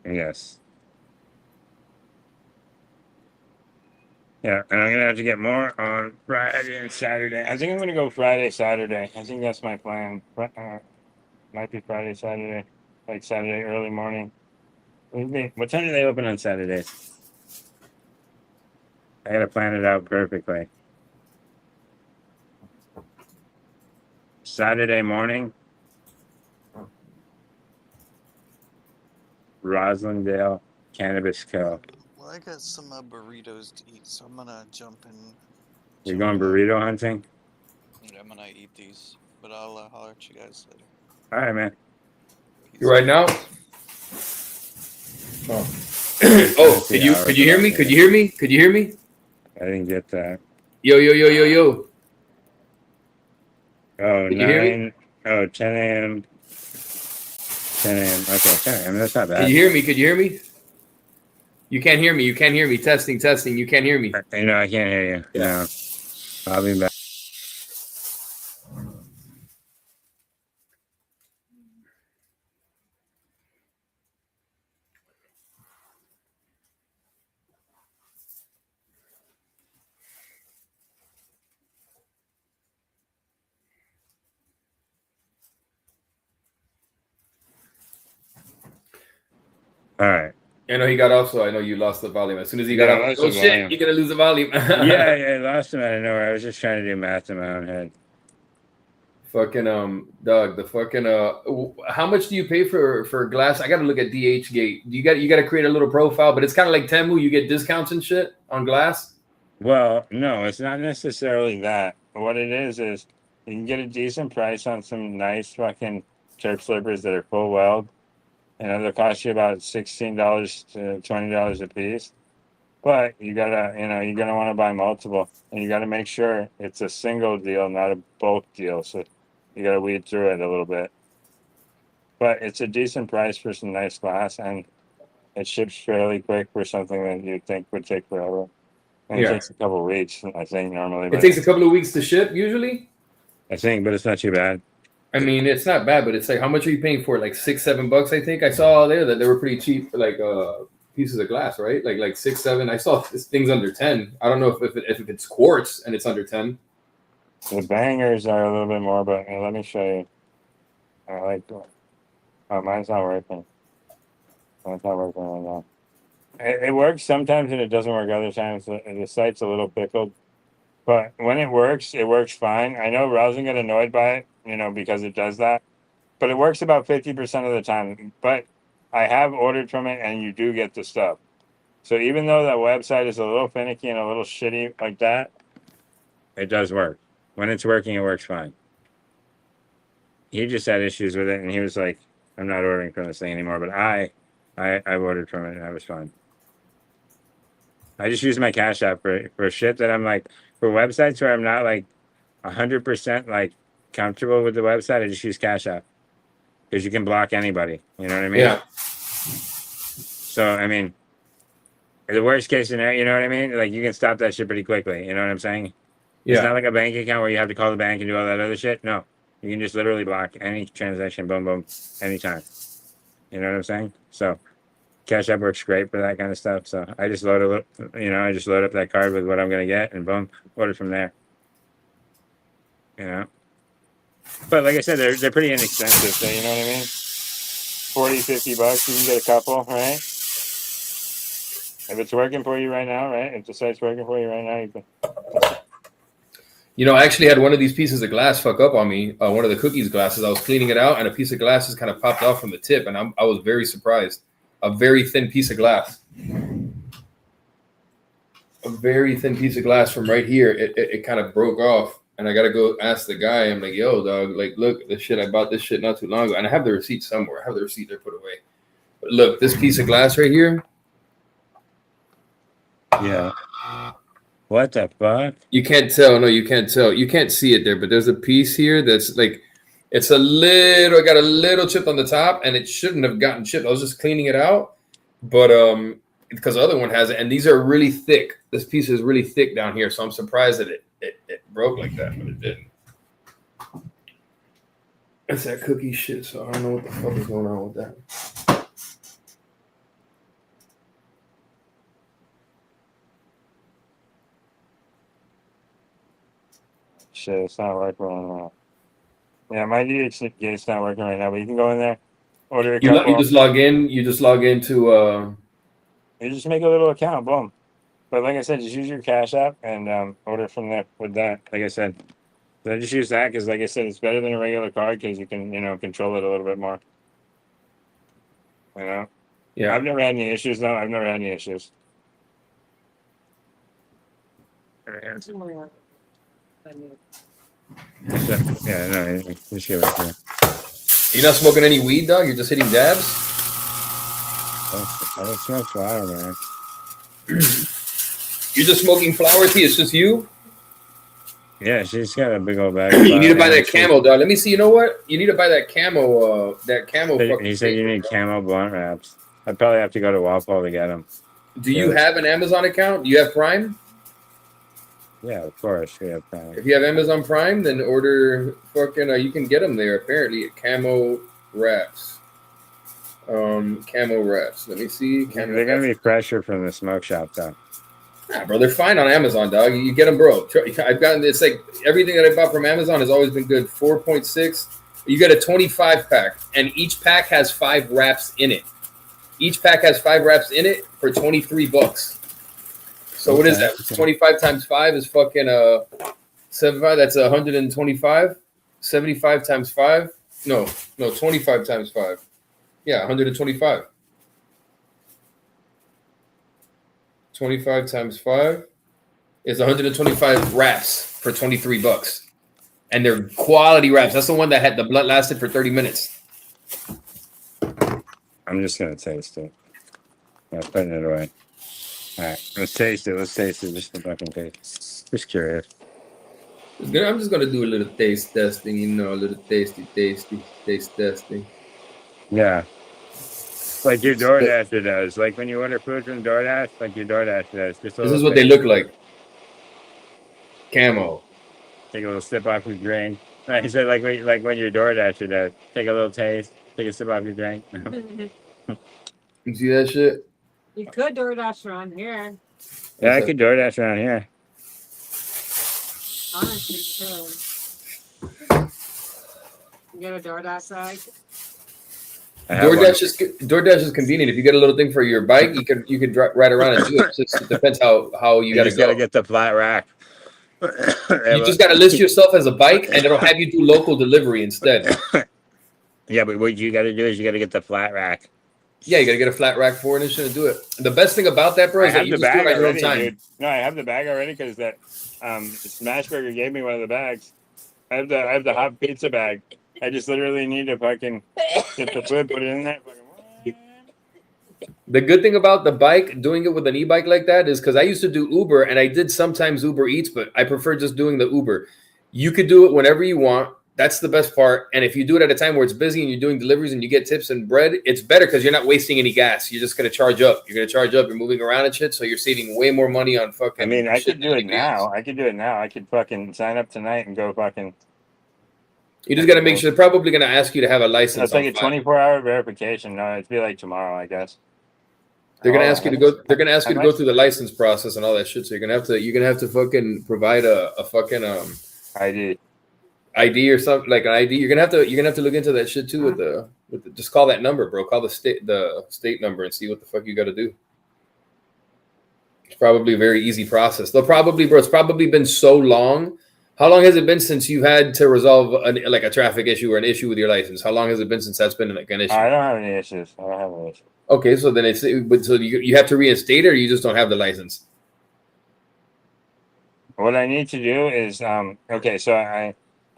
Yes. Yeah, and I'm gonna have to get more on Friday and Saturday. I think I'm gonna go Friday, Saturday. I think that's my plan. Might be Friday, Saturday, like Saturday early morning. What time do they open on Saturdays? I gotta plan it out perfectly. Saturday morning, Roslindale Cannabis Co. Well, I got some burritos to eat, so I'm gonna jump in. You're jump going out. burrito hunting? Yeah, I'm gonna eat these, but I'll holler at you guys later. All right, man. Peace. You right now? Oh. Oh, could you hear me? Could you hear me? Could you hear me? I didn't get that. Yo, yo, yo, yo, yo. Oh, Could you hear me? 9. Oh, 10 a.m. 10 a.m. Okay, 10 a.m. That's not bad. Could you hear me? Could you hear me? You can't hear me. You can't hear me. Testing, testing. You can't hear me. You know, I can't hear you. Yeah. No. I'll be back. All right. I know he got off, so I know you lost the volume. As soon as he Yeah, got I off, lost oh the shit, volume. you're gonna lose the volume. Yeah, I lost him out of nowhere. I was just trying to do math in my own head. Fucking Doug, the fucking how much do you pay for glass? I gotta look at DH Gate. You gotta create a little profile, but it's kind of like Temu. You get discounts and shit on glass. Well, no, it's not necessarily that. What it is you can get a decent price on some nice fucking turf slippers that are full weld. And they'll cost you about $16 to $20 a piece. But you're gonna want to buy multiple, and you gotta make sure it's a single deal, not a bulk deal. So you gotta weed through it a little bit. But it's a decent price for some nice glass, and it ships fairly quick for something that you'd think would take forever. And Yeah. it takes a couple of weeks, I think, normally. It But takes a couple of weeks to ship usually. I think, but it's not too bad. I mean, it's not bad, but it's like, how much are you paying for it? Like $6-7, I think. I saw there that they were pretty cheap for like pieces of glass, right? Like 6-7. I saw this thing's under 10. I don't know if it's quartz and it's under 10. The bangers are a little bit more, but let me show you. I like. Oh, mine's not working. Mine's not working right now. It works sometimes and it doesn't work other times. The site's a little pickled, but when it works fine. I know Rousing get annoyed by it, because it does that, but it works about 50% of the time. But I have ordered from it, and you do get the stuff. So even though that website is a little finicky and a little shitty like that, it does work. When it's working, it works fine. He just had issues with it, and he was like, "I'm not ordering from this thing anymore." But I ordered from it, and I was fine. I just use my Cash App for shit that I'm like, for websites where I'm not like 100% like comfortable with the website. I just use Cash App because you can block anybody. You know what I mean? Yeah. So I mean, the worst case scenario, you know what I mean? Like you can stop that shit pretty quickly. You know what I'm saying? It's not like a bank account where you have to call the bank and do all that other shit. No, you can just literally block any transaction, boom, boom, anytime. You know what I'm saying? So Cash App works great for that kind of stuff. So I just load up that card with what I'm gonna get, and boom, order from there. But like I said, they're pretty inexpensive. So you know what I mean? $40-$50, you can get a couple, right? If it's working for you right now, right? If the site's working for you right now, you can. I actually had one of these pieces of glass fuck up on me. One of the cookies glasses. I was cleaning it out, and a piece of glass just kind of popped off from the tip, and I was very surprised. A very thin piece of glass. A very thin piece of glass from right here. It kind of broke off, and I gotta go ask the guy. I'm like, "Yo, dog, like, look, this shit. I bought this shit not too long ago, and I have the receipt somewhere. I have the receipt there put away. But look, this piece of glass right here. Yeah. What the fuck? You can't tell. No, you can't tell. You can't see it there, but there's a piece here that's like, it's got a little chip on the top, and it shouldn't have gotten chipped. I was just cleaning it out, but because the other one has it, and these are really thick. This piece is really thick down here, so I'm surprised that it broke like that, but it didn't. It's that cookie shit, so I don't know what the fuck is going on with that. Shit, it's not working right now. Yeah, my DH gate's not working right now, but you can go in there, order a couple. You just log in. You just log into. You just make a little account, boom. But like I said, just use your Cash App and order from there with that. Like I said, so I just use that because, like I said, it's better than a regular card because you can, control it a little bit more. You know, Yeah. I've never had any issues. No, I've never had any issues. Yeah, no, just give it here. You're not smoking any weed, dog? You're just hitting dabs? I don't smoke flower, man. You're just smoking flower tea? It's just you? Yeah, she's got a big old bag. You need to buy that camo, dog. Let me see. You know what? You need to buy that camo. He said you need camo blunt wraps. I'd probably have to go to Walpole to get them. Do you have an Amazon account? Do you have Prime? Yeah, of course. We have Prime. If you have Amazon Prime, then order fucking. You can get them there apparently at Camo Wraps. Camo Wraps. Let me see. They're gonna be fresher from the smoke shop, though. Nah, bro, they're fine on Amazon, dog. You get them, bro. I've gotten it's like everything that I bought from Amazon has always been good. 4.6. You get a 25 pack, and each pack has 5 wraps in it. Each pack has 5 wraps in it for $23. So what is that? 25 times 5 is fucking 75. That's 125. 75 times 5. No, 25 times 5. Yeah, 125. 25 times 5 is 125 wraps for $23. And they're quality wraps. That's the one that had the blood lasted for 30 minutes. I'm just gonna taste it. I'm putting it away. All right, let's taste it. Just to fucking taste. Just curious. I'm just gonna do a little taste testing, a little taste testing. Yeah. Like your DoorDasher does. Like when you order food from DoorDash, like your DoorDasher does. Just This is what they look like. Camo. Take a little sip off your drink. Like you said, like when your DoorDasher does. Take a little taste. Take a sip off your drink. You see that shit? You could DoorDash around here. Yeah, I could DoorDash around here. Honestly, you could. You get a DoorDash side. DoorDash is convenient. If you get a little thing for your bike, you could ride around and do it. It depends how you gotta go. Gotta get the flat rack. You just gotta list yourself as a bike, and it'll have you do local delivery instead. Yeah, but what you gotta do is you gotta get the flat rack. Yeah, you gotta get a flat rack for it and shit and do it. The best thing about that, bro, is that you just do it at your own time. Dude. No, I have the bag already because that Smashburger gave me one of the bags. I have the hot pizza bag. I just literally need to fucking get the food, put it in there. The good thing about the bike, doing it with an e-bike like that, is because I used to do Uber and I did sometimes Uber Eats, but I prefer just doing the Uber. You could do it whenever you want. That's the best part. And if you do it at a time where it's busy and you're doing deliveries and you get tips and bread, it's better because you're not wasting any gas. You're just going to charge up. You're moving around and shit, so you're saving way more money on fucking. I mean, I could do it now. I could fucking sign up tonight and go fucking. You just got to make sure. They're probably going to ask you to have a license. It's like a 24-hour verification. No, it'd be like tomorrow, I guess. They're going to ask you to go. They're going to ask you to go through the license process and all that shit. So you're going to have to fucking provide a fucking ID or something like an ID. You're gonna have to look into that shit too with the just call that number, bro. Call the state number and see what the fuck you got to do. It's probably a very easy process. It's probably been so long. How long has it been since you had to resolve a traffic issue or an issue with your license? How long has it been since that's been like an issue? I don't have any issues. Okay, so then you have to reinstate it, or you just don't have the license. What I need to do is so I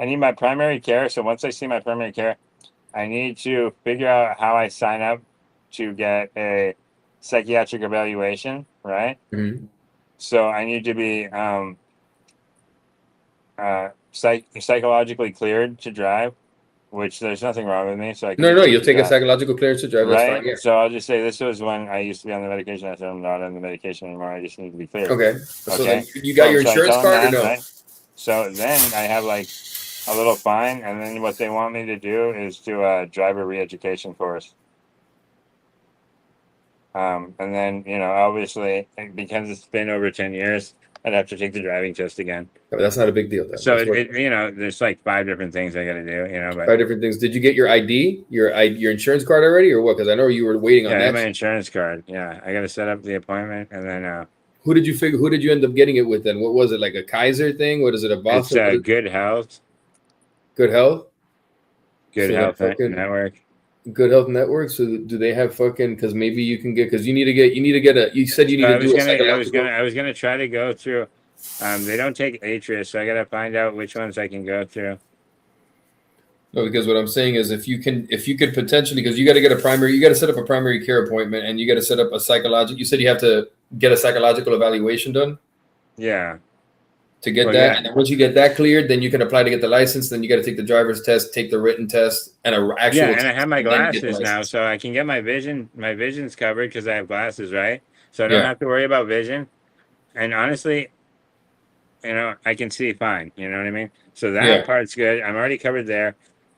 need my primary care. So once I see my primary care, I need to figure out how I sign up to get a psychiatric evaluation, right? Mm-hmm. So I need to be psychologically cleared to drive, which there's nothing wrong with me. So I can you'll take a psychological clearance to drive. That's right? fine, yeah. So I'll just say this was when I used to be on the medication. I said I'm not on the medication anymore. I just need to be cleared. Okay. So then you got your insurance card or no? Right? So then I have like a little fine, and then what they want me to do is do a driver re-education course. And then, obviously, because it's been over 10 years, I'd have to take the driving test again. But that's not a big deal. So, there's like 5 different things I got to do, but 5 different things. Did you get your ID, your insurance card already, or what? Because I know you were waiting on I that. have my insurance card. Yeah, I got to set up the appointment, and then Who did you end up getting it with then? What was it, like a Kaiser thing? What is it, a It's Boston? Good Health. Good Health? Good So Health that fucking- Network. Good Health Network. So do they have fucking? Because maybe you can get. Because you need to get a. You said you need So to do a psychological. I was gonna try to go through. They don't take Atria, so I gotta find out which ones I can go through. No, because what I'm saying is if you could potentially, because you got to set up a primary care appointment and you got to set up a psychological. You said you have to get a psychological evaluation done Yeah. to get Well, that, yeah. and then once you get that cleared, then you can apply to get the license. Then you got to take the driver's test, take the written test, and an actual. Yeah, and I have my and then you get the glasses now, license. so I can get my vision. My vision's covered because I have glasses, right? So I don't Yeah. have to worry about vision. And honestly, I can see fine. You know what I mean? So that Yeah. part's good. I'm already covered there.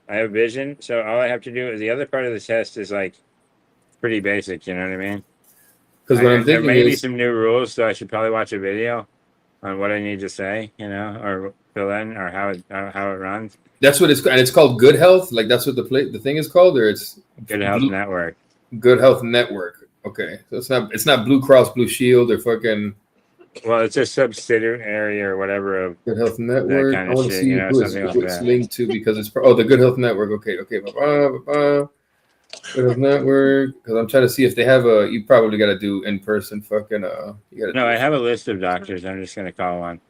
I have vision, so all I have to do is the other part of the test is like pretty basic. You know what I mean? Because what I'm There thinking may be is, some new rules, so I should probably watch a video on what I need to say, or fill in, or how it runs. that's what it's, and it's called Good Health. Like that's what the thing is called, or it's Good Health Network. Good Health Network. Okay, so it's not Blue Cross Blue Shield or fucking Well, it's a subsidiary or whatever of. Good Health Network. kind I of want to shit, see who it's, something like who it's that. linked to because it's the Good Health Network. Okay. Good Health Network. Because I'm trying to see if they have a. You probably got to do in person. Fucking You got to. No, I have a list of doctors. I'm just gonna call one.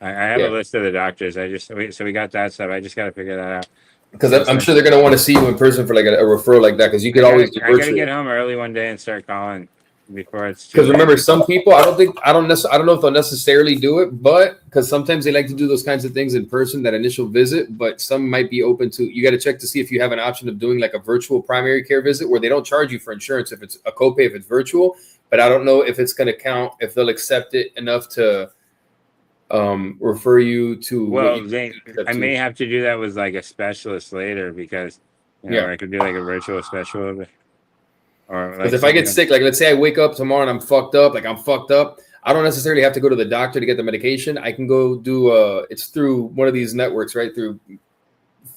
I have Yeah. a list of the doctors. So we got that stuff. I just got to figure that out. Because I'm sure they're gonna want to see you in person for like a referral like that. Because you could always do I gotta virtual. get home early one day and start calling before it's. too Because late. remember, some people, I don't know if they'll necessarily do it, but because sometimes they like to do those kinds of things in person, that initial visit. But some might be open to. You got to check to see if you have an option of doing like a virtual primary care visit where they don't charge you for insurance if it's a copay if it's virtual. But I don't know if it's going to count if they'll accept it enough to refer you to. Well, what you accept I to. may have to do that with like a specialist later because Yeah. I could do like a virtual specialist. Or like Because if I get sick, like let's say I wake up tomorrow and I'm fucked up, I don't necessarily have to go to the doctor to get the medication. I can go do it's through one of these networks, right? Through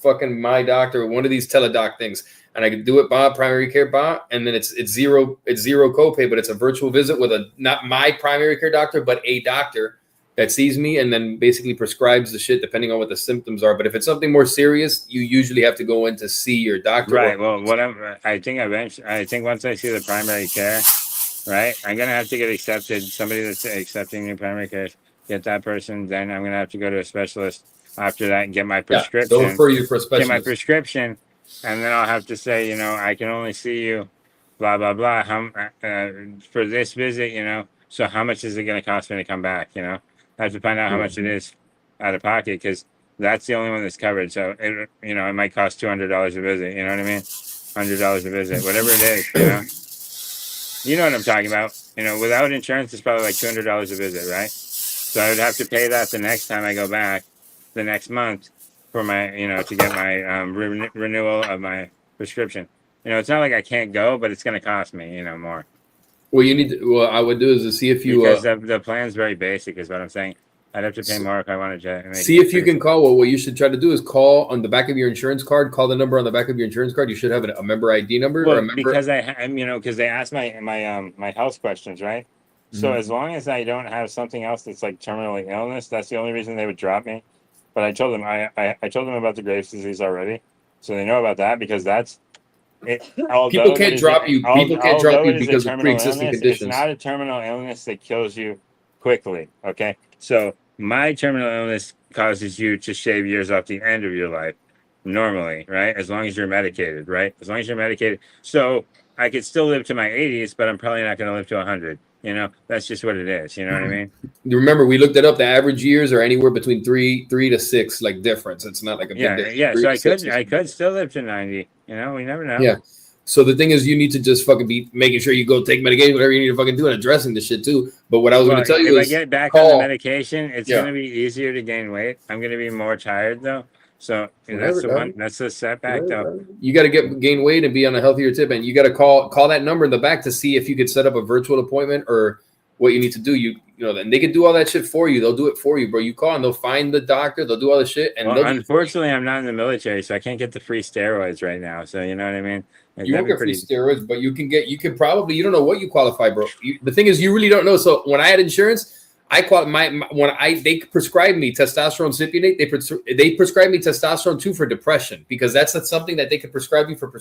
fucking My Doctor, one of these teledoc things. And I can do it by primary care by, and then it's zero copay, but it's a virtual visit with not my primary care doctor, but a doctor that sees me and then basically prescribes the shit depending on what the symptoms are. But if it's something more serious, you usually have to go in to see your doctor. Right. Well, I think once I see the primary care, right, I'm gonna have to get accepted. Somebody that's accepting new primary care, get that person. Then I'm gonna have to go to a specialist after that and get my prescription. They'll refer you for a Get my specialist. prescription, and then I'll have to say, I can only see you, blah blah blah. For this visit, So how much is it gonna cost me to come back? I have to find out how much it is out of pocket because that's the only one that's covered. So it might cost $200 a visit. You know what I mean? $100 a visit, whatever it is. You know what I'm talking about. Without insurance, it's probably like $200 a visit, right? So I would have to pay that the next time I go back, the next month, for my to get my renewal of my prescription. It's not like I can't go, but it's going to cost me more. What I would do is to see if you because the plan's very basic, is what I'm saying. I'd have to pay more if I wanted to. See if you can call. Well, what you should try to do is call on the back of your insurance card. Call the number on the back of your insurance card. You should have a member ID number. Well, or a member. because because they asked my health questions, right? So as long as I don't have something else that's like terminal illness, that's the only reason they would drop me. But I told them I told them about the Graves' disease already, so they know about that because that's it. People can't drop you. People can't drop you because of pre-existing conditions. It's not a terminal illness that kills you quickly. Okay, so my terminal illness causes you to shave years off the end of your life normally, right? As long as you're medicated, right? As long as you're medicated. So I could still live to my 80s, but I'm probably not going to live to 100. That's just what it is. You know what I mean? Remember, we looked it up. The average years are anywhere between three to six, like difference. It's not like a big difference. Yeah. So I could still live to 90. We never know. Yeah. So the thing is, you need to just fucking be making sure you go take medication, whatever you need to fucking do, and addressing the shit too. But what I was going to tell you is, if I get back on the medication, it's going to be easier to gain weight. I'm going to be more tired though. So that's the setback though. You got to gain weight and be on a healthier tip, and you got to call that number in the back to see if you could set up a virtual appointment or what you need to do. You know, then they can do all that shit for you. They'll do it for you, bro. You call and they'll find the doctor. They'll do all the shit. And Well, unfortunately, I'm not in the military, so I can't get the free steroids right now. So you know what I mean? Like, you that'd won't be get free steroids, but you can probably, you don't know what you qualify, bro. The thing is, you really don't know. So when I had insurance, they prescribed me testosterone cypionate. They prescribed me testosterone too for depression, because that's something that they could prescribe you for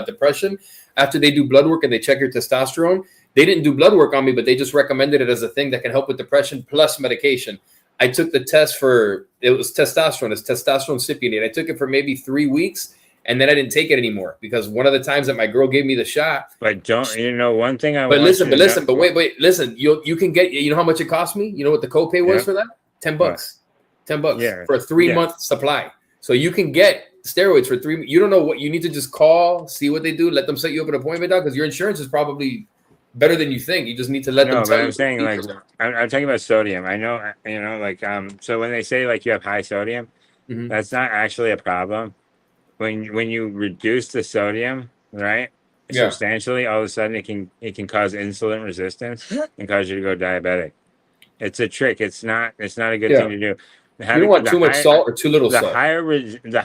depression. After they do blood work and they check your testosterone, they didn't do blood work on me, but they just recommended it as a thing that can help with depression plus medication. I took the test it was testosterone. It's testosterone cypionate. I took it for maybe 3 weeks. And then I didn't take it anymore because one of the times that my girl gave me the shot. But one thing I. But listen, listen. You can get. You know how much it cost me? You know what the copay was for that? $10. $10 for a 3-month supply. So you can get steroids for 3. You don't know what you need to just call, see what they do, let them set you up an appointment, doc, because your insurance is probably better than you think. You just need to let them. But I'm saying, like, I'm talking about sodium. I know, like, so when they say like you have high sodium, that's not actually a problem. When you reduce the sodium, right, substantially, all of a sudden it can cause insulin resistance and cause you to go diabetic. It's a trick. It's not a good thing to do. You don't want too much salt or too little salt. The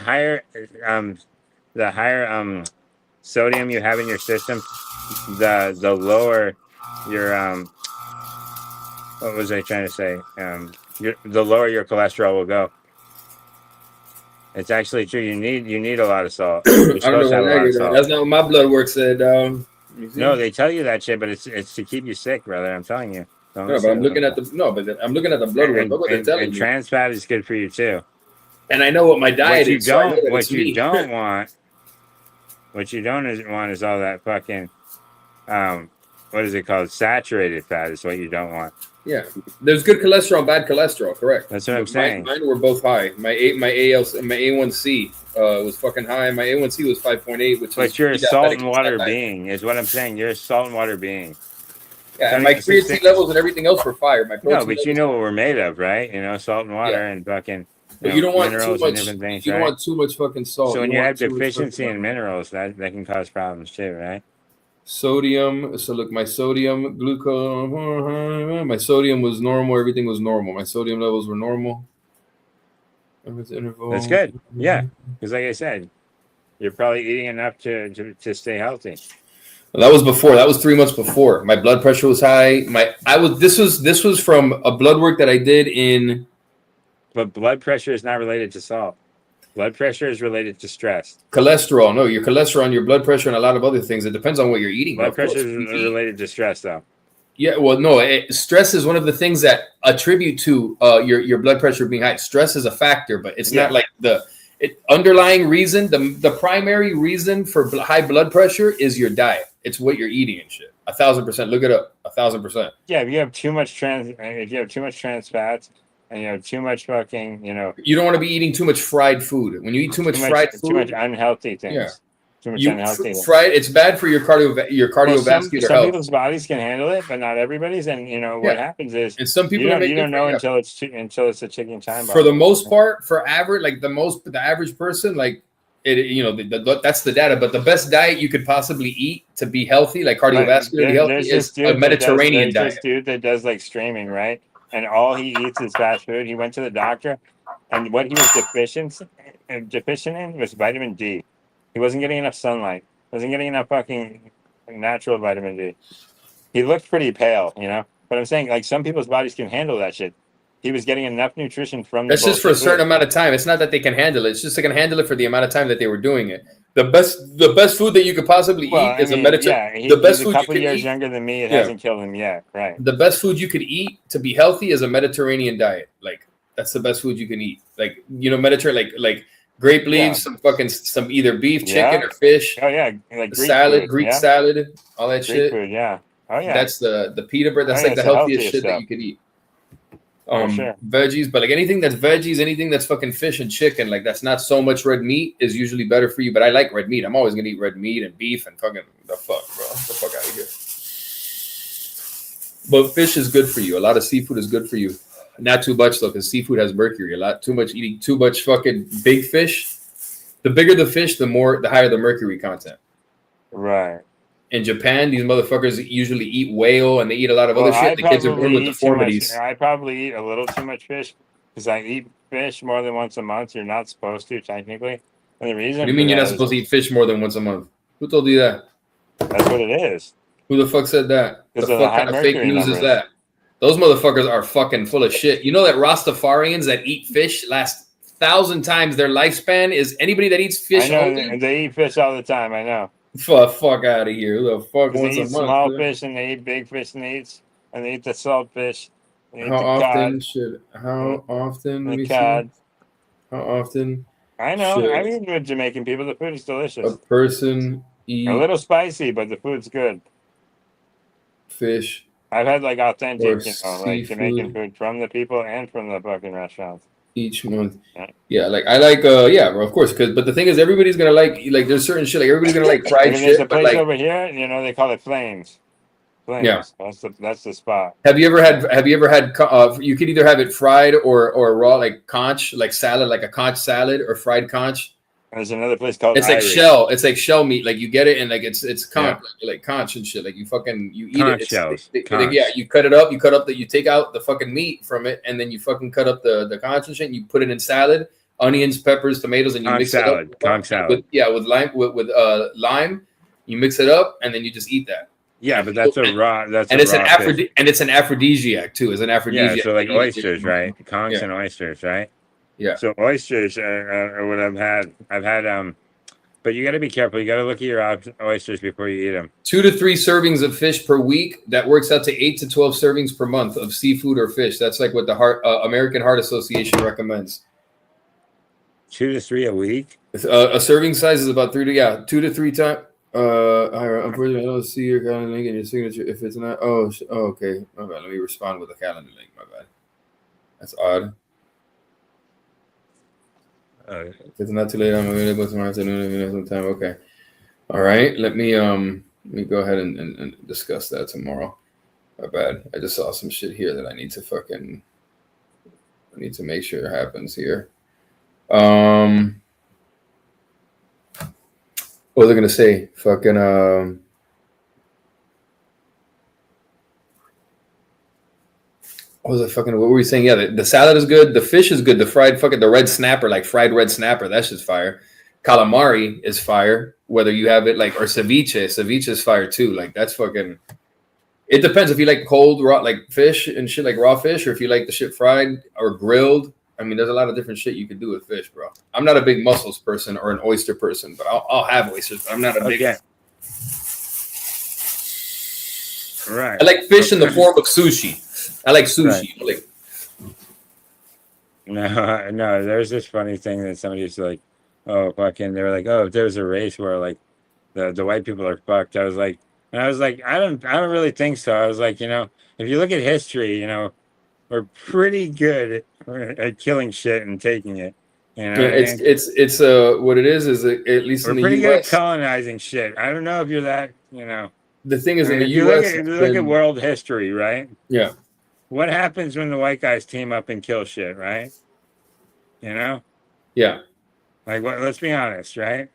higher sodium you have in your system, the lower your what was I trying to say? The lower your cholesterol will go. It's actually true. You need a lot of salt. You're supposed to have a lot of salt. That's not what my blood work said. No, they tell you that shit, but it's to keep you sick, brother. I'm telling you. No, but I'm looking at the blood work. Look what they're telling me. Trans fat is good for you too. And I know what my diet is. What you don't want is all that fucking what is it called? Saturated fat is what you don't want. Yeah, there's good cholesterol, bad cholesterol. Correct. That's what I'm saying. Mine were both high. My A1C was fucking high. My A1C was 5.8, which. But you're a salt and water being, is what I'm saying. You're a salt and water being. Yeah, and my creatine levels and everything else were fire. My protein. No, but you know what we're made of, right? You know, salt and water and fucking. But you don't want too much. You don't want too much fucking salt. So when you have deficiency in minerals, that can cause problems too, right? Sodium. So look, my sodium, glucose. My sodium was normal. Everything was normal. My sodium levels were normal. That's good. Yeah, because like I said, you're probably eating enough to stay healthy. Well, that was before. That was 3 months before. My blood pressure was high. This was from a blood work that I did in. But blood pressure is not related to salt. Blood pressure is related to stress. Cholesterol, no, your cholesterol, your blood pressure, and a lot of other things. It depends on what you're eating. Blood pressure is related to stress, though. Yeah, well, no, stress is one of the things that attribute to your blood pressure being high. Stress is a factor, but it's not like the underlying reason. The primary reason for high blood pressure is your diet. It's what you're eating and shit. 1,000%. Look it up. 1,000%. Yeah, if you have too much trans fats. And you have too much fucking, You don't want to be eating too much fried food. When you eat too much fried food, too much unhealthy things. Yeah. Too much unhealthy things. Fried. It's bad for your cardiovascular health. Some people's bodies can handle it, but not everybody's. And what happens is, and some people you don't know until it's a chicken time. For the most part, for average, like the average person, like it, that's the data. But the best diet you could possibly eat to be healthy, like cardiovascularly healthy, is a Mediterranean diet. This dude that does like streaming, right? And all he eats is fast food. He went to the doctor, and what he was deficient in was vitamin D. He wasn't getting enough sunlight. Wasn't getting enough fucking natural vitamin D. He looked pretty pale, But I'm saying, like, some people's bodies can handle that shit. He was getting enough nutrition from. That's just for a certain amount of time. It's not that they can handle it. It's just they can handle it for the amount of time that they were doing it. The best food that you could possibly eat is a Mediterranean. Yeah, the best food a couple years younger than me. It hasn't killed him yet, right? The best food you could eat to be healthy is a Mediterranean diet. Like that's the best food you can eat. Like Mediterranean, like grape leaves, some either beef, chicken, or fish. Oh yeah, like Greek salad, food, Greek salad, all that Greek shit. Food, yeah. Oh yeah. That's the pita bread. That's like the healthiest shit that you could eat. Veggies, but like anything that's veggies, anything that's fucking fish and chicken, like that's not so much red meat is usually better for you. But I like red meat. I'm always gonna eat red meat and beef and fucking the fuck, bro. Get the fuck out of here. But fish is good for you. A lot of seafood is good for you. Not too much though, because seafood has mercury. Eating too much fucking big fish. The bigger the fish, the higher the mercury content. Right. in Japan, these motherfuckers usually eat whale and they eat a lot of Well, other shit. The kids are born with eat too much. deformities. I probably eat a little too much fish because I eat fish more than once a month. You're not supposed to technically, and the reason. What do you mean you're not supposed to eat fish more than once a month? Who told you that? That's what it is. Who the fuck said that? The Because of the fuck high kind of fake mercury news is numbers. that? Those motherfuckers are fucking full of shit. You know that Rastafarians that eat fish last 1,000 times their lifespan is anybody that eats fish I know only? they eat fish all the time. I know. Fuck out of here. Who the fuck 'Cause once they a eat month? small dude? fish and they eat big fish and they eat the salt fish. They eat How the often cod. should? How often? Let The me see. cod. How often I know. Shit. I mean, with Jamaican people, the food is delicious. a person A eat little spicy, but the food's good. fish? I've had like authentic, Or like Jamaican seafood. food from the people and from the fucking restaurants. Each month. Yeah. Yeah, like I like yeah, bro, of course, but the thing is everybody's gonna like there's certain shit, like everybody's gonna like fried Like, there's a shit, but place like over here, they call it Flames. Flames. Yeah. That's the spot. have you ever had you could either have it fried or raw, like conch, like salad, like a conch salad or fried conch. There's another place called It's like Irie. it's like shell meat, like you get it and like it's conch, like conch and shit, like you eat Conch it. shells. Like, yeah, you cut it up, you take out the fucking meat from it, and then you fucking cut up the conch and shit, and you put it in salad, onions, peppers, tomatoes, and you Conch mix salad. it up. Conch salad. With lime with lime, you mix it up, and then you just eat that. Yeah, but that's a raw. That's And a it's an raw fish. and it's an aphrodisiac too. It's an aphrodisiac. Yeah, so like You eat it. oysters, right? Conchs Yeah. and oysters, right? Yeah. So oysters are what I've had. But you got to be careful. You got to look at your oysters before you eat them. 2 to 3 servings of fish per week. That works out to 8 to 12 servings per month of seafood or fish. That's like what the American Heart Association recommends. 2 to 3 a week. A serving size is about 2 to 3 times. Unfortunately, I don't see your calendar link in your signature. If it's not, okay. My bad. Let me respond with a calendar link. My bad. That's odd. If it's not too late, I'm available tomorrow afternoon if you have some time. Okay. All right. Let me go ahead and discuss that tomorrow. My bad. I just saw some shit here that I need to make sure happens here. What was I gonna say? Fucking what were we saying? Yeah, the salad is good, the fish is good, the red snapper, like fried red snapper, that's just fire. Calamari is fire, whether you have it like or ceviche is fire too. Like that's fucking, it depends if you like cold raw like fish and shit, like raw fish, or if you like the shit fried or grilled. I mean, there's a lot of different shit you could do with fish, bro. I'm not a big mussels person or an oyster person, but I'll have oysters, but I'm not a big. Okay. Right. I like fish in the form of sushi. I like sushi. Right. No. There's this funny thing that somebody used to like, they were like, if there's a race where like the white people are fucked. I was like, I don't really think so. I was like, if you look at history, we're pretty good at killing shit and taking it. It's what it is at least we're in the pretty good at US. colonizing shit. I don't know if you're that, The thing is, in the if you US, look at world history, right? yeah. What happens when the white guys team up and kill shit, right? Yeah. Like what? Let's be honest, right?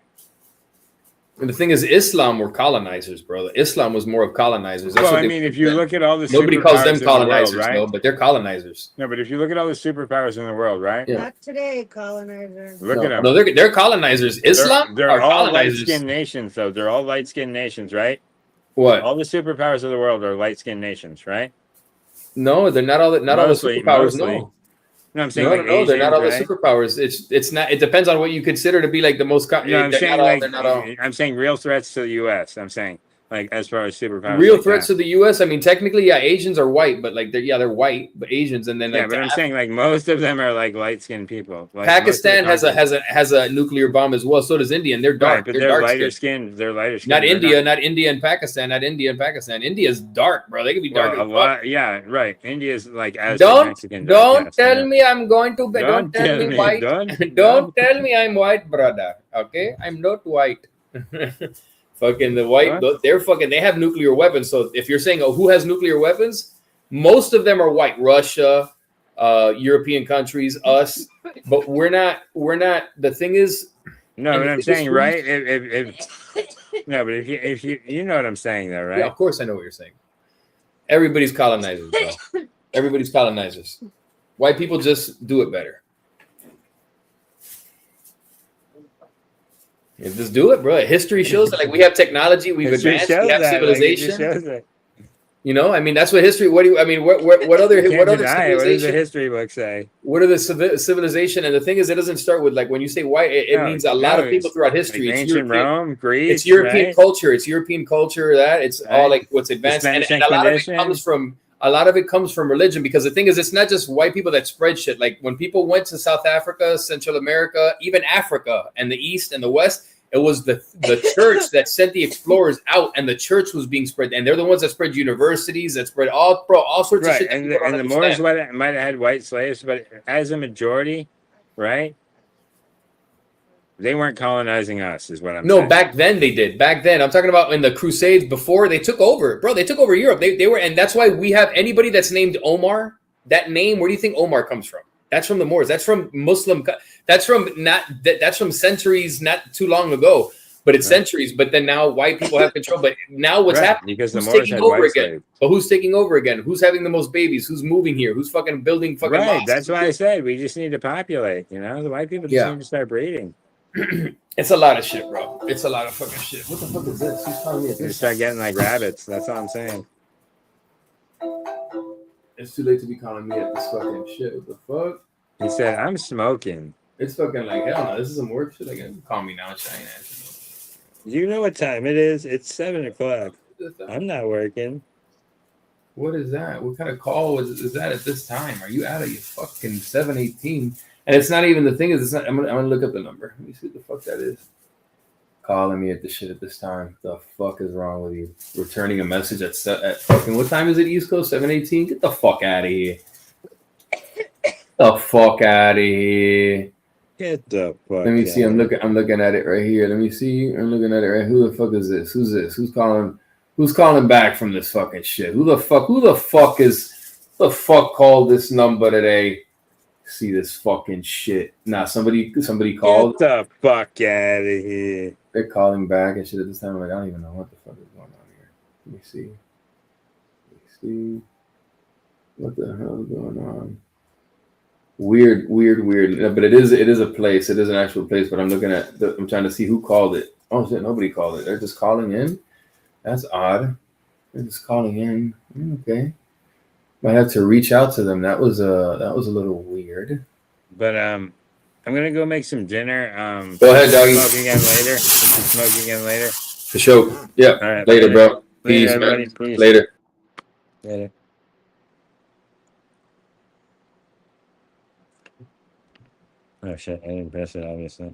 And the thing is, Islam were colonizers, bro. Islam was more of colonizers. That's Well, what I they mean, if you represent. look at all the Nobody calls them superpowers in the colonizers, world, right? no, but they're colonizers. No, but if you look at all the superpowers in the world, right? Yeah. Not today, colonizer. Look at them. No, they're colonizers. Islam They're are all colonizers. light-skinned nations, though. They're all light-skinned nations, right? What? All the superpowers of the world are light-skinned nations, right? No, they're not all. Not Mostly- all the superpowers. mostly. No. No, I'm saying No, like they're not all Asians, the right? superpowers. It's not. It depends on what you consider to be like the most. No, I'm they're saying not all- like they're not all. I'm saying real threats to the U.S. I'm saying like as far as superpowers. Real like threats that. to the U.S. I mean, technically, yeah, Asians are white, but like they're white, but Asians, and then Yeah, like but I'm saying like most of them are like light-skinned people. Like, Pakistan most of the countries. has a nuclear bomb as well. So does India, and they're dark. Right, but they're they're dark lighter skinned. skinned. They're lighter skinned. Not They're India, not India and Pakistan, not India and Pakistan. India's dark, bro. They could be dark. Well, a lot, yeah, right. India's like as Don't Mexican. don't yes, tell yeah. me I'm going to. Don't tell me white. Don't tell me I'm white, brother. Okay, I'm not white. Fucking the white. What? They're fucking. They have nuclear weapons. So if you're saying, who has nuclear weapons? Most of them are white. Russia, European countries, us. But we're not. The thing is. No, And but I'm it's saying just- right. If No, but if you know what I'm saying though, right? Yeah, of course I know what you're saying. Everybody's colonizers, bro. Everybody's colonizers. White people just do it better. Yeah, just do it, bro. History shows that like we have technology, we've History advanced, we shows have that, like, it just civilization. shows that. You know, I mean, that's what history. What do you? I mean, what other You what can't other deny it. What does the civilization? history book say? What are the civilization? And the thing is, it doesn't start with like when you say white. It No, means a lot no, of people it's throughout like history. It's ancient European. Rome, Greece. It's European right? culture. It's European culture. That it's all Right. like what's advanced, and Spanish a lot of it Inquisition. comes from religion. Because the thing is, it's not just white people that spread shit. Like when people went to South Africa, Central America, even Africa, and the East and the West. It was the church that sent the explorers out, and the church was being spread. And they're the ones that spread universities, that spread all sorts of Right, shit. that and people don't the understand. Moors might have had white slaves, but as a majority, right? They weren't colonizing us, is what I'm No, saying. back then they did. Back then, I'm talking about in the Crusades before they took over, bro. They took over Europe. They were, and that's why we have anybody that's named Omar. That name, where do you think Omar comes from? That's from the Moors. That's from Muslim. That's from That's from centuries, not too long ago. But it's Right. centuries. But then now white people have control. But now what's Right, happening? because the Who's Moors taking had over white again? slaves. But who's taking over again? Who's having the most babies? Who's moving here? Who's fucking building fucking Right, mosques? that's why I said we just need to populate. You know, the white people just Yeah. need to start breeding. It's a lot of shit, bro. It's a lot of fucking shit. What the fuck is this? Who's calling me at They this? start getting like rabbits. That's all I'm saying. It's too late to be calling me at this fucking shit. What the fuck? He said, "I'm smoking." It's fucking like, hell no, this is some work shit. Like, call me now, China. You know what time it is? It's 7:00. I'm not working. What is that? What kind of call is that at this time? Are you out of your fucking 718? And it's not even the thing is, it's not. I'm gonna look up the number. Let me see what the fuck that is. Calling me at this shit at this time. The fuck is wrong with you? Returning a message at fucking what time is it? East Coast 718. Get the fuck out of here. The fuck out of here. Get the fuck. Let me see. I'm out. looking at it right here. Let me see. I'm looking at it right. Who the fuck is this? Who's this? Who's calling back from this fucking shit? Who the fuck called this number today? See this fucking shit. Nah, somebody called. Get the fuck out of here. They're calling back and shit at this time. I'm like, I don't even know what the fuck is going on here. Let me see. What the hell is going on? Weird. But it is a place. It is an actual place. But I'm looking at. I'm trying to see who called it. Oh shit! Nobody called it. They're just calling in. That's odd. They're just calling in. Okay. Might have to reach out to them. That was a little weird. But I'm gonna go make some dinner. Go ahead, doggy. Smoke again later. Smoke again later. For sure. Yeah. All right. Later, bro. Later, Peace, everybody. man. Peace. Later. Later. Oh shit! I didn't press it, obviously.